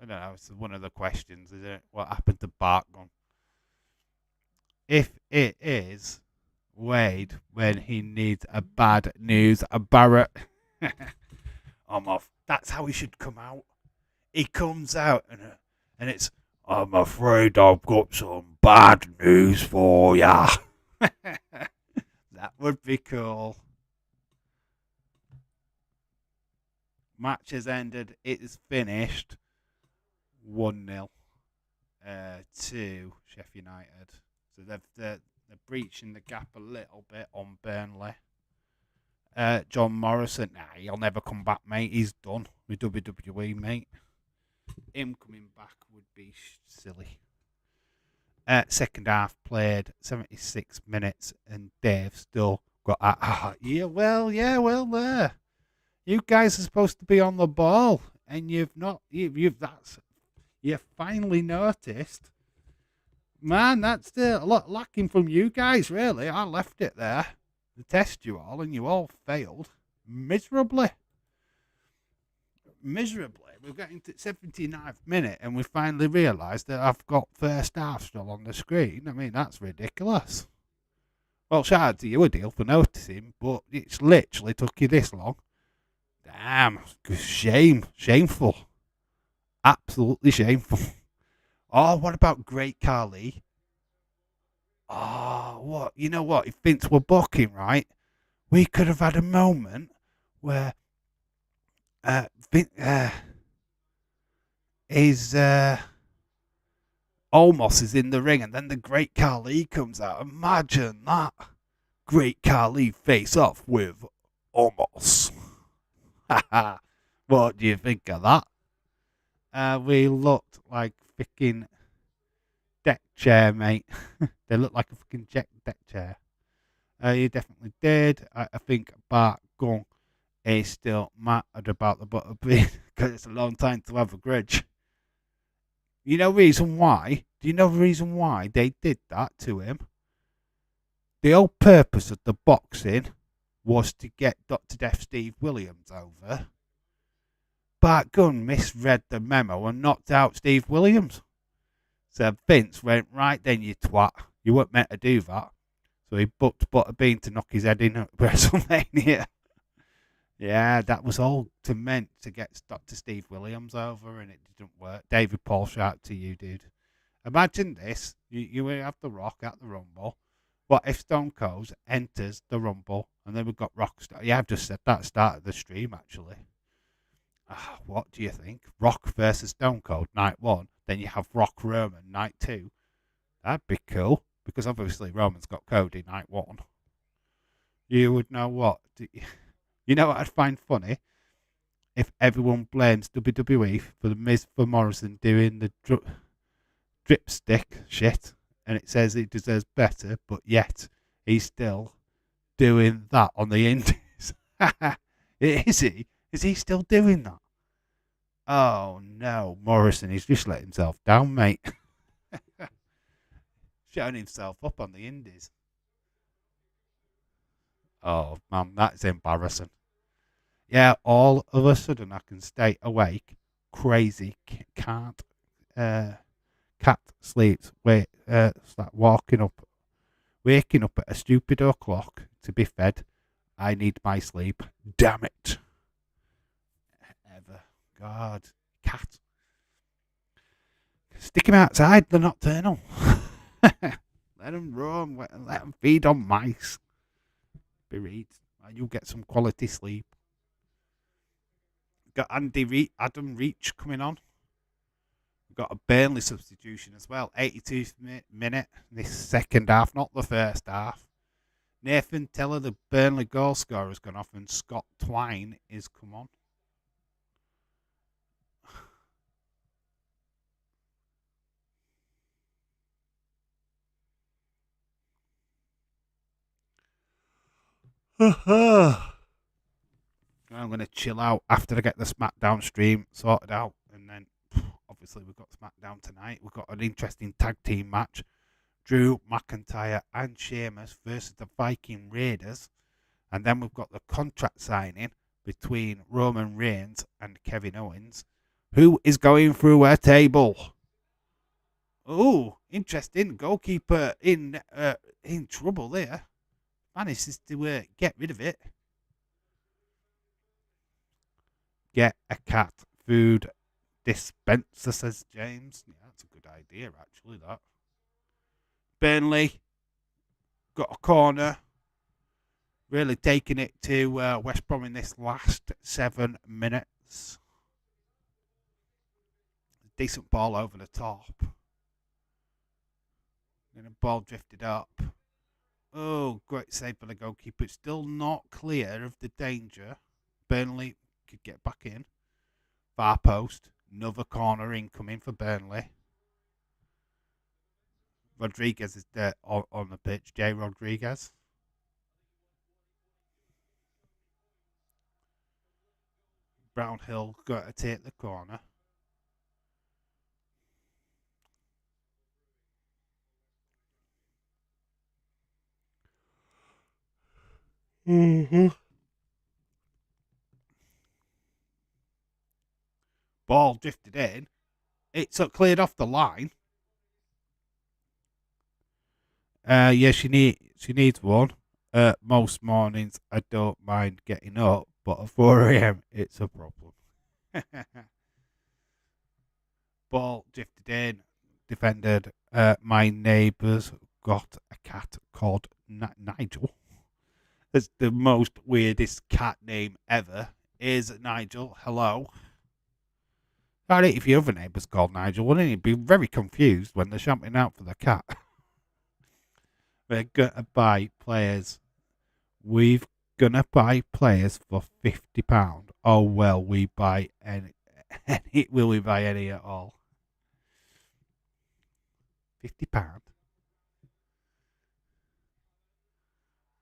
I don't know. It's one of the questions, isn't it? What happened to Bart Gun? If it is Wade when he needs a bad news, a Barrett. I'm off. That's how he should come out. He comes out and it's, I'm afraid I've got some bad news for ya. That would be cool. Match has ended. It is finished. 1-0 to Sheffield United. So they're breaching the gap a little bit on Burnley. John Morrison, he'll never come back, mate. He's done with WWE, mate. Him coming back would be silly. Second half played 76 minutes, and Dave still got there. You guys are supposed to be on the ball, and you've not. You've finally noticed. Man, that's a lot lacking from you guys, really. I left it there to test you all, and you all failed miserably. We're getting to 79th minute, and we finally realised that I've got first half still on the screen. I mean, that's ridiculous. Well, shout out to you, Adil, for noticing, but it's literally took you this long. Damn, shameful. Absolutely shameful. Oh, what about Great Khali? Oh, what? You know what? If Vince were booking, right, we could have had a moment where Almost is in the ring, and then the Great Khali comes out. Imagine that. Great Khali face off with Almost. What do you think of that? We looked like freaking deck chair, mate. They look like a freaking deck chair. You definitely did. I think Bart Gunn is still mad about the butterbean because it's a long time to have a grudge. You know reason why? Do you know the reason why they did that to him? The whole purpose of the boxing was to get Dr. Death Steve Williams over. Bart Gunn misread the memo and knocked out Steve Williams. So Vince went, right then, you twat. You weren't meant to do that. So he booked Butterbean to knock his head in at WrestleMania. Yeah, that was all meant to get Dr. Steve Williams over, and it didn't work. David Paul, shout out to you, dude. Imagine this. You have The Rock at the Rumble. What if Stone Cold enters the Rumble, and then we've got Rockstar? Yeah, I've just said that at the start of the stream, actually. What do you think? Rock versus Stone Cold, night 1. Then you have Rock Roman, night 2. That'd be cool, because obviously Roman's got Cody, night 1. You would know what? You know what I'd find funny? If everyone blames WWE for the Miz for Morrison doing the dripstick shit, and it says he deserves better, but yet he's still doing that on the Indies. Is he? Is he still doing that? Oh no, Morrison, he's just let himself down, mate. Showing himself up on the Indies. Oh man, that's embarrassing. Yeah, all of a sudden I can stay awake. Crazy, can't cat sleeps, start waking up at a stupid o'clock to be fed. I need my sleep. Damn it. Ever. God. Cat. Stick him outside. They're nocturnal. Let them roam. Let them feed on mice. Bereaved. You'll get some quality sleep. Got Adam Reach coming on. We've got a Burnley substitution as well. 82th minute. This second half, not the first half. Nathan Teller, the Burnley goal scorer, has gone off, and Scott Twine is come on. I'm going to chill out after I get the SmackDown stream sorted out. And then, obviously, we've got SmackDown tonight. We've got an interesting tag team match. Drew McIntyre and Sheamus versus the Viking Raiders. And then we've got the contract signing between Roman Reigns and Kevin Owens. Who is going through a table? Oh, interesting. Goalkeeper in trouble there. Manages to get rid of it. Get a cat food dispenser, says James. Yeah, that's a good idea, actually, that. Burnley got a corner. Really taking it to West Brom in this last 7 minutes. Decent ball over the top. Then a ball drifted up. Oh, great save by the goalkeeper. It's still not clear of the danger. Burnley could get back in. Far post. Another corner incoming for Burnley. Rodriguez is there on the pitch. Jay Rodriguez. Brownhill got to take the corner. Ball drifted in. It's cleared off the line. Yeah, she needs one. Most mornings I don't mind getting up, but at 4 a.m. it's a problem. Ball drifted in, defended. My neighbour's got a cat called Nigel. That's the most weirdest cat name ever. Is Nigel. Hello. Alright, if your other neighbour's called Nigel, wouldn't he be very confused when they're shouting out for the cat? We're gonna buy players. We've gonna buy players for £50. Oh well, we buy any. Will we buy any at all? £50.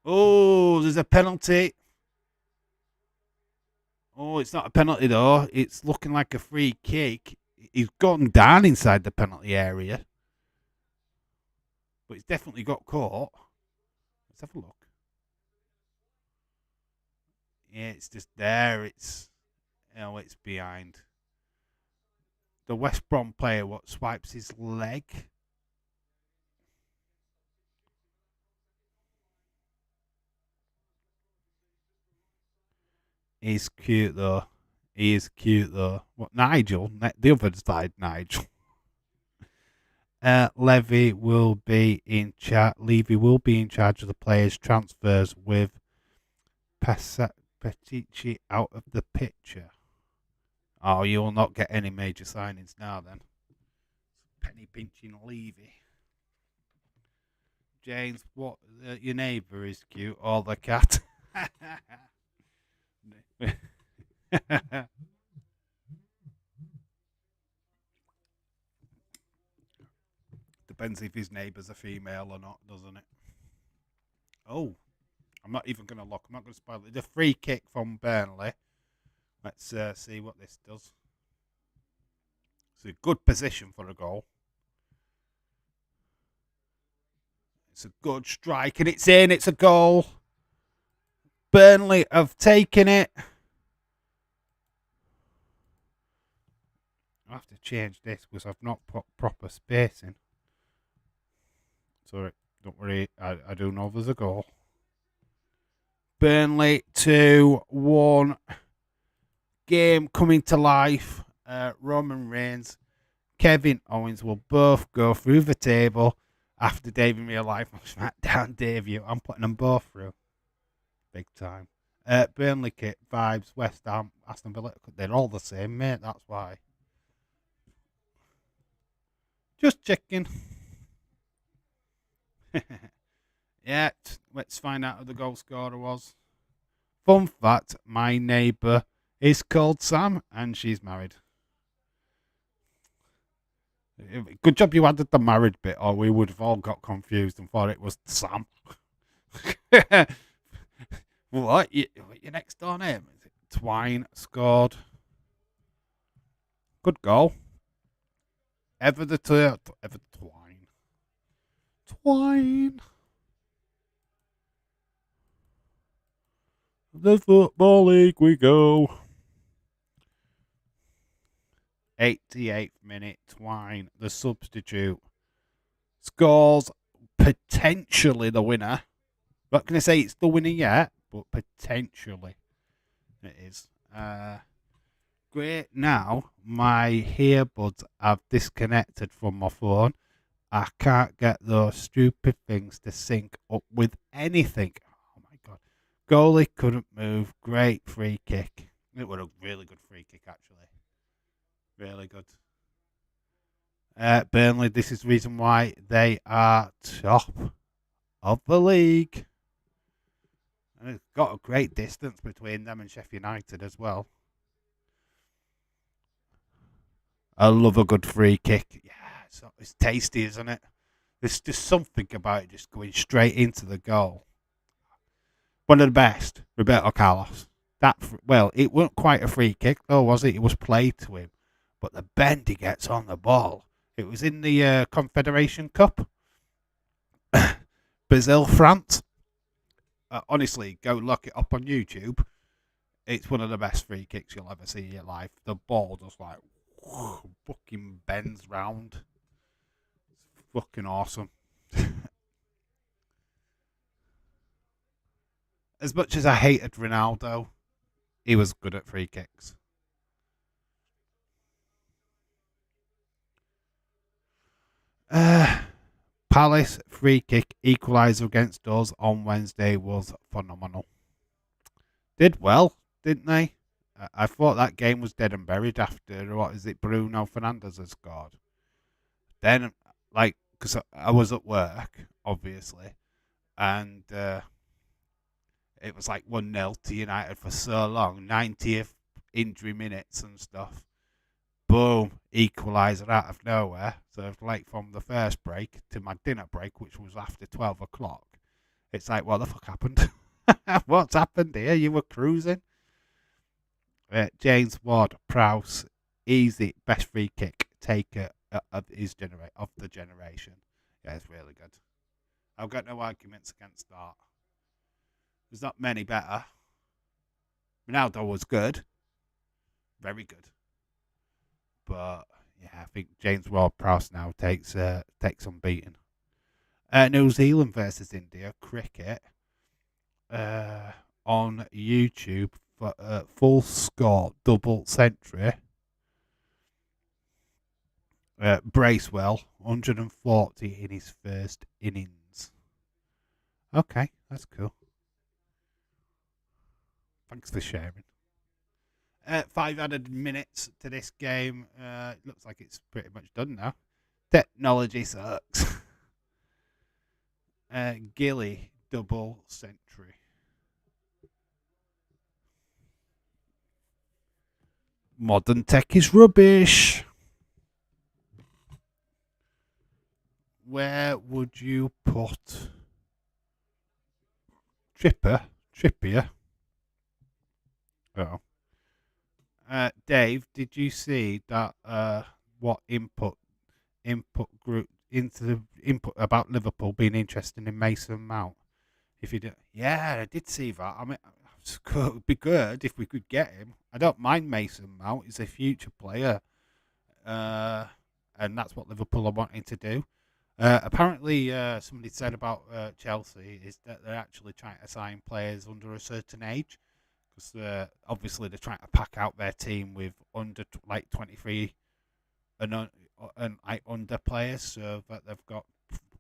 Oh, there's a penalty. Oh, it's not a penalty though. It's looking like a free kick. He's gotten down inside the penalty area, but he's definitely got caught. Let's have a look. Yeah, it's just there. It's behind. The West Brom player swipes his leg. He's cute though. He is cute though. What, Nigel? The other side, Nigel. Levy will be in charge. Levy will be in charge of the players' transfers with Petici out of the picture. Oh, you will not get any major signings now then. Penny pinching Levy. James, what? Your neighbour is cute, or the cat? Depends if his neighbour's a female or not, doesn't it? Oh, I'm not even going to look. I'm not going to spoil it. The free kick from Burnley. Let's see what this does. It's a good position for a goal. It's a good strike, and it's in. It's a goal. Burnley have taken it. have to change this because I've not put proper spacing. Sorry, don't worry. I do know there's a goal. Burnley 2-1. Game coming to life. Roman Reigns, Kevin Owens will both go through the table after Dave in real life on SmackDown debut. I'm putting them both through. Big time. Burnley kit vibes, West Ham, Aston Villa. They're all the same, mate. That's why. Just checking. Yeah, let's find out who the goal scorer was. Fun fact, my neighbour is called Sam and she's married. Good job you added the married bit or we would have all got confused and thought it was Sam. What? Your next door name? Is it Twine scored? Good goal. Ever the Twine. Twine. The Football League we go. 88th minute, Twine, the substitute, scores potentially the winner. Not going to say it's the winner yet, but potentially it is. Great. Now my earbuds have disconnected from my phone. I can't get those stupid things to sync up with anything. Oh my god. Goalie couldn't move. Great free kick. It was a really good free kick, actually. Really good. Burnley, this is the reason why they are top of the league. And it's got a great distance between them and Sheffield United as well. I love a good free kick. Yeah, it's tasty, isn't it? There's just something about it just going straight into the goal. One of the best, Roberto Carlos. It wasn't quite a free kick, though, was it? It was played to him. But the bend he gets on the ball. It was in the Confederation Cup. Brazil, France. Honestly, go look it up on YouTube. It's one of the best free kicks you'll ever see in your life. The ball just like fucking bends round. It's fucking awesome. As much as I hated Ronaldo, he was good at free kicks. Palace free kick equaliser against us on Wednesday was phenomenal. Did well, didn't they? I thought that game was dead and buried after, Bruno Fernandes had scored. Then, because I was at work, obviously, and it was like 1-0 to United for so long, 90th injury minutes and stuff. Boom, equaliser out of nowhere. So from the first break to my dinner break, which was after 12 o'clock, it's like, what the fuck happened? What's happened here? You were cruising. James Ward-Prowse, easy, best free kick taker of the generation. Yeah, it's really good. I've got no arguments against that. There's not many better. Ronaldo was good. Very good. But yeah, I think James Ward-Prowse now takes some beating. New Zealand versus India cricket on YouTube for full score double century. Bracewell 140 in his first innings. Okay, that's cool. Thanks for sharing. 5 added minutes to this game. It looks like it's pretty much done now. Technology sucks. Gilly double century. Modern tech is rubbish. Where would you put Trippier? Oh. Dave, did you see that? What input group into the input about Liverpool being interested in Mason Mount? If you did, yeah, I did see that. I mean, it would be good if we could get him. I don't mind Mason Mount; he's a future player. and that's what Liverpool are wanting to do. Apparently, somebody said about Chelsea is that they're actually trying to sign players under a certain age because obviously they're trying to pack out their team with under 23 and under players, so that they've got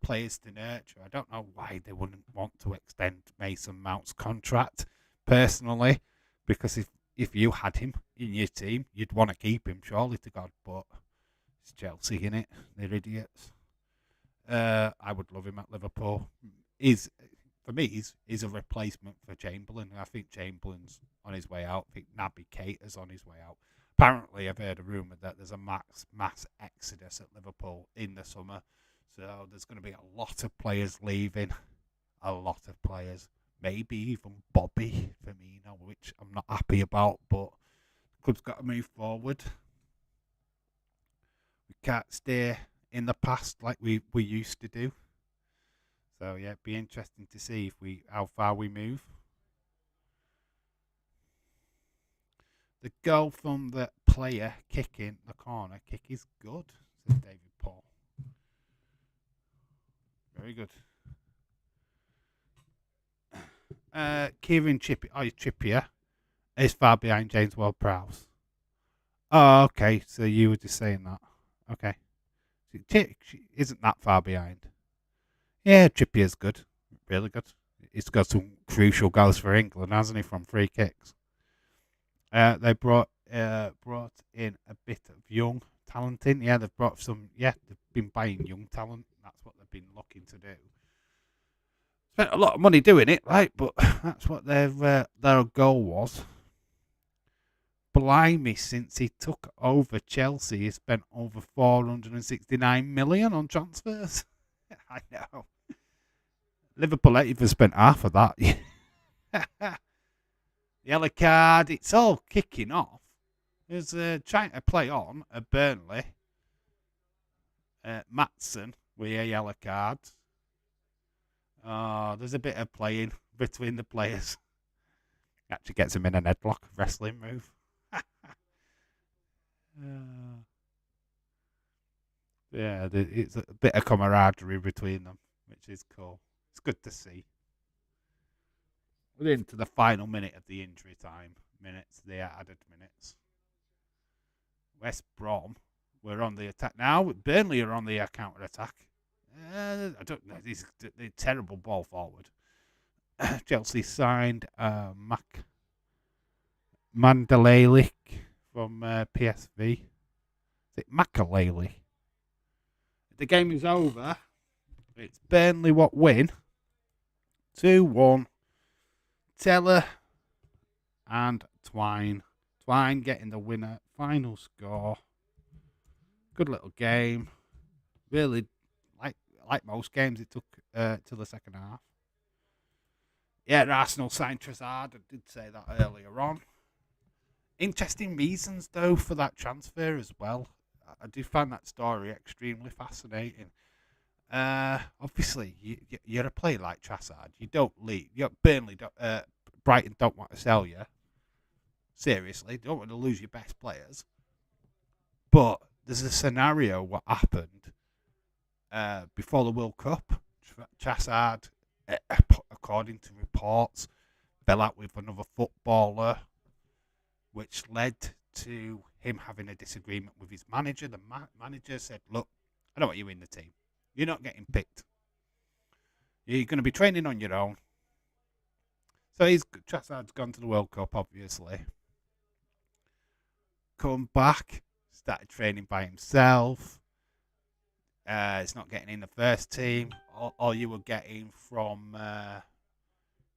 players to nurture. I don't know why they wouldn't want to extend Mason Mount's contract personally, because if you had him in your team, you'd want to keep him, surely to God. But it's Chelsea, innit? They're idiots. I would love him at Liverpool. For me, he's a replacement for Chamberlain. I think Chamberlain's on his way out. I think Naby Keita's on his way out. Apparently, I've heard a rumour that there's a mass exodus at Liverpool in the summer. So there's going to be a lot of players leaving. A lot of players. Maybe even Bobby Firmino, which I'm not happy about, but the club's got to move forward. We can't stay in the past like we used to do. So yeah, it'd be interesting to see how far we move. The goal from the player kicking the corner kick is good, says David Paul. Very good. Kieran Trippier is far behind James Ward-Prowse. Oh, okay. So you were just saying that. Okay. Isn't that far behind? Yeah, Trippier's good. Really good. He's got some crucial goals for England, hasn't he, from free kicks? They brought in a bit of young talent in. Yeah, they've brought some. Yeah, they've been buying young talent. That's what they've been looking to do. Spent a lot of money doing it, right? But that's what their goal was. Blimey, since he took over Chelsea, he spent over 469 million on transfers. I know. Liverpool ain't even spent half of that. Yellow card. It's all kicking off. There's trying to play on at Burnley. Matson with a yellow card. Oh, there's a bit of playing between the players. Actually gets him in an headlock wrestling move. Yeah, it's a bit of camaraderie between them, which is cool. It's good to see. We're into the final minute of the injury time minutes, the added minutes. West Brom, we're on the attack now. Burnley are on the counter attack. I don't know. They're terrible ball forward. Chelsea signed Mandalay from PSV. Is it Makalele? The game is over. It's Burnley what win. 2-1. Teller and Twine. Twine getting the winner. Final score. Good little game. Really, like most games, it took till the second half. Yeah, Arsenal signed Trossard. I did say that earlier on. Interesting reasons, though, for that transfer as well. I do find that story extremely fascinating. Obviously, you're a player like Trossard. You don't leave. Brighton don't want to sell you. Seriously, they don't want to lose your best players. But there's a scenario what happened before the World Cup. Trossard, according to reports, fell out with another footballer, which led to him having a disagreement with his manager. The manager said, "Look, I don't want you in the team. You're not getting picked. You're going to be training on your own." So Trossard's gone to the World Cup, obviously. Come back, started training by himself. He's not getting in the first team. All you were getting from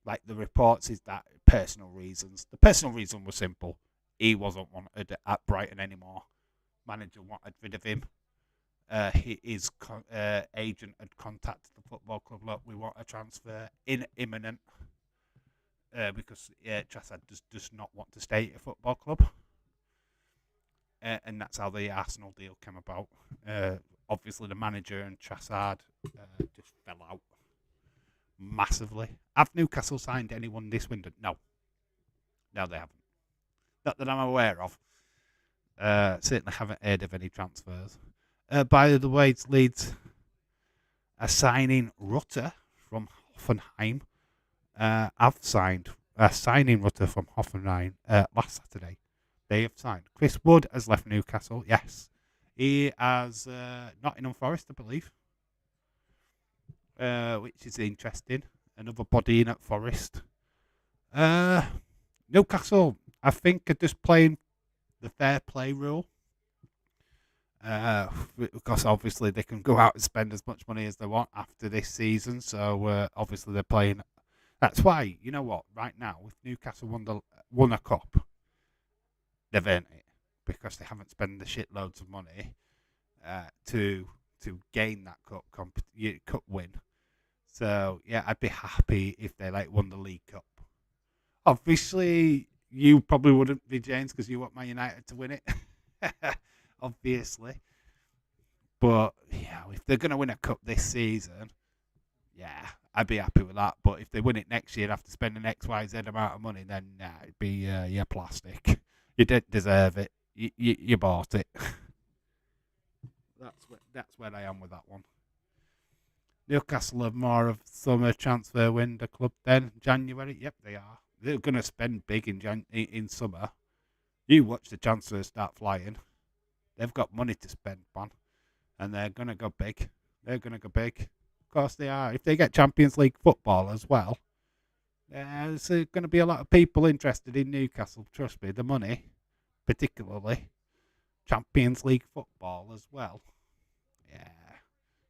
like the reports is that personal reasons. The personal reason was simple. He wasn't wanted at Brighton anymore. Manager wanted rid of him. His agent had contacted the football club. Look, we want a transfer imminent because Trossard does not want to stay at a football club. And that's how the Arsenal deal came about. Obviously, the manager and Trossard just fell out massively. Have Newcastle signed anyone this window? No, they haven't. Not that I'm aware of. Certainly haven't heard of any transfers. By the way, Leeds are signing Rutter from Hoffenheim. I've signed signing Rutter from Hoffenheim last Saturday. They have signed. Chris Wood has left Newcastle. Yes, he has Nottingham Forest, I believe, which is interesting. Another body in at Forest. Newcastle, I think, are just playing the fair play rule. Because obviously they can go out and spend as much money as they want after this season. So obviously they're playing. That's why, you know what, right now, if Newcastle won a cup, they've earned it because they haven't spent the shitloads of money to gain that cup win. So yeah, I'd be happy if they won the League Cup. Obviously, you probably wouldn't be, James, because you want Man United to win it. Obviously. But yeah, if they're going to win a cup this season, yeah, I'd be happy with that. But if they win it next year after spending XYZ amount of money, then it'd be plastic. You didn't deserve it. You bought it. That's where I am with that one. Newcastle have more of summer transfer window club then. January, yep, they are. They're going to spend big in summer. You watch the transfers start flying. They've got money to spend, man. And they're going to go big. They're going to go big. Of course they are. If they get Champions League football as well, there's going to be a lot of people interested in Newcastle. Trust me, the money, particularly Champions League football as well. Yeah,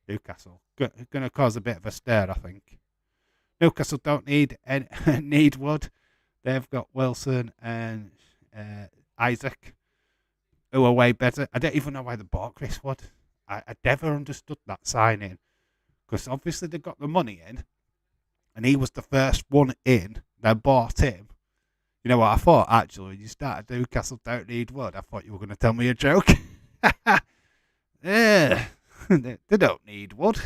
Newcastle going to cause a bit of a stir, I think. Newcastle don't need Wood. They've got Wilson and Isaac, who are way better. I don't even know why they bought Chris Wood. I never understood that signing, because obviously they got the money in, and he was the first one in. They bought him. You know what I thought? Actually, when you started Newcastle don't need Wood, I thought you were going to tell me a joke. Yeah, they don't need Wood.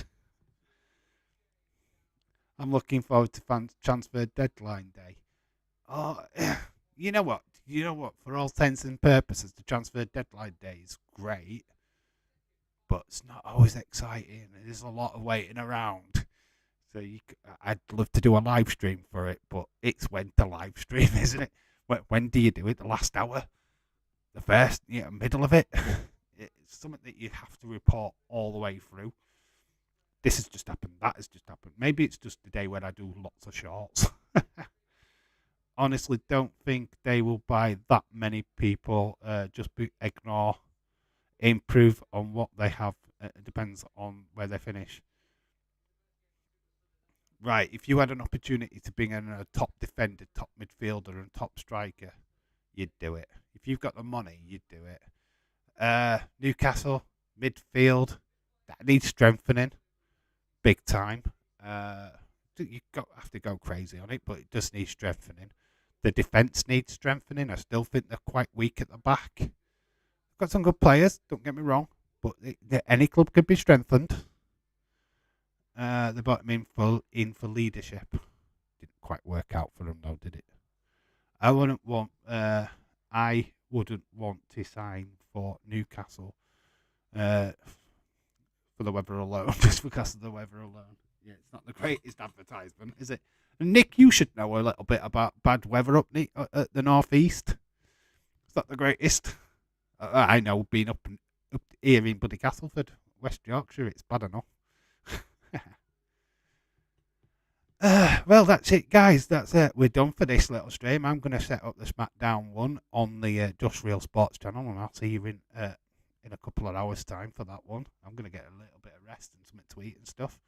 I'm looking forward to transfer deadline day. Oh, you know what? For all intents and purposes, the transfer deadline day is great, but it's not always exciting. There's a lot of waiting around. So I'd love to do a live stream for it, but it's when to live stream, isn't it? When do you do it? The last hour? The first, middle of it? It's something that you have to report all the way through. This has just happened. That has just happened. Maybe it's just the day when I do lots of shorts. Honestly, don't think they will buy that many people. Just ignore, improve on what they have. It depends on where they finish. Right, if you had an opportunity to bring in a top defender, top midfielder, and top striker, you'd do it. If you've got the money, you'd do it. Newcastle, midfield, that needs strengthening, big time. You have to go crazy on it, but it does need strengthening. The defence needs strengthening. I still think they're quite weak at the back. Got some good players, don't get me wrong, but any club could be strengthened. They bought him in for leadership. Didn't quite work out for him though, did it? I wouldn't want to sign for Newcastle for the weather alone, just because of the weather alone. Yeah, it's not the greatest advertisement, is it? And Nick, you should know a little bit about bad weather up at the northeast. It's not the greatest. I know, being up here in Buddy Castleford, West Yorkshire, it's bad enough. Well, that's it, guys. That's it. We're done for this little stream. I'm going to set up the SmackDown one on the Just Real Sports channel, and I'll see you in a couple of hours' time for that one. I'm going to get a little bit of rest and something to eat and stuff.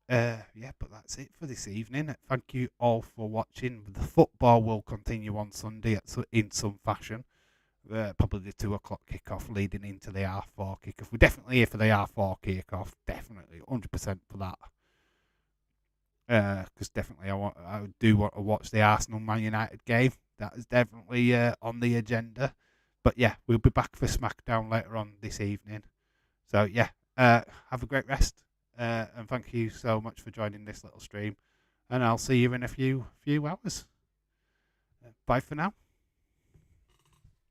Yeah, but that's it for this evening. Thank you all for watching. The football will continue on Sunday in some fashion. Probably the 2 o'clock kickoff leading into the R4 kickoff. We're definitely here for the R4 kickoff. Definitely, 100% for that. Because definitely I do want to watch the Arsenal Man United game. That is definitely on the agenda. But yeah, we'll be back for SmackDown later on this evening. So yeah, have a great rest. And thank you so much for joining this little stream. And I'll see you in a few hours. Bye for now.